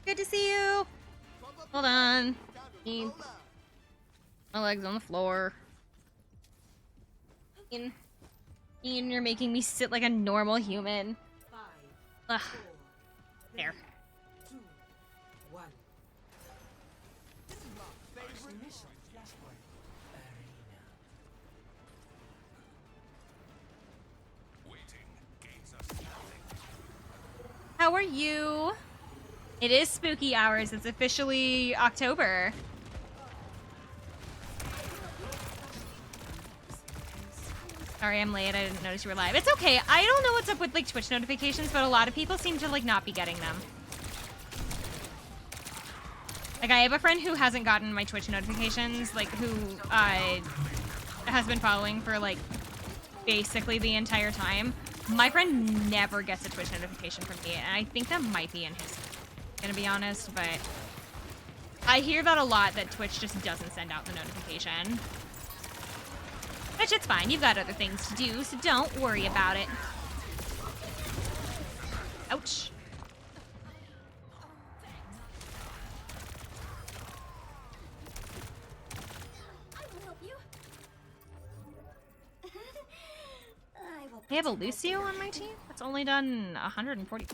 Good to see you. Hold on. Need my legs on the floor. Ian, you're making me sit like a normal human. 5, Ugh. 4, There. 2, 1. Initial flashpoint. Arena. Waiting gains us nothing. How are you? It is spooky hours. It's officially October. Sorry, I'm late. I didn't notice you were live. It's okay. I don't know what's up with like Twitch notifications, but a lot of people seem to like not be getting them. Like I have a friend who hasn't gotten my Twitch notifications, like who has been following for like basically the entire time. My friend never gets a Twitch notification from me, and I think that might be in his, gonna be honest, but I hear that a lot, that Twitch just doesn't send out the notification. Which it's fine, you've got other things to do, so don't worry about it. Ouch. I will help you. I will. I have a Lucio on my team? That's only done 140.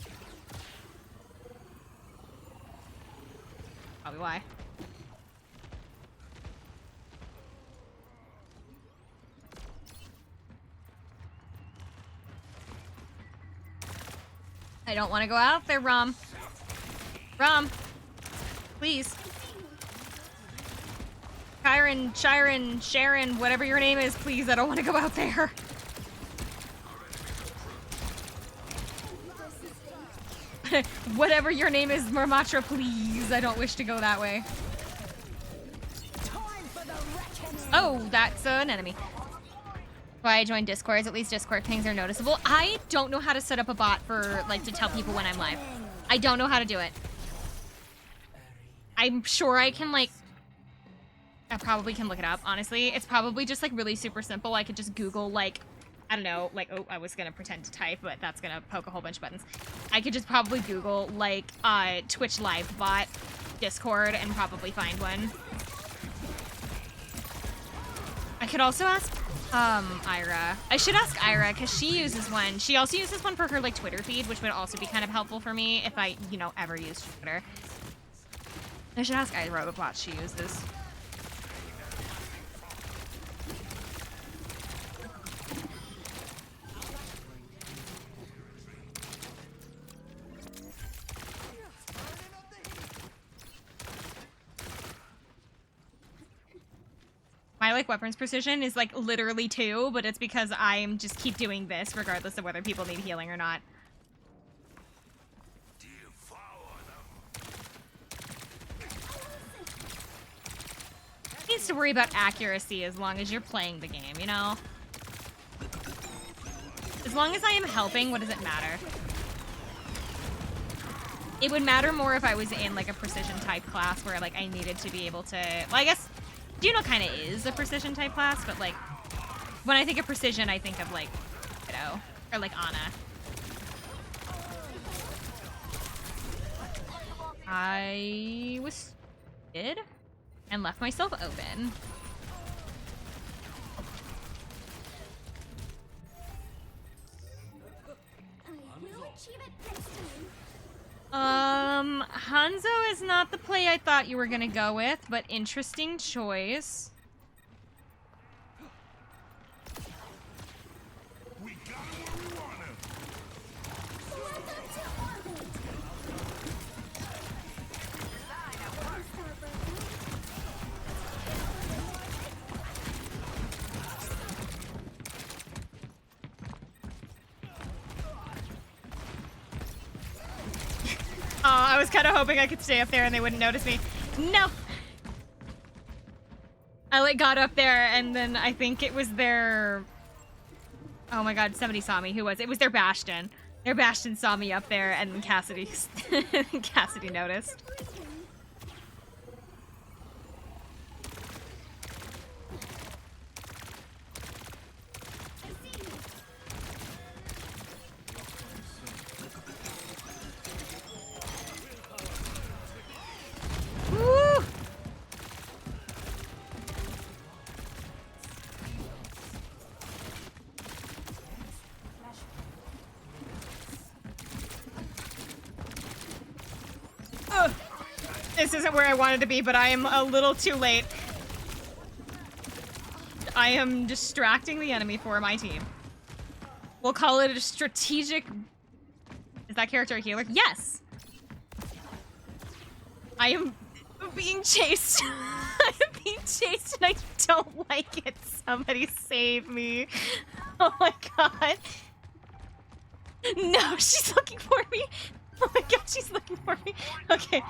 Probably why. I don't want to go out there, Rom. Rom. Please. Kyron, Shiren, Sharon, whatever your name is, please, I don't want to go out there. Whatever your name is, Murmatra, please. I don't wish to go that way. Oh, that's an enemy. Why I joined Discords, at least Discord pings are noticeable. I don't know how to set up a bot for, like, to tell people when I'm live. I don't know how to do it. I'm sure I can, like, I probably can look it up, honestly. It's probably just, like, really super simple. I could just Google, like, I don't know, like, oh, I was gonna pretend to type, but that's gonna poke a whole bunch of buttons. I could just probably Google, like, Twitch live bot Discord and probably find one. I could also ask, Ira. I should ask Ira, because she uses one. She also uses one for her, like, Twitter feed, which would also be kind of helpful for me if I, you know, ever use Twitter. I should ask Ira what bot she uses. My, like, weapons precision is, like, literally 2, but it's because I'm just keep doing this regardless of whether people need healing or not. Who needs to worry about accuracy as long as you're playing the game, you know? As long as I am helping, what does it matter? It would matter more if I was in, like, a precision type class where, like, I needed to be able to... Well, I guess Juno kind of is a precision type class, but, like, when I think of precision, I think of, like, you know, or, like, Ana. I was stupid and left myself open. I will achieve it next time. Hanzo is not the play I thought you were gonna go with, but interesting choice. We got him where we want him. Oh, I was kind of hoping I could stay up there and they wouldn't notice me. No! I, like, got up there and then I think it was their... Oh my god, somebody saw me. Who was it? It was their Bastion. Their Bastion saw me up there and Cassidy... Cassidy noticed. This isn't where I wanted to be, but I am a little too late. I am distracting the enemy for my team. We'll call it a strategic... Is that character a healer? Yes! I am being chased. I'm being chased and I don't like it. Somebody save me. Oh my god. No, she's looking for me. Oh my god, she's looking for me. Okay.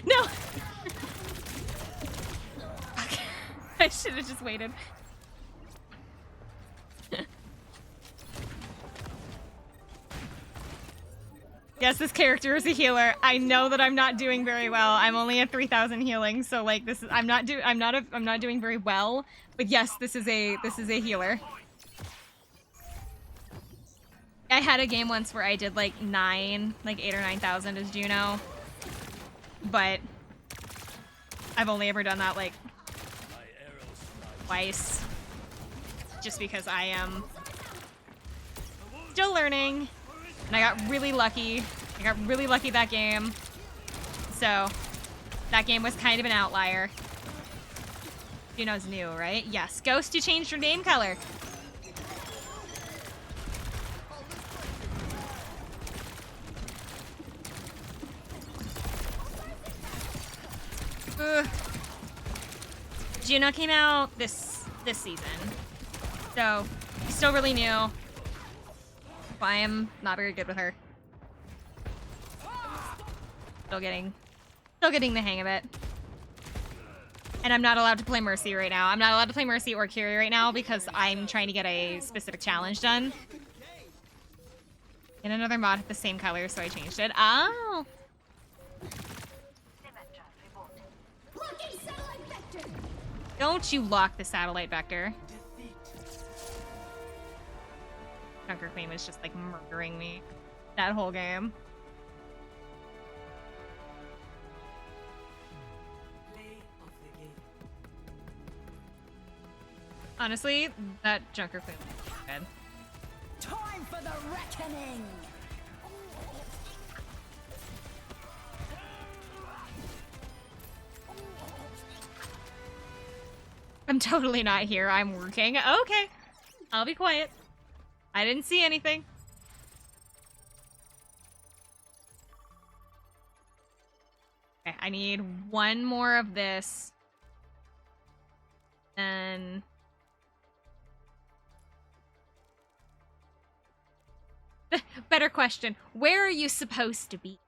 No! Okay. I should have just waited. Yes, this character is a healer. I know that I'm not doing very well. I'm only at 3,000 healing, so like this is I'm not doing very well. But yes, this is a healer. I had a game once where I did like 8 or 9,000 as Juno. But I've only ever done that like twice. Just because I am still learning. And I got really lucky. I got really lucky that game. So that game was kind of an outlier. Juno's new, right? Yes. Ghost, you changed your name color. Juno came out this season, so she's still really new. I am not very good with her. Still getting the hang of it. And I'm not allowed to play Mercy right now. I'm not allowed to play Mercy or Kiri right now because I'm trying to get a specific challenge done. And another mod with the same color, so I changed it. Oh. Don't you lock the satellite vector. Junker Queen was just like murdering me that whole game. Honestly, that Junker Queen was good. Time for the reckoning! I'm totally not here. I'm working. Okay. I'll be quiet. I didn't see anything. Okay, I need one more of this. And... better question. Where are you supposed to be?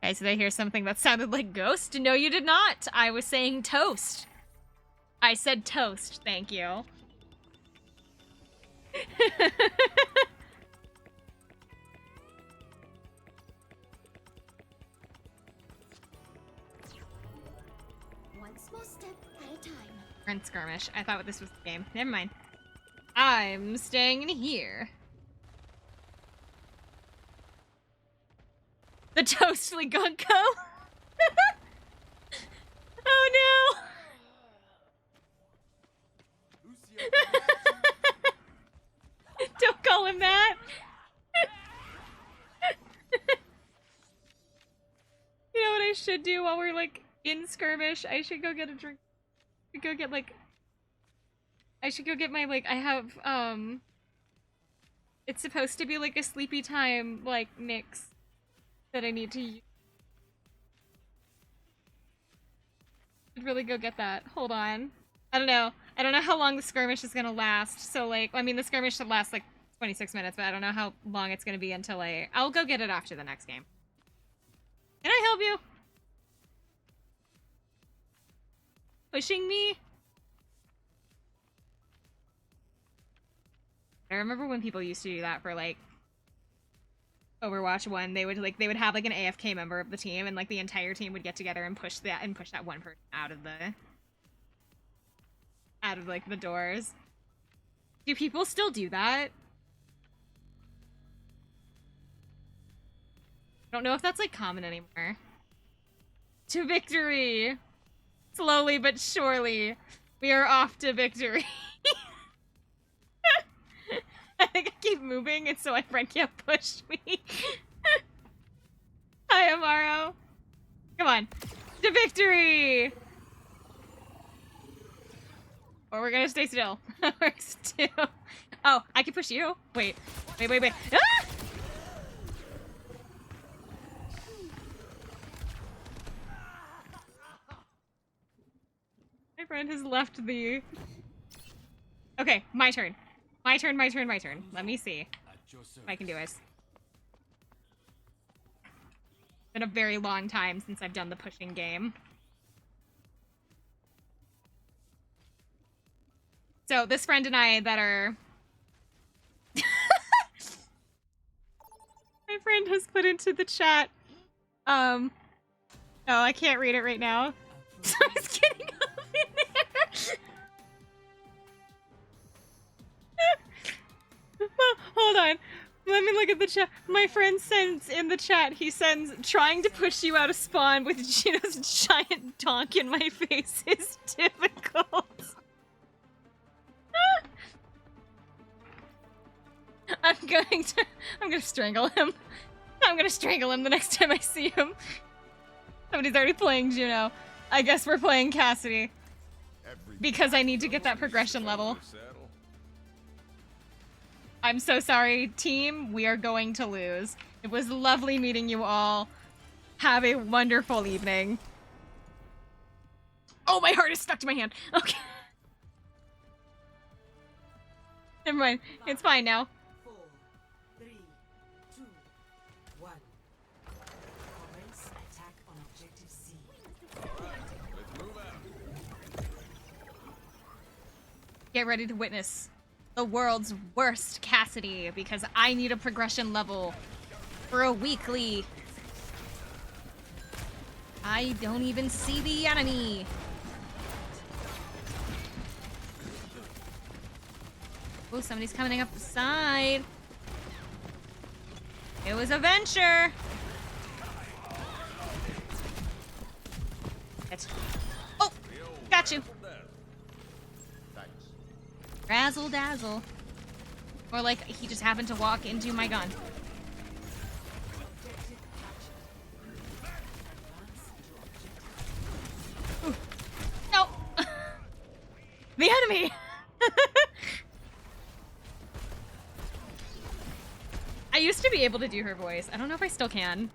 Guys, did I hear something that sounded like ghost? No, you did not. I was saying toast. I said toast. Thank you. One small step at a time. We're in skirmish. I thought this was the game. Never mind. I'm staying in here. The Toastly Gunko. Oh no. Don't call him that. You know what I should do while we're like in skirmish? I should go get a drink. I should go get my like I have it's supposed to be like a sleepy time like mix that I need to use. I'd really go get that. Hold on. I don't know how long the skirmish is gonna last. So like, I mean, the skirmish should last like 26 minutes, but I don't know how long it's gonna be until I'll go get it after the next game. Can I help you? Pushing me? I remember when people used to do that for like Overwatch 1, they would have like an AFK member of the team and like the entire team would get together and push that one person out of like the doors. Do people still do that? I don't know if that's like common anymore. To victory! Slowly but surely, we are off to victory. I think I keep moving and so my friend can't push me. Amaro. Come on. To victory! Or we're gonna stay still. We're still. Oh, I can push you? Wait. Wait. Ah! My friend has left the... Okay, my turn. My turn. Let me see if I can do it. Been a very long time since I've done the pushing game. So this friend and I that are... My friend has put into the chat. Oh, I can't read it right now. So I was getting up in there. Well, hold on. Let me look at the chat. My friend sends in the chat, he sends, trying to push you out of spawn with Gino's giant donk in my face is difficult. I'm gonna strangle him. I'm gonna strangle him the next time I see him. Somebody's already playing Juno. I guess we're playing Cassidy. Because I need to get that progression level. I'm so sorry, team. We are going to lose. It was lovely meeting you all. Have a wonderful evening. Oh, my heart is stuck to my hand. Okay. Never mind. It's fine now. 4, 3, 2, 1. Commence attack on objective C. Let's move out. Get ready to witness the world's worst Cassidy because I need a progression level for a weekly. I don't even see the enemy. Oh, somebody's coming up the side. It was a venture. Oh, got you. Razzle dazzle. Or like he just happened to walk into my gun. Ooh. No. The enemy. I used to be able to do her voice. I don't know if I still can.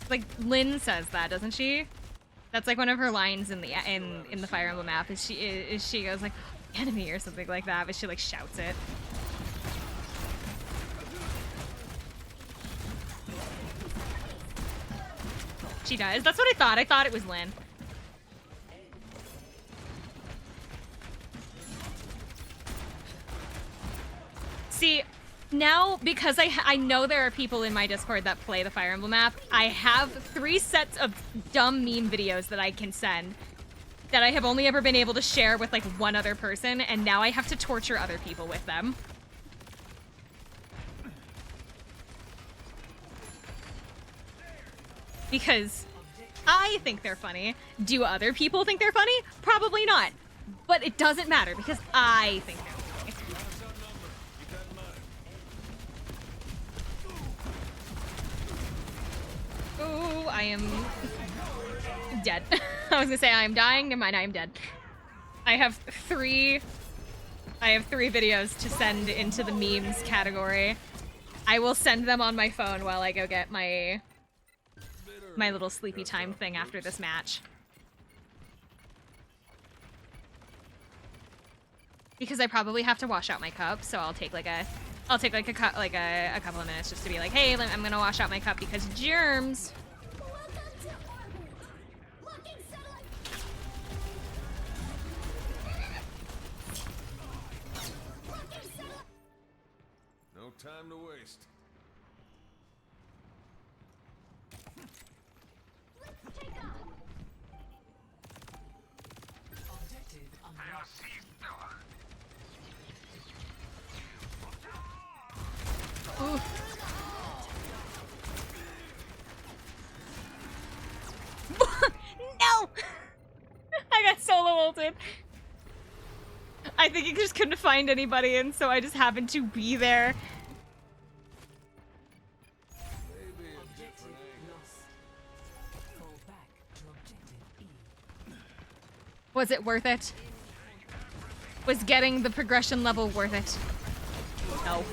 Like Lynn says that, doesn't she? That's like one of her lines in the Fire Emblem app. Is she goes like enemy or something like that, but she like shouts it. She does. That's what I thought. I thought it was Lynn. See, now because I know there are people in my Discord that play the Fire Emblem app, I have 3 sets of dumb meme videos that I can send that I have only ever been able to share with like one other person, and now I have to torture other people with them. Because I think they're funny. Do other people think they're funny? Probably not. But it doesn't matter because I think they're funny. Oh, I am dead. I was gonna say I am dying. Never mind, I am dead. I have three videos to send into the memes category. I will send them on my phone while I go get my little sleepy time thing after this match. Because I probably have to wash out my cup, so I'll take like a couple of minutes just to be like, hey, I'm gonna wash out my cup because germs. No time to waste. Objective unlocked. Ooh. No! I got solo ulted. I think I just couldn't find anybody, and so I just happened to be there. Maybe a different Was it worth it? Was getting the progression level worth it? No.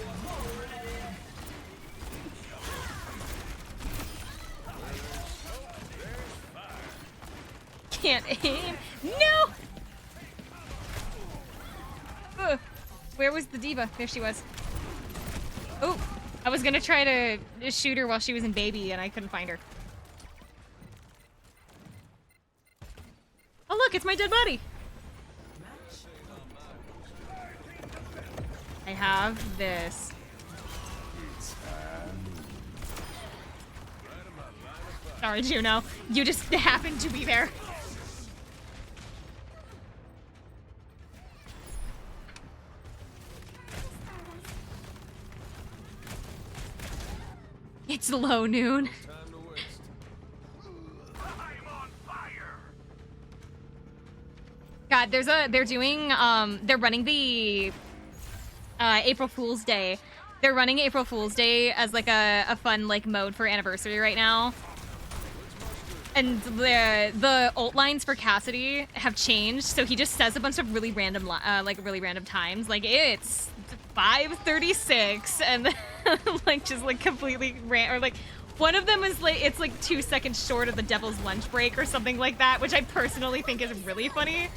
Can't aim. No! Ugh. Where was the diva? There she was. Oh, I was gonna try to shoot her while she was in baby and I couldn't find her. Oh look, it's my dead body. I have this. Sorry, Juno. You just happened to be there. It's low noon. God, they're doing, they're running the, April Fool's Day. They're running April Fool's Day as, like, a fun, like, mode for Anniversary right now. And the ult lines for Cassidy have changed, so he just says a bunch of really random, really random times. Like, it's 5:36, and like, just, like, completely or, like, one of them is, like, it's, like, 2 seconds short of the devil's lunch break or something like that, which I personally think is really funny.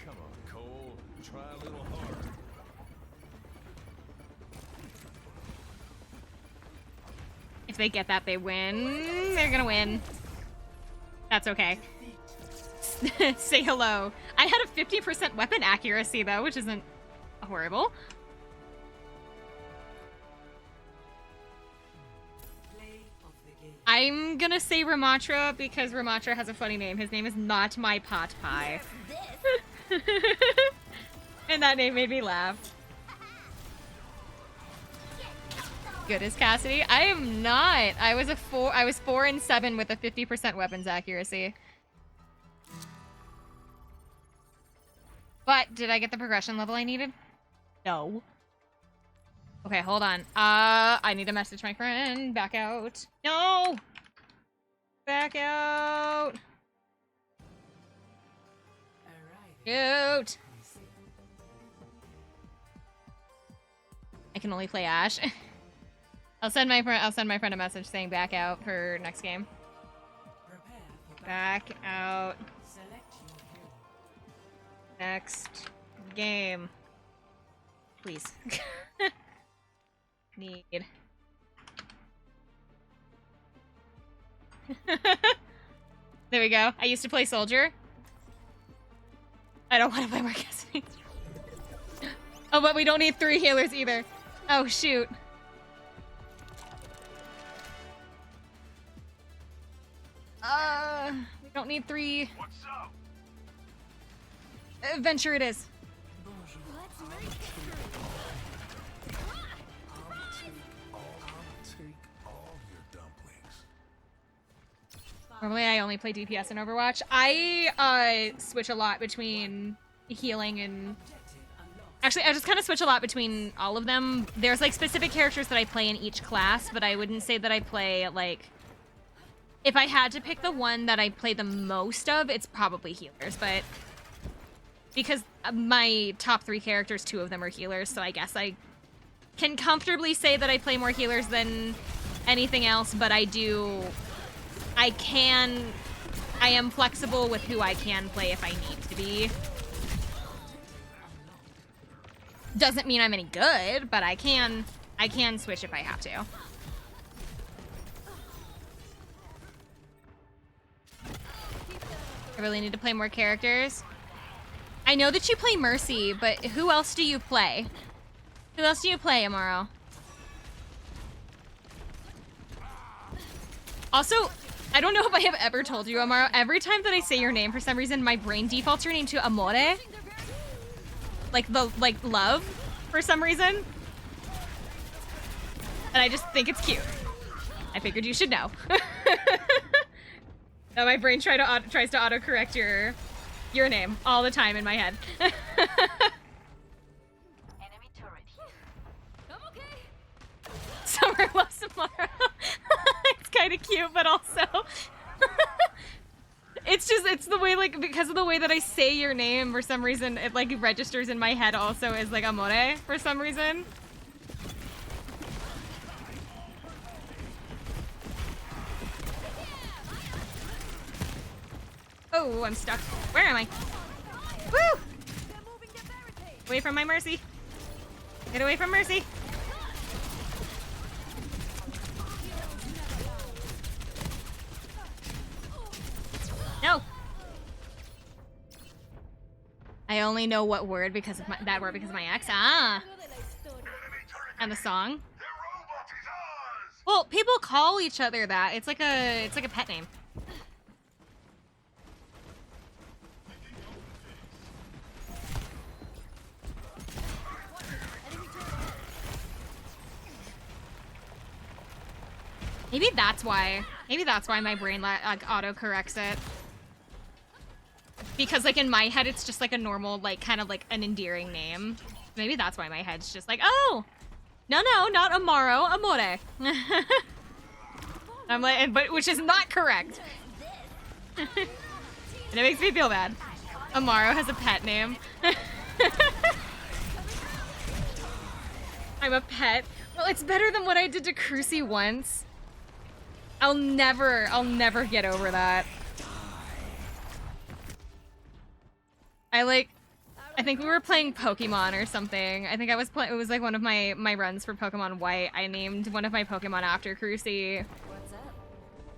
Come on, Cole. Try a little harder. If they get that, they win. They're gonna win. That's okay. Say hello. I had a 50% weapon accuracy, though, which isn't horrible. I'm gonna say Ramatra because Ramatra has a funny name. His name is Not My Pot Pie. And that name made me laugh. Good as Cassidy. I am not. I was 4 and 7 with a 50% weapons accuracy. But did I get the progression level I needed? No. Okay, hold on. I need to message my friend. Back out. No! Back out. Out. I can only play Ashe. I'll send my friend a message saying back out for next game. Back out. Next game. Please. Need. There we go. I used to play soldier. I don't want to play more Cassidy. Oh, but we don't need 3 healers either. Oh, shoot. We don't need 3. What's up? Adventure it is. Normally I only play DPS in Overwatch. I switch a lot between healing and... Actually, I just kind of switch a lot between all of them. There's, like, specific characters that I play in each class, but I wouldn't say that I play, like... If I had to pick the one that I play the most of, it's probably healers, but... Because my top 3 characters, 2 of them are healers, so I guess I can comfortably say that I play more healers than anything else, but I am flexible with who I can play if I need to be. Doesn't mean I'm any good, but I can switch if I have to. I really need to play more characters. I know that you play Mercy, but who else do you play? Who else do you play, Amaro? Also, I don't know if I have ever told you, Amaro, every time that I say your name, for some reason, my brain defaults your name to Amore. Like love, for some reason. And I just think it's cute. I figured you should know. Now my brain tries to autocorrect your name all the time in my head. Enemy turret here. I'm okay. Summer loves tomorrow. It's kind of cute, but also it's the way, like, because of the way that I say your name, for some reason it like registers in my head also as like amore for some reason. Oh, I'm stuck. Where am I? Woo! Away from my mercy. Get away from mercy. No. I only know what word because of that word because of my ex. Ah. And the song. Well, people call each other that. It's like a pet name. Maybe that's why. Maybe that's why my brain like auto corrects it. Because like in my head it's just like a normal, like kind of like an endearing name. Maybe that's why my head's just like, oh, no, not Amaro, Amore. I'm like, but which is not correct. And it makes me feel bad. Amaro has a pet name. I'm a pet. Well, it's better than what I did to Crucy once. I'll never get over that. I think we were playing Pokemon or something. I think I was playing, it was like one of my runs for Pokemon White. I named one of my Pokemon after Crucy. What's up?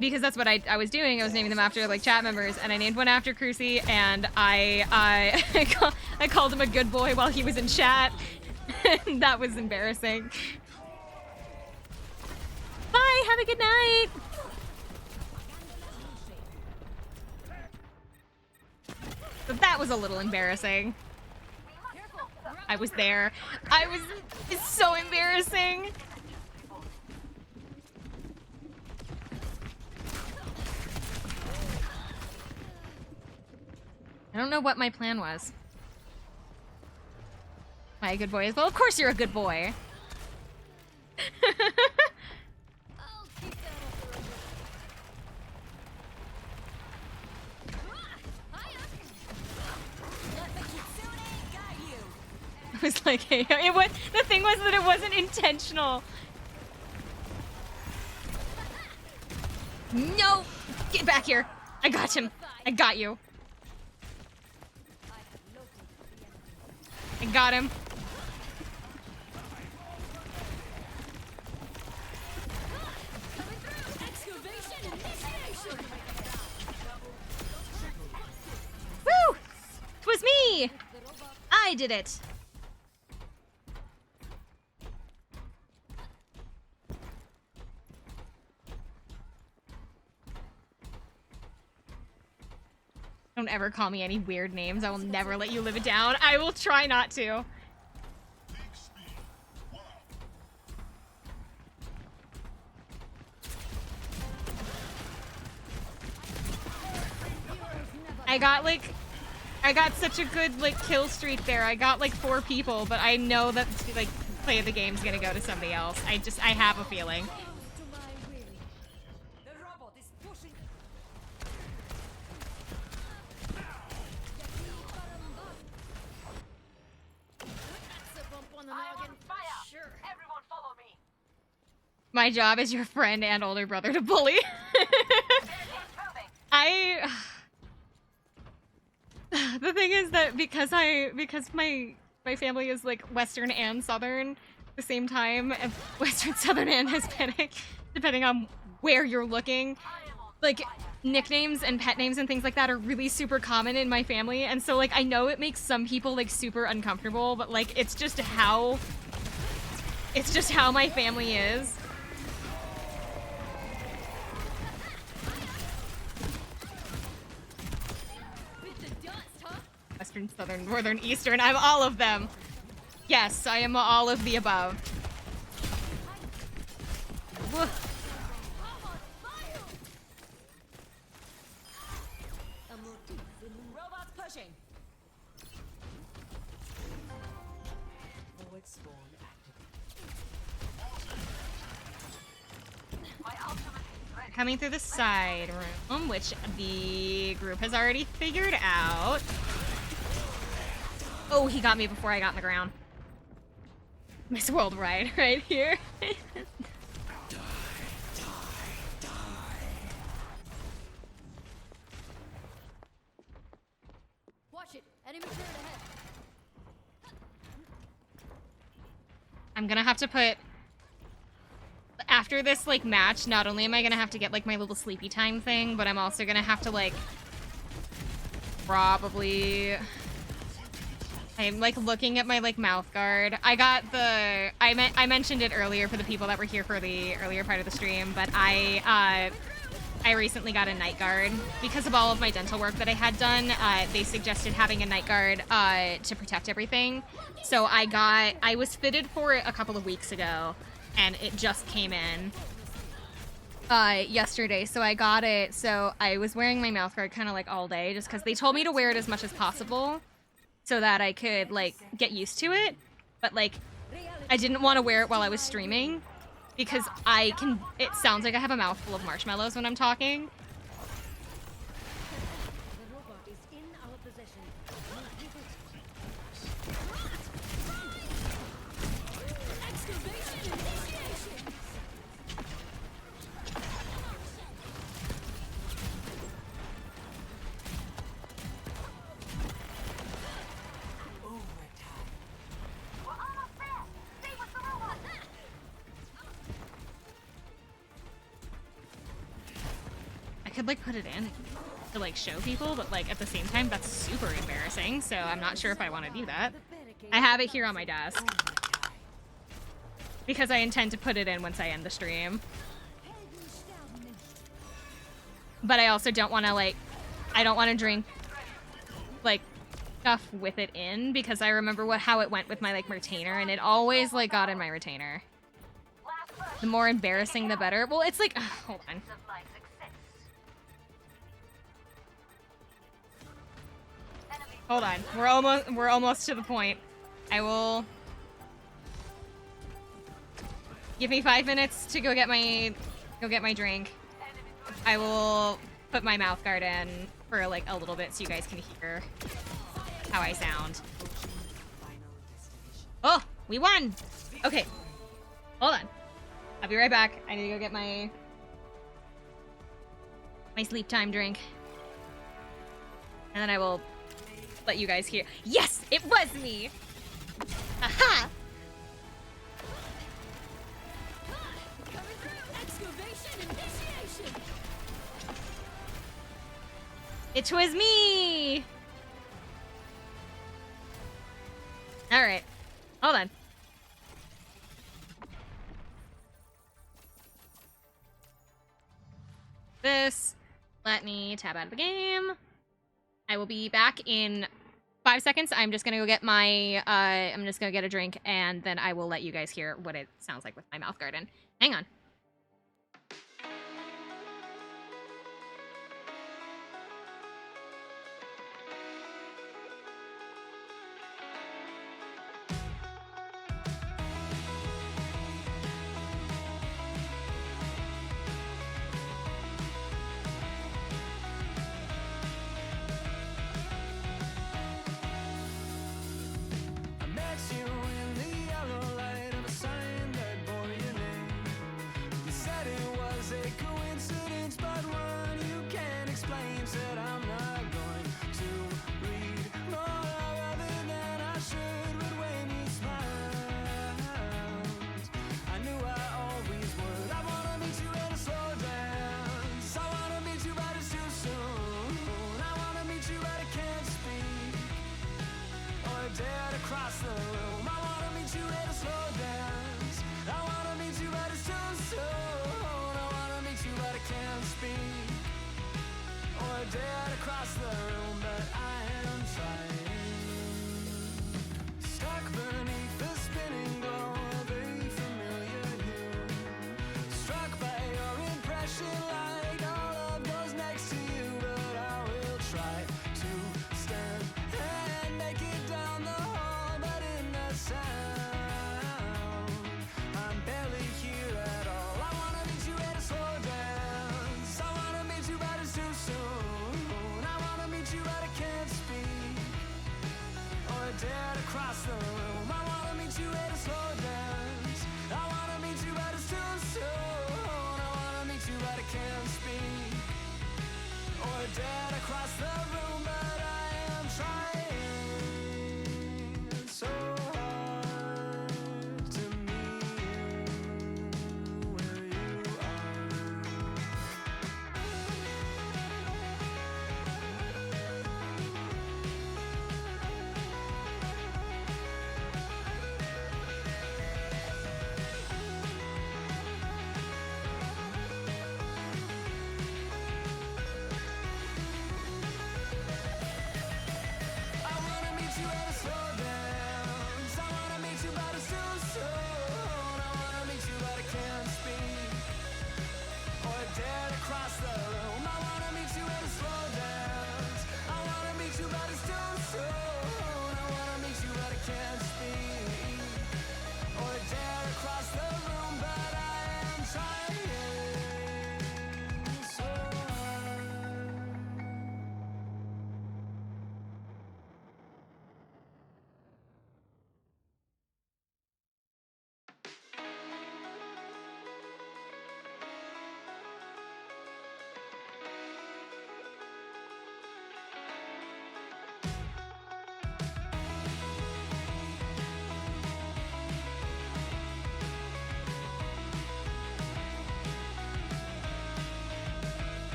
Because that's what I was doing. I was naming them after like chat members, and I named one after Crucy, and I called him a good boy while he was in chat. And that was embarrassing. Bye, have a good night. But that was a little embarrassing. I was there. It's so embarrassing. I don't know what my plan was. Am I a good boy as well? Of course you're a good boy. I was like, hey, the thing was that it wasn't intentional. No! Get back here! I got him! I got you! I got him. Woo! 'Twas me! I did it! Don't ever call me any weird names. I will never let you live it down. I will try not to. I got such a good like kill streak there. I got like 4 people, but I know that like play of the game's gonna go to somebody else. I have a feeling. My job is your friend and older brother to bully. The thing is that because my family is like Western and Southern at the same time, and Western, Southern, and Hispanic, depending on where you're looking, like nicknames and pet names and things like that are really super common in my family, and so like I know it makes some people like super uncomfortable, but like it's just how my family is. Western, Southern, Northern, Eastern. I'm all of them. Yes, I am all of the above. Robots pushing. Spawn activated. Coming through the side room, which the group has already figured out. Oh, he got me before I got in the ground. Miss Worldwide right here. Watch it. Enemy turret ahead. I'm gonna have to put... After this, like, match, not only am I gonna have to get, like, my little sleepy time thing, but I'm also gonna have to, like... Probably... I'm, like, looking at my, like, mouth guard. I got the... I mentioned it earlier for the people that were here for the earlier part of the stream, but I recently got a night guard. Because of all of my dental work that I had done, they suggested having a night guard to protect everything. So I was fitted for it a couple of weeks ago, and it just came in yesterday. So I got it. So I was wearing my mouth guard kind of like all day, just because they told me to wear it as much as possible so that I could, like, get used to it. But, like, I didn't want to wear it while I was streaming because it sounds like I have a mouthful of marshmallows when I'm talking. The robot is in our possession. Excavation initiation. Overtime. We're almost there. Stay with the robot. I could, like, put it in to, like, show people, but, like, at the same time, that's super embarrassing, so I'm not sure if I want to do that. I have it here on my desk Overtime. because I intend to put it in once I end the stream. But I also don't want to, like, I don't want to drink, like, stuff with it in because I remember how it went with my, like, retainer, and it always, like, got in my retainer. Last push. The more embarrassing, the better. Well, it's like, hold on. Of my success. Enemy Hold on. We're almost to the point. I will give me 5 minutes to go get my drink. I will put my mouth guard in for, like, a little bit so you guys can hear how I sound. Final destination. Oh, we won. Okay. Hold on. I'll be right back. I need to go get my sleep time drink. And then I will let you guys hear. Yes, it was me. Aha! Coming through. Excavation initiation. It was me. All right. Hold on. This. Let me tab out of the game. I will be back in 5 seconds. I'm just gonna go get my I'm just gonna get a drink, and then I will let you guys hear what it sounds like with my mouth guard in. Hang on. I met you in the yellow light of a sign that bore your name. You said it was a coincidence, but one you can't explain. Said I'm not going to read more other than I should. But when you smiled, I knew I always would. I wanna meet you at a slow dance. I wanna meet you, but it's too soon. I wanna meet you, but I can't speak or dare to cross the room. I wanna meet you at a slow dance. I wanna meet you, but it's too soon. I wanna meet you, but I can't speak or dare to cross the room, but I am trying. Stuck beneath the spinning glow of a familiar hue. Struck by your impression, like all of those next to you, but I will try to stand and make it down the hall, but in the sound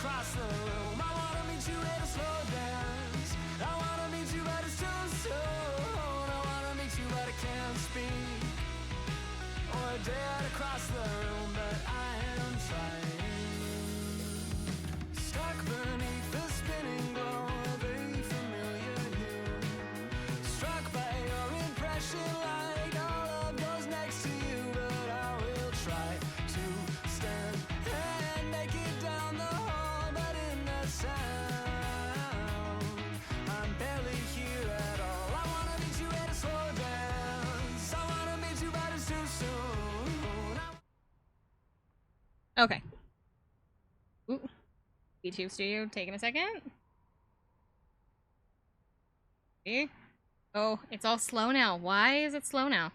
across the room. I wanna meet you at a slow dance. I wanna meet you but it's too soon. I wanna meet you but I can't speak. Or dead across the room, but I am trying. Stuck beneath the spinning glow of a familiar hue. Struck by your impression like all of those next to you. But I will try to stand and make it down the hall. But in the sound, I'm barely here at all. I wanna meet you at a slow dance. I wanna meet you but it's too soon. Okay. Ooh. YouTube Studio, taking a second. See? Oh, it's all slow now. Why is it slow now?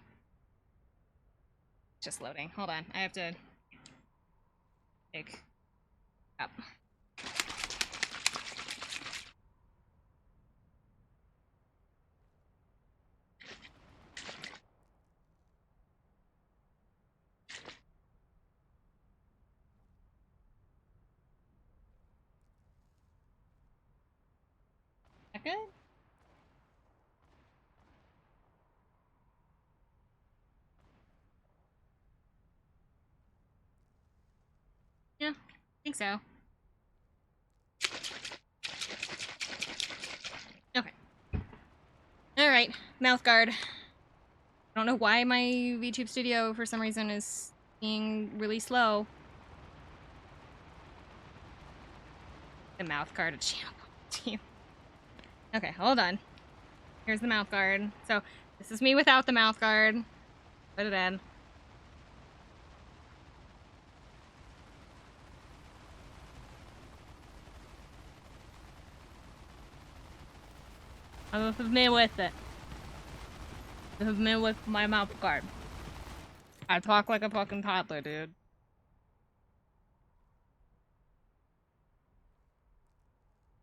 It's just loading. Hold on. I have to pick up. That good? Yeah, I think so. Okay. Alright, mouth guard. I don't know why my VTube Studio, for some reason, is being really slow. The mouth guard of channel team. Okay, hold on. Here's the mouth guard. So, this is me without the mouth guard. Put it in. And this is me with it. This is me with my mouth guard. I talk like a fucking toddler, dude.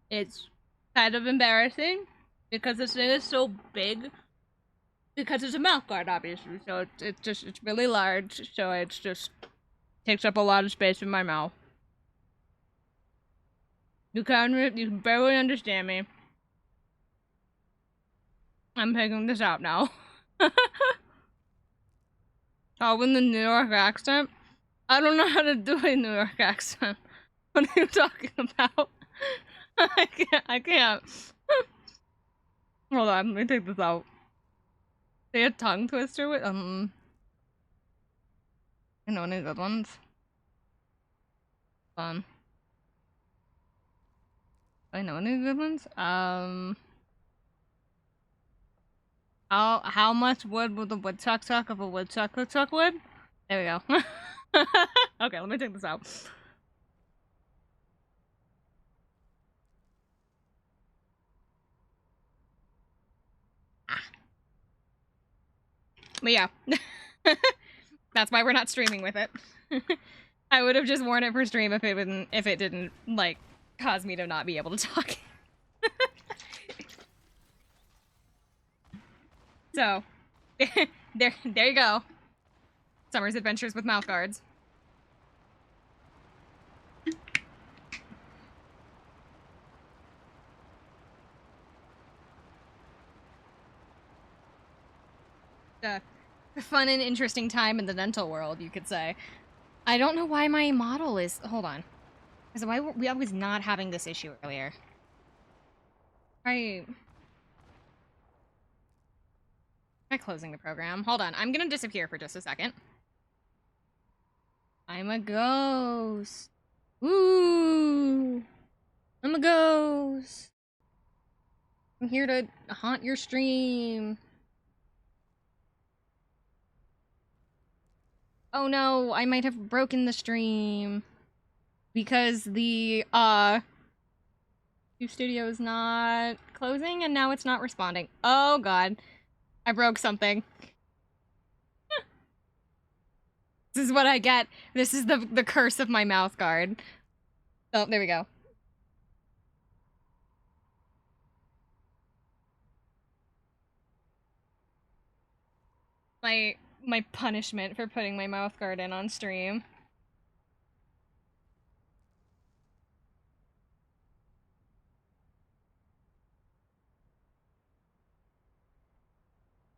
It's kind of embarrassing because this thing is so big. Because it's a mouth guard, obviously. So it's really large. So it's just takes up a lot of space in my mouth. You can barely understand me. I'm taking this out now. Oh, in the New York accent? I don't know how to do a New York accent. What are you talking about? I can't. Hold on, let me take this out. Say a tongue twister with, I know any good ones. I know any good ones? How much wood would the woodchuck chuck if a woodchuck could chuck wood? There we go. Okay, let me take this out. But yeah. That's why we're not streaming with it. I would have just worn it for stream if it didn't like cause me to not be able to talk. So, there you go. Summer's adventures with mouth guards. A fun and interesting time in the dental world, you could say. I don't know why my model is. Hold on. Because why I was not having this issue earlier. Try closing the program. Hold on. I'm gonna disappear for just a second. I'm a ghost. Ooh. I'm a ghost. I'm here to haunt your stream. Oh no, I might have broken the stream. Because the, Studio is not closing and now it's not responding. Oh god. I broke something. This is what I get. This is the curse of my mouth guard. Oh, there we go. My punishment for putting my mouth guard in on stream.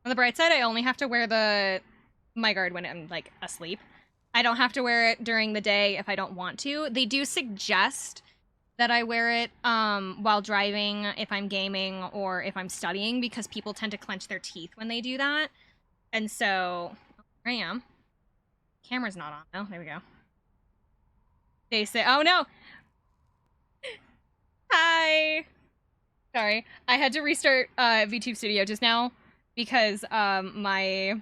On the bright side, I only have to wear my guard when I'm, like, asleep. I don't have to wear it during the day if I don't want to. They do suggest that I wear it while driving, if I'm gaming, or if I'm studying, because people tend to clench their teeth when they do that. And so, here I am. Camera's not on. Oh, there we go. They say, oh no! Hi! Sorry. I had to restart VTube Studio just now because my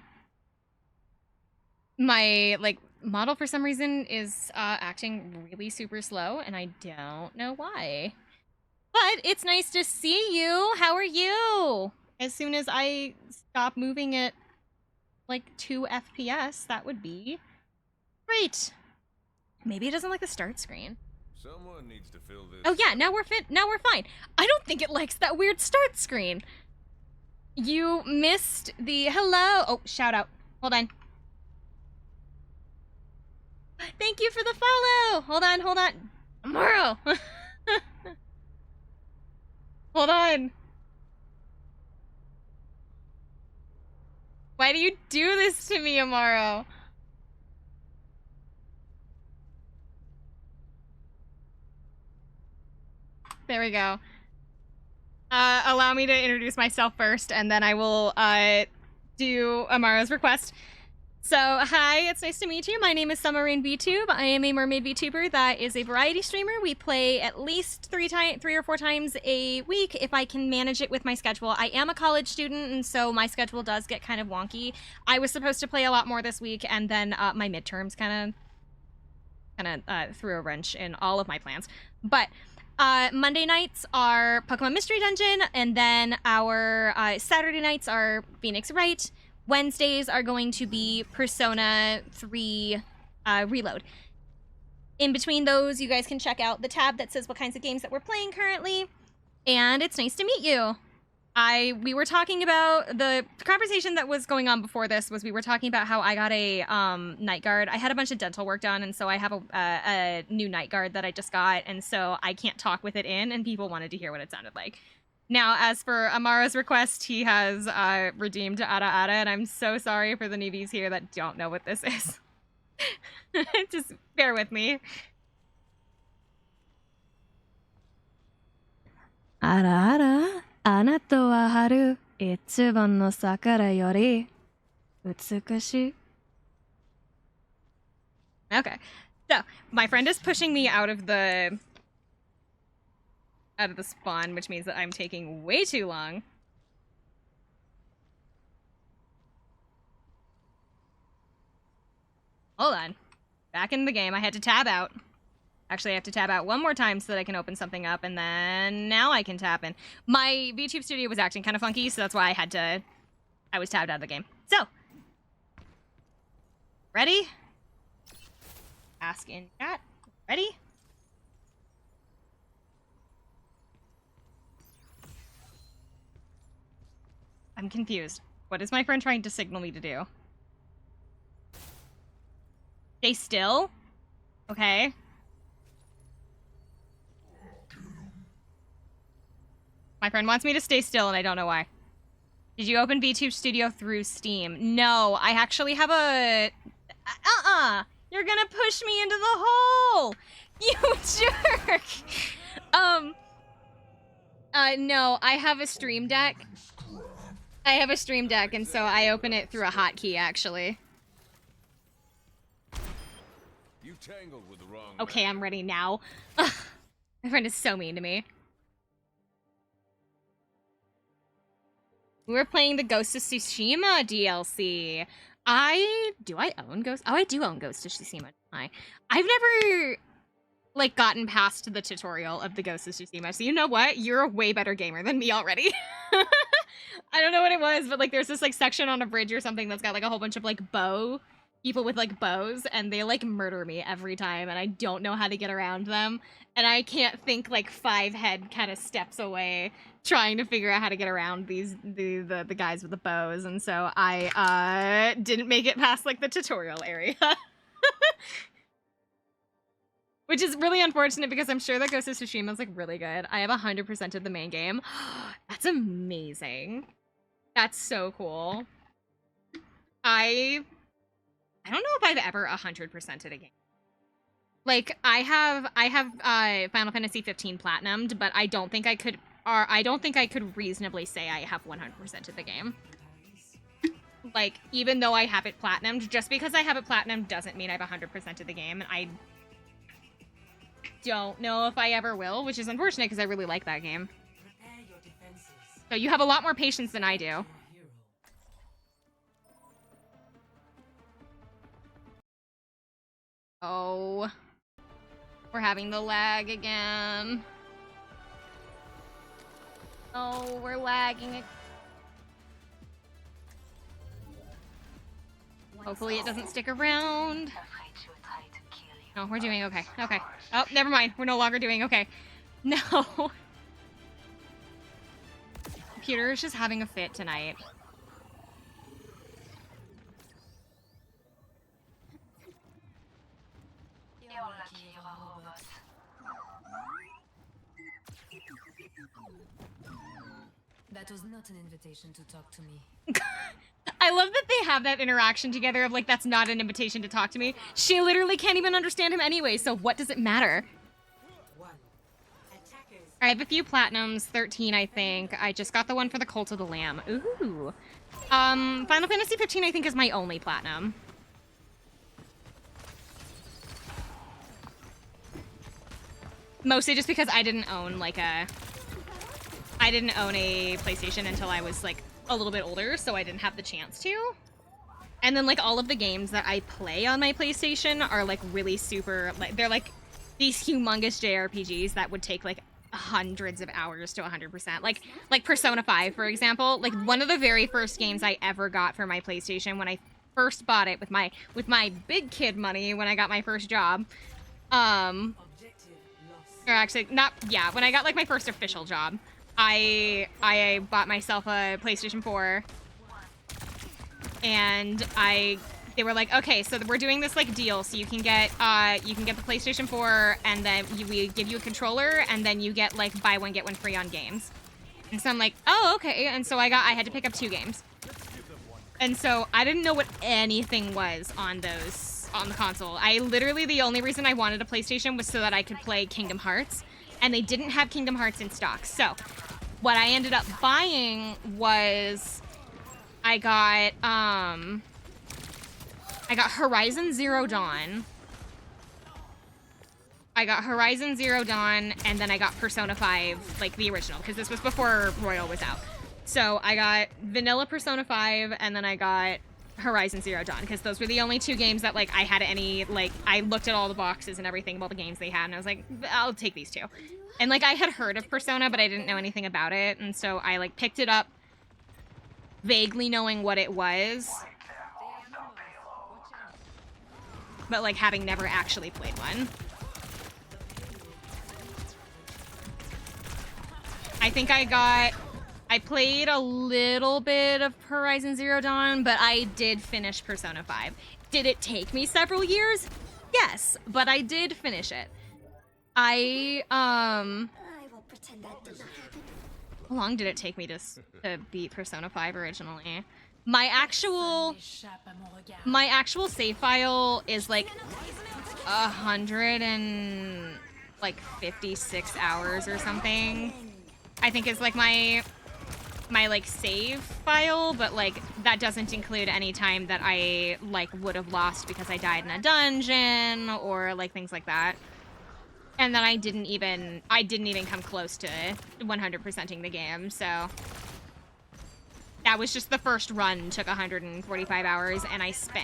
like model for some reason is acting really super slow and I don't know why. But it's nice to see you. How are you? As soon as I stop moving at like 2 FPS, that would be great. Maybe it doesn't like the start screen. Someone needs to fill this. Oh yeah, now we're fine. I don't think it likes that weird start screen. You missed the hello. Oh, shout out. Hold on. Thank you for the follow. Hold on. Amaro. Hold on. Why do you do this to me, Amaro? There we go. Allow me to introduce myself first, and then I will do Amaro's request. So, hi, it's nice to meet you. My name is Summerrain VTube. I am a mermaid VTuber that is a variety streamer. We play at least 3 or 4 times a week if I can manage it with my schedule. I am a college student, and so my schedule does get kind of wonky. I was supposed to play a lot more this week, and then my midterms kind of threw a wrench in all of my plans. But Monday nights are Pokemon Mystery Dungeon, and then our Saturday nights are Phoenix Wright. Wednesdays are going to be Persona 3 Reload. In between those, you guys can check out the tab that says what kinds of games that we're playing currently. And it's nice to meet you. We were talking about, the conversation that was going on before this was we were talking about how I got a night guard. I had a bunch of dental work done, and so I have a new night guard that I just got, and so I can't talk with it in, and people wanted to hear what it sounded like. Now, as for Amara's request, he has redeemed Ada Ada, and I'm so sorry for the newbies here that don't know what this is. Just bear with me. Ada Ada, anato wa haru, ichiban no sakura yori utsukushi. Okay, so my friend is pushing me out of the spawn, which means that I'm taking way too long. Hold on. Back in the game. I had to tab out. Actually, I have to tab out one more time so that I can open something up, and then now I can tap in. My VTube Studio was acting kind of funky, so that's why I was tabbed out of the game. So, ready? Ask in chat. Ready? I'm confused. What is my friend trying to signal me to do? Stay still? Okay. My friend wants me to stay still, and I don't know why. Did you open VTube Studio through Steam? No, I actually have a... You're gonna push me into the hole! You jerk! No, I have a Stream Deck. And so I open it through a hotkey, actually. You tangled with the wrong Okay, man. I'm ready now. Ugh, my friend is so mean to me. We were playing the Ghost of Tsushima DLC. Do I own Ghost? Oh, I do own Ghost of Tsushima. I've never, like, gotten past the tutorial of the Ghost of Tsushima. So you know what? You're a way better gamer than me already. I don't know what it was, but, like, there's this, like, section on a bridge or something that's got, like, a whole bunch of, like, people with, like, bows, and they, like, murder me every time, and I don't know how to get around them. And I can't think, like, 5 head kind of steps away trying to figure out how to get around the guys with the bows, and so I didn't make it past, like, the tutorial area. Which is really unfortunate because I'm sure that Ghost of Tsushima is, like, really good. I have 100% of the main game. That's amazing. That's so cool. I don't know if I've ever 100%ed a game. Like, I have Final Fantasy 15 platinumed, but I don't think I could reasonably say I have 100%ed the game. Like, even though I have it platinumed, just because I have it platinumed doesn't mean I've 100%ed the game, and I don't know if I ever will, which is unfortunate because I really like that game. So you have a lot more patience than I do. Oh, we're having the lag again. Oh, we're lagging. Hopefully it doesn't stick around. No, we're doing okay. Okay. Oh, never mind. We're no longer doing okay. No. Computer is just having a fit tonight. That was not an invitation to talk to me. I love that they have that interaction together of like, that's not an invitation to talk to me. She literally can't even understand him anyway, so what does it matter? I have a few platinums, 13 I think. I just got the one for the Cult of the Lamb. Ooh. Final Fantasy 15 I think is my only platinum. Mostly just because I didn't own like a PlayStation until I was like a little bit older, so I didn't have the chance to. And then like all of the games that I play on my PlayStation are like really super, like they're like these humongous JRPGs that would take like hundreds of hours to 100%. Like Persona 5, for example. Like one of the very first games I ever got for my PlayStation when I first bought it with my big kid money when I got my first job. Or actually, not, yeah, when I got like my first official job. I bought myself a PlayStation 4, and they were like, okay, so we're doing this like deal, so you can get the PlayStation 4, and then we give you a controller, and then you get like buy one get one free on games. And so I'm like, oh, okay, and so I had to pick up 2 games, and so I didn't know what anything was on the console. The only reason I wanted a PlayStation was so that I could play Kingdom Hearts. And they didn't have Kingdom Hearts in stock. So what I ended up buying was I got Horizon Zero Dawn. And then I got Persona 5, like the original, because this was before Royal was out. So I got vanilla Persona 5, and then I got Horizon Zero Dawn, because those were the only 2 games that like I had any, like I looked at all the boxes and everything about the games they had, and I was like, I'll take these 2. And like I had heard of Persona, but I didn't know anything about it, and so I like picked it up vaguely knowing what it was, but like having never actually played one. I think I played a little bit of Horizon Zero Dawn, but I did finish Persona 5. Did it take me several years? Yes, but I did finish it. I will pretend that did not happen. How long did it take me to beat Persona 5 originally? My actual save file is like 156 hours or something. I think is like my like save file, but like that doesn't include any time that I like would have lost because I died in a dungeon or like things like that. And then I didn't even come close to 100%ing the game, so that was just the first run, took 145 hours,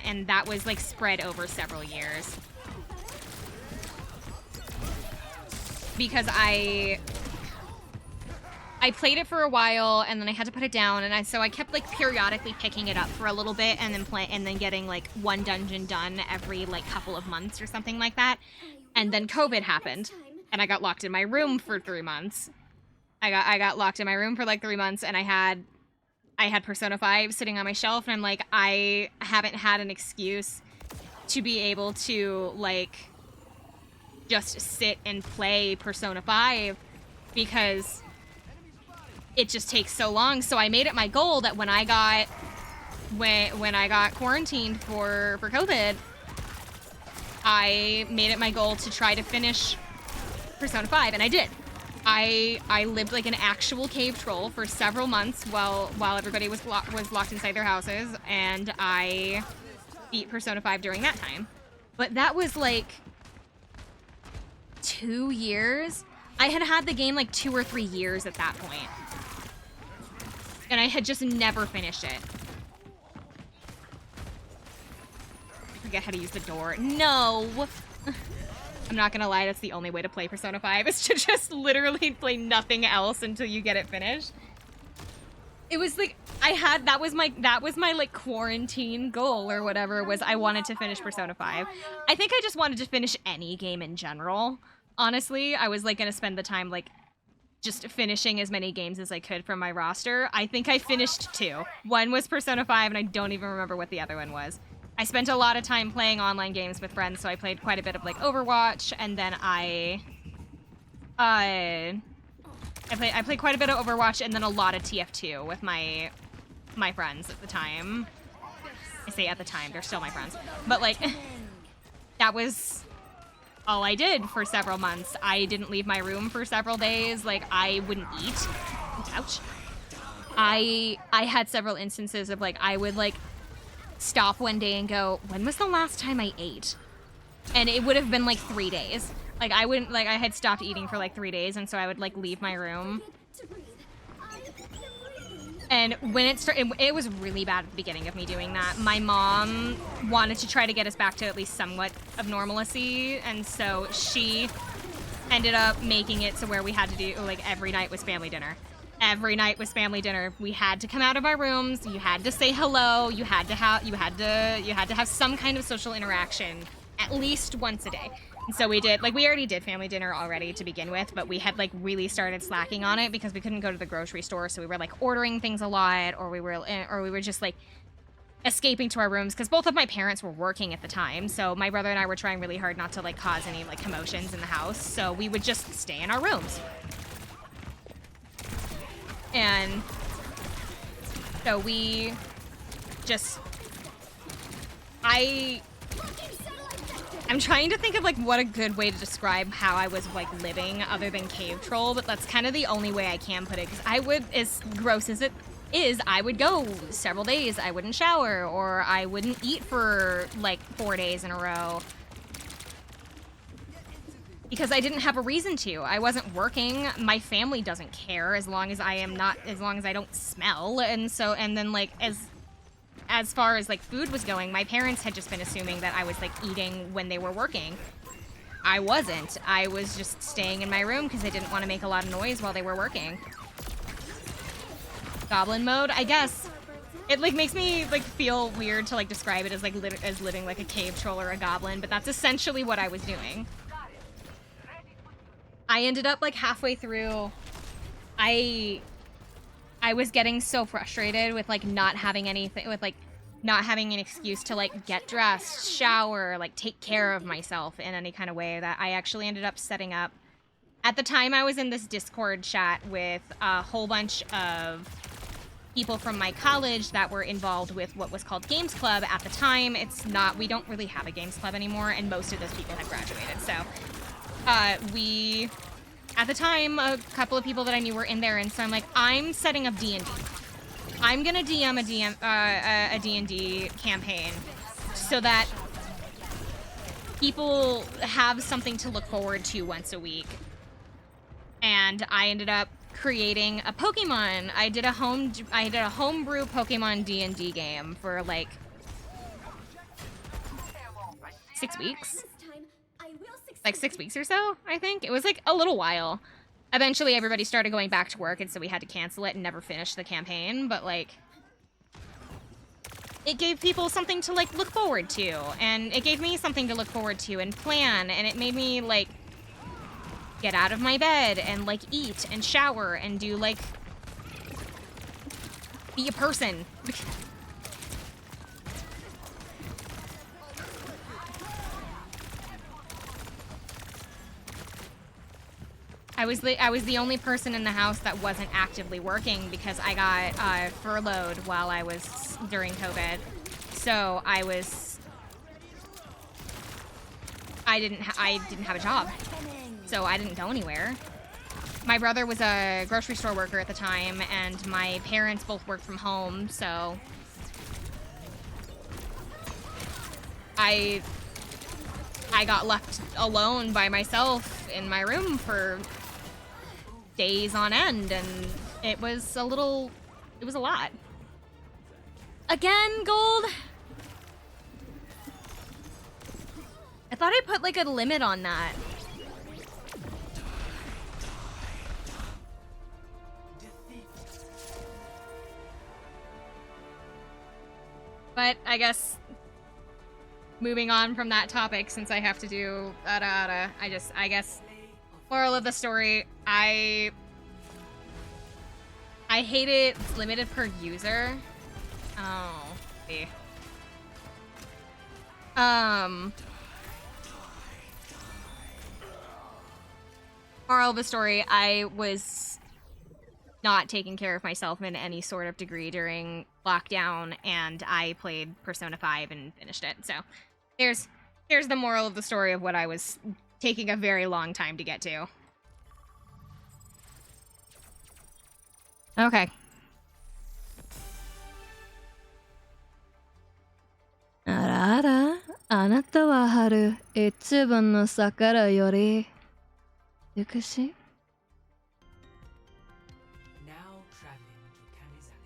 and that was like spread over several years. Because I played it for a while, and then I had to put it down, and so I kept like periodically picking it up for a little bit, and then getting like one dungeon done every like couple of months or something like that. And then COVID happened, and I got locked in my room for 3 months. I got locked in my room for like 3 months, and I had Persona 5 sitting on my shelf, and I'm like, I haven't had an excuse to be able to like just sit and play Persona 5 because it just takes so long. So I made it my goal that when I got when I got quarantined for COVID, I made it my goal to try to finish Persona 5, and I did. I lived like an actual cave troll for several months while everybody was locked inside their houses, and I beat Persona 5 during that time. But that was like 2 years. I had the game like 2 or 3 years at that point. And I had just never finished it. I forget how to use the door. No! I'm not gonna lie, that's the only way to play Persona 5, is to just literally play nothing else until you get it finished. It was like, that was my like quarantine goal or whatever, was I wanted to finish Persona 5. I think I just wanted to finish any game in general. Honestly, I was like gonna spend the time like just finishing as many games as I could from my roster. I think I finished 2. One was Persona 5, and I don't even remember what the other one was. I spent a lot of time playing online games with friends, so I played quite a bit of like Overwatch, and then I played quite a bit of Overwatch, and then a lot of TF2 with my friends at the time. I say at the time, they're still my friends. But like, that was all I did for several months. I didn't leave my room for several days. Like, I wouldn't eat. Ouch. I had several instances of like, I would like stop one day and go, when was the last time I ate? And it would have been like 3 days. Like, I wouldn't, like, I had stopped eating for like 3 days, and so I would like leave my room. And when it started, it was really bad at the beginning of me doing that. My mom wanted to try to get us back to at least somewhat of normalcy, and so she ended up making it to where we had to do, like, every night was family dinner. Every night was family dinner. We had to come out of our rooms. You had to say hello. You had to have some kind of social interaction at least once a day. And so we did, like, we already did family dinner already to begin with, but we had like really started slacking on it because we couldn't go to the grocery store. So we were like ordering things a lot, or we were just like escaping to our rooms because both of my parents were working at the time. So my brother and I were trying really hard not to like cause any like commotions in the house. So we would just stay in our rooms. And so we just, I'm trying to think of like what a good way to describe how I was like living other than cave troll, but that's kind of the only way I can put it, because I would, as gross as it is, I would go several days, I wouldn't shower, or I wouldn't eat for like 4 days in a row. Because I didn't have a reason to. I wasn't working. My family doesn't care as long as I don't smell. And so, and then like, as far as like food was going, my parents had just been assuming that I was like eating when they were working. I wasn't. I was just staying in my room because I didn't want to make a lot of noise while they were working. Goblin mode, I guess. It like makes me like feel weird to like describe it as like as living like a cave troll or a goblin, but that's essentially what I was doing. I ended up like halfway through, I was getting so frustrated with like not having anything, with like not having an excuse to like get dressed, shower, like take care of myself in any kind of way, that I actually ended up setting up. At the time, I was in this Discord chat with a whole bunch of people from my college that were involved with what was called Games Club. At the time, we don't really have a Games Club anymore, and most of those people had graduated, so at the time, a couple of people that I knew were in there, and so I'm like, I'm setting up D&D. I'm gonna DM a D&D campaign so that people have something to look forward to once a week. And I ended up creating a Pokemon. I did a homebrew Pokemon D&D game for like 6 weeks. Like 6 weeks or so, I think. It was like a little while. Eventually everybody started going back to work, and so we had to cancel it and never finish the campaign, but like, it gave people something to like look forward to, and it gave me something to look forward to and plan, and it made me like get out of my bed and like eat and shower and do like, be a person. I was the only person in the house that wasn't actively working because I got furloughed while I was during COVID. So I didn't have a job. So I didn't go anywhere. My brother was a grocery store worker at the time, and my parents both worked from home, so I got left alone by myself in my room for days on end, and it was a lot. Again, gold? I thought I put like a limit on that. But I guess moving on from that topic, since I have to do I guess moral of the story, I hate it. It's limited per user. Oh, see. Moral of the story, I was not taking care of myself in any sort of degree during lockdown, and I played Persona 5 and finished it. So there's the moral of the story of what I was taking a very long time to get to. Okay. あらあら、あなたは春一番の桜より美しい。Now traveling to Kamizaka.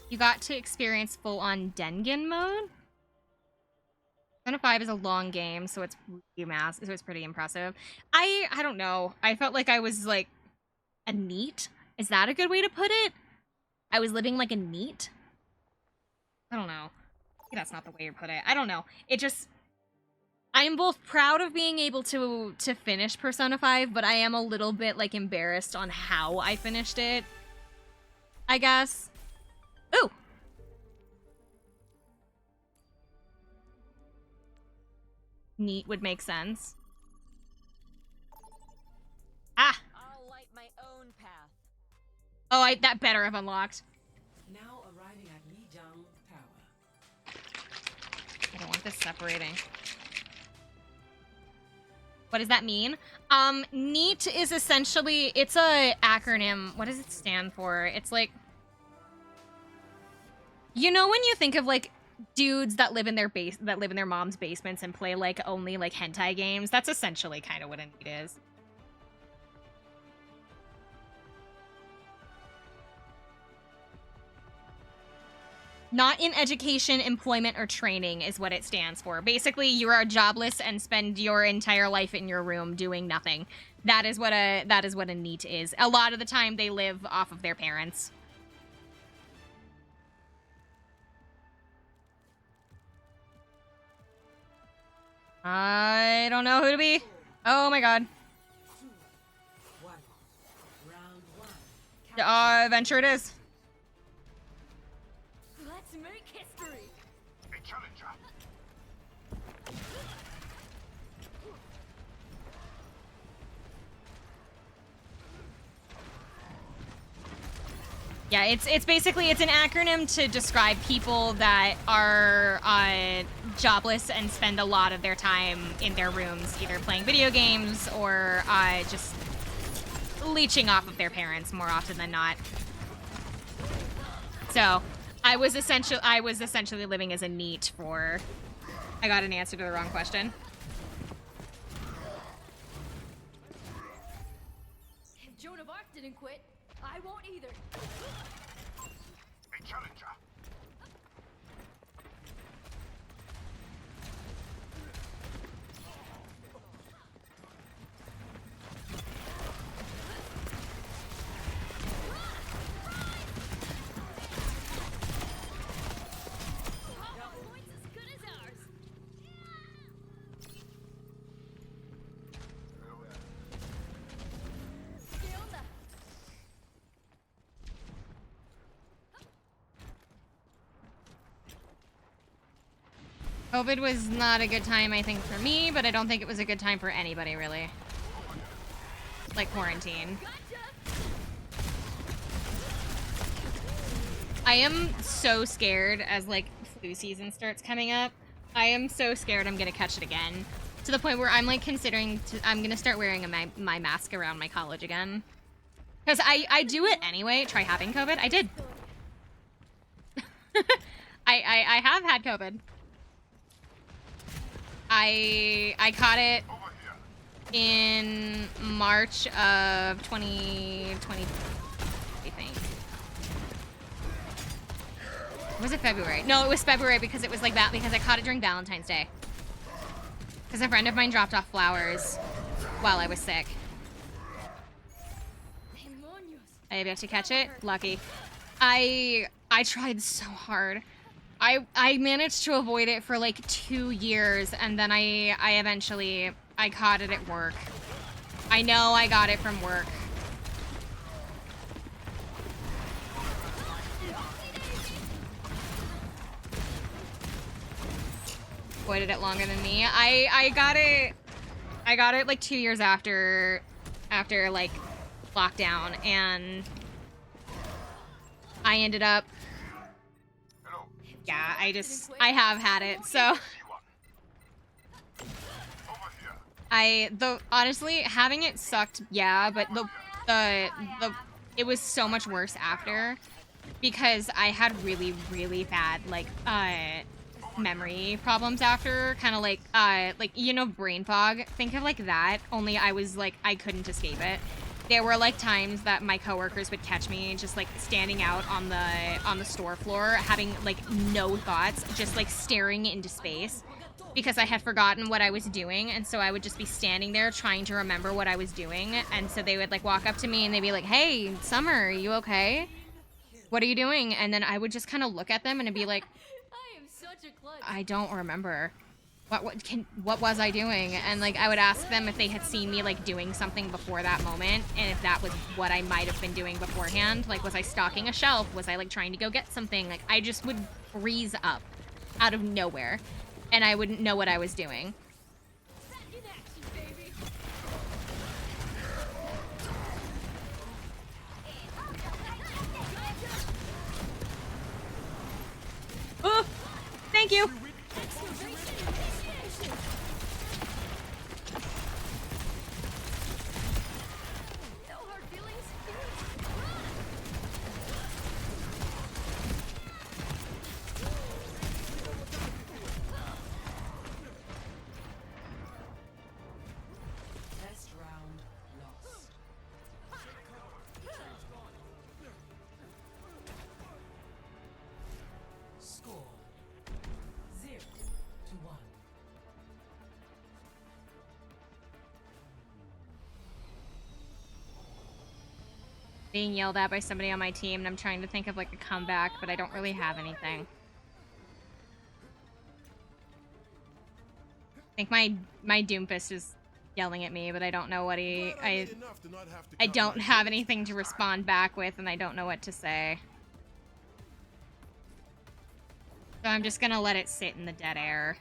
You got to experience full-on Dengen mode? Persona 5 is a long game, so it's so it's pretty impressive. I don't know. I felt like I was like a NEET. Is that a good way to put it? I was living like a NEET? I don't know. Maybe that's not the way to put it. I don't know. It just... I am both proud of being able to finish Persona 5, but I am a little bit like embarrassed on how I finished it, I guess. Ooh! NEET would make sense. Ah! I'll light my own path. Oh, that better have unlocked. Now arriving at Mijang Tower. I don't want this separating. What does that mean? NEET is essentially, it's a acronym. What does it stand for? It's like, you know when you think of like dudes that live in their mom's basements and play like only like hentai games? That's essentially kind of what a NEET is. Not in education, employment, or training is what it stands for. Basically, you are jobless and spend your entire life in your room doing nothing. That is what a NEET is. A lot of the time, they live off of their parents. I don't know who to be. Oh my god. Venture it is. Let's make history. A challenger. Yeah, it's basically, it's an acronym to describe people that are jobless and spend a lot of their time in their rooms, either playing video games or just leeching off of their parents more often than not. So, I was essentially living as a NEET for... I got an answer to the wrong question. If Joan of Arc didn't quit, I won't either. A challenger. Points as good as ours. ¿Qué onda? COVID was not a good time, I think, for me, but I don't think it was a good time for anybody, really. Like quarantine. I am so scared as, like, flu season starts coming up. I am so scared I'm gonna catch it again. To the point where I'm, like, considering I'm gonna start wearing my mask around my college again. Because I do it anyway. Try having COVID. I did. I have had COVID. I caught it in March of 2020, I think. Was it February? No, it was February because it was like that because I caught it during Valentine's Day. Because a friend of mine dropped off flowers while I was sick. I have to catch it. Lucky. I tried so hard. I managed to avoid it for like 2 years, and then I eventually caught it at work. I know I got it from work. Avoided it longer than me. I got it like 2 years after like lockdown, and I ended up, yeah, I have had it, so honestly, having it sucked, yeah, but it was so much worse after, because I had really, really bad, like, memory problems after, kind of like, you know, brain fog, think of like that, only I was like, I couldn't escape it. There were like times that my coworkers would catch me just like standing out on the store floor, having like no thoughts, just like staring into space because I had forgotten what I was doing, and so I would just be standing there trying to remember what I was doing, and so they would like walk up to me and they'd be like, "Hey, Summer, are you okay? What are you doing?" And then I would just kind of look at them and it'd be like, I don't remember. What was I doing? And like I would ask them if they had seen me like doing something before that moment, and if that was what I might have been doing beforehand. Like, was I stocking a shelf? Was I like trying to go get something? Like, I just would freeze up out of nowhere, and I wouldn't know what I was doing. Oh, thank you. Being yelled at by somebody on my team, and I'm trying to think of like a comeback, but I don't really have anything. I think my Doomfist is yelling at me, but I don't know what I don't have anything to respond back with, and I don't know what to say. So I'm just gonna let it sit in the dead air.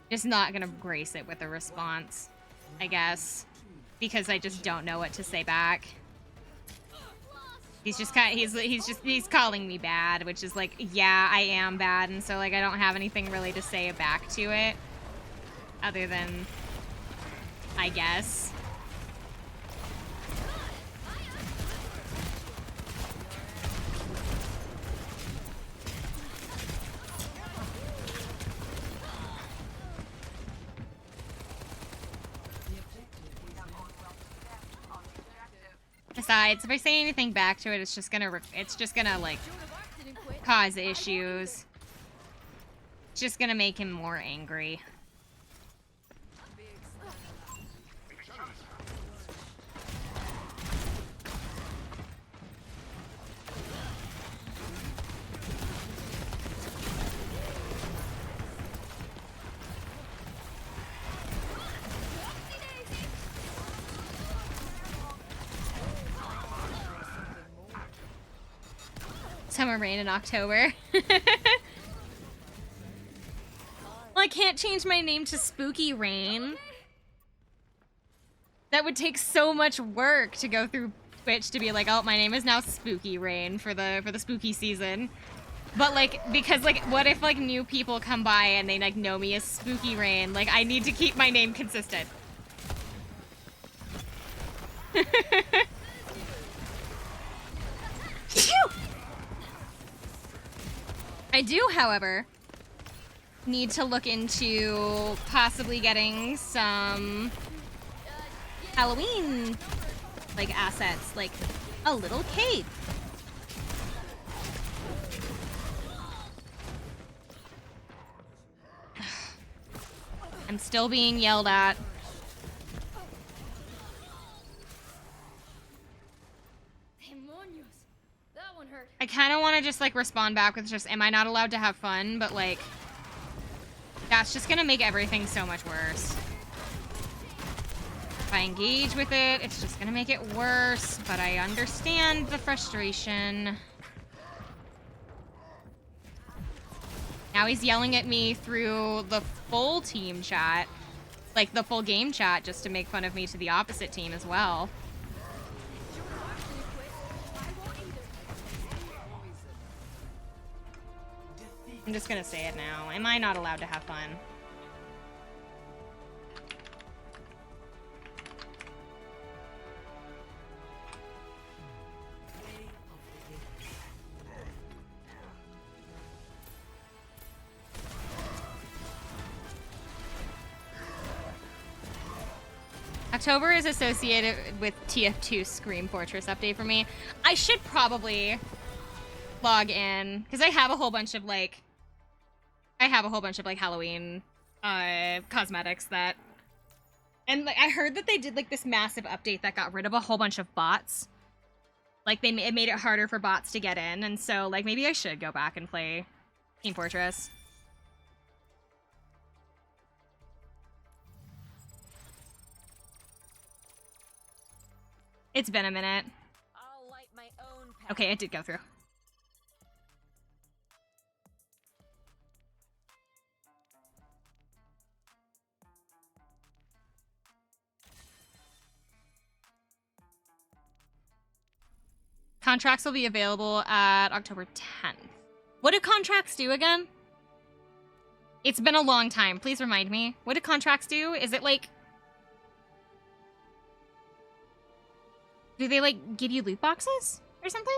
Just not gonna grace it with a response, I guess, because I just don't know what to say back. He's just kind of, he's calling me bad, which is like, yeah, I am bad, and so like I don't have anything really to say back to it, other than, I guess. Besides, if I say anything back to it, it's just gonna like cause issues. It's just gonna make him more angry. Summer rain in October. can't change my name to Spooky Rain. That would take so much work to go through Twitch to be like, oh, my name is now Spooky Rain for the spooky season. But like, because like, what if like new people come by and they like know me as Spooky Rain? Like, I need to keep my name consistent. I do, however, need to look into possibly getting some Halloween like assets, like a little cape. I'm still being yelled at. That one hurt. I kind of want to just like respond back with just, am I not allowed to have fun? But like, that's just gonna make everything so much worse. If I engage with it, it's just gonna make it worse, but I understand the frustration. Now he's yelling at me through the full team chat, like the full game chat, just to make fun of me to the opposite team as well. I'm just gonna say it now. Am I not allowed to have fun? October is associated with TF2 Scream Fortress update for me. I should probably log in because I have a whole bunch of like Halloween cosmetics that, and like I heard that they did like this massive update that got rid of a whole bunch of bots. Like it made it harder for bots to get in, and so like maybe I should go back and play Team Fortress. It's been a minute. I'll light my own path. Okay, it did go through. Contracts will be available at October 10th. What do contracts do again? It's been a long time. Please remind me. What do contracts do? Is it like... do they like give you loot boxes or something?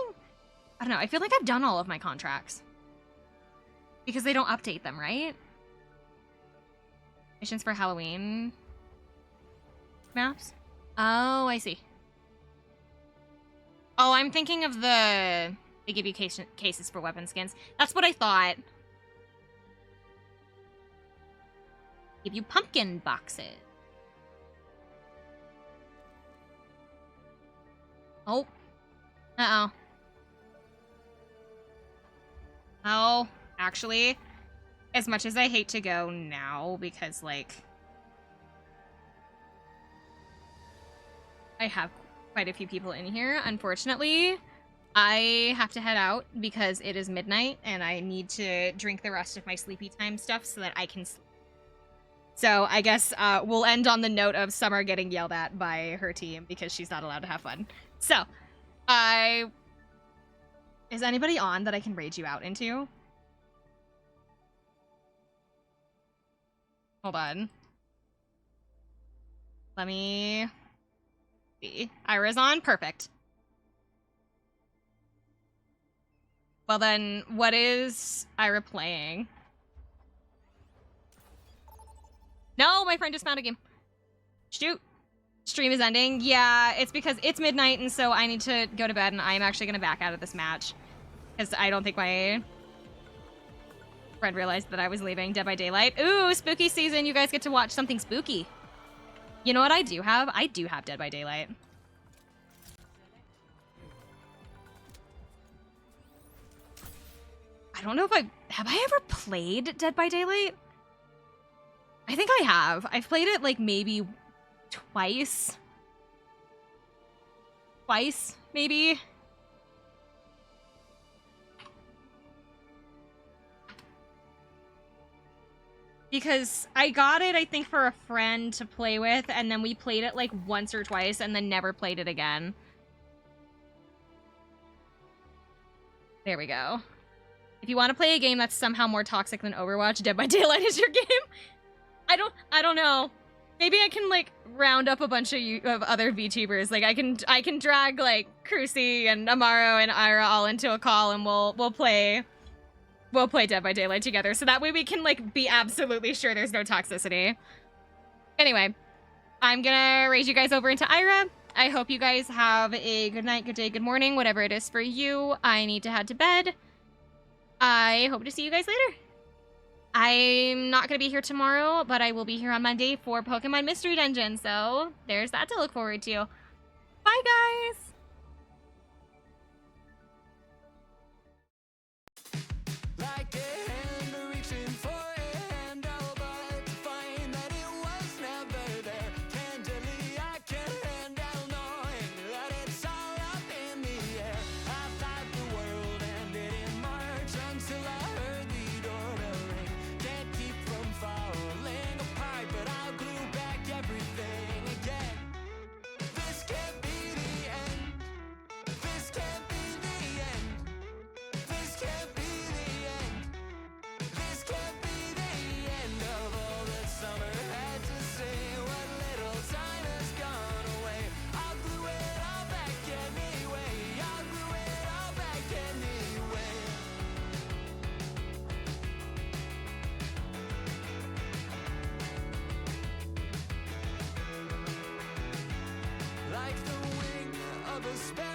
I don't know. I feel like I've done all of my contracts. Because they don't update them, right? Missions for Halloween maps? Oh, I see. Oh, I'm thinking of they give you cases for weapon skins. That's what I thought. Give you pumpkin boxes. Oh. Uh-oh. Oh, actually, as much as I hate to go now, because, like, I have quite a few people in here, unfortunately, I have to head out because it is midnight and I need to drink the rest of my sleepy time stuff so that I can sleep. So I guess we'll end on the note of Summer getting yelled at by her team because she's not allowed to have fun. So, is anybody on that I can rage you out into? Hold on. Let me see. Ira's on? Perfect. Well then, what is Ira playing? No, my friend just found a game. Shoot. Stream is ending. Yeah, it's because it's midnight and so I need to go to bed and I'm actually going to back out of this match. Because I don't think my friend realized that I was leaving Dead by Daylight. Ooh, spooky season. You guys get to watch something spooky. You know what I do have? I do have Dead by Daylight. I don't know if have I ever played Dead by Daylight? I think I have. I've played it like maybe twice. Twice, maybe. Because I got it, I think, for a friend to play with, and then we played it like once or twice and then never played it again. There we go. If you want to play a game that's somehow more toxic than Overwatch, Dead by Daylight is your game. I don't know. Maybe I can like round up a bunch of other VTubers. Like I can drag like Crucy and Amaro and Ira all into a call, and we'll play Dead by Daylight together. So that way we can like be absolutely sure there's no toxicity. Anyway, I'm gonna raise you guys over into Ira. I hope you guys have a good night, good day, good morning, whatever it is for you. I need to head to bed. I hope to see you guys later. I'm not going to be here tomorrow, but I will be here on Monday for Pokemon Mystery Dungeon, so there's that to look forward to. Bye, guys! Like a hand reaching for a handle, but to find that it was never there. Candidly, I can't handle knowing that it's all up in the air. I thought the world ended in March until I heard the doorbell ring. Can't keep from falling apart, but I'll glue back everything again. This can't be the end. This can't be the end. This can't be the end. This can't be the end of all that summer had to say. What little time has gone away. I'll glue it all back anyway. I'll glue it all back anyway. Like the wing of a sparrow.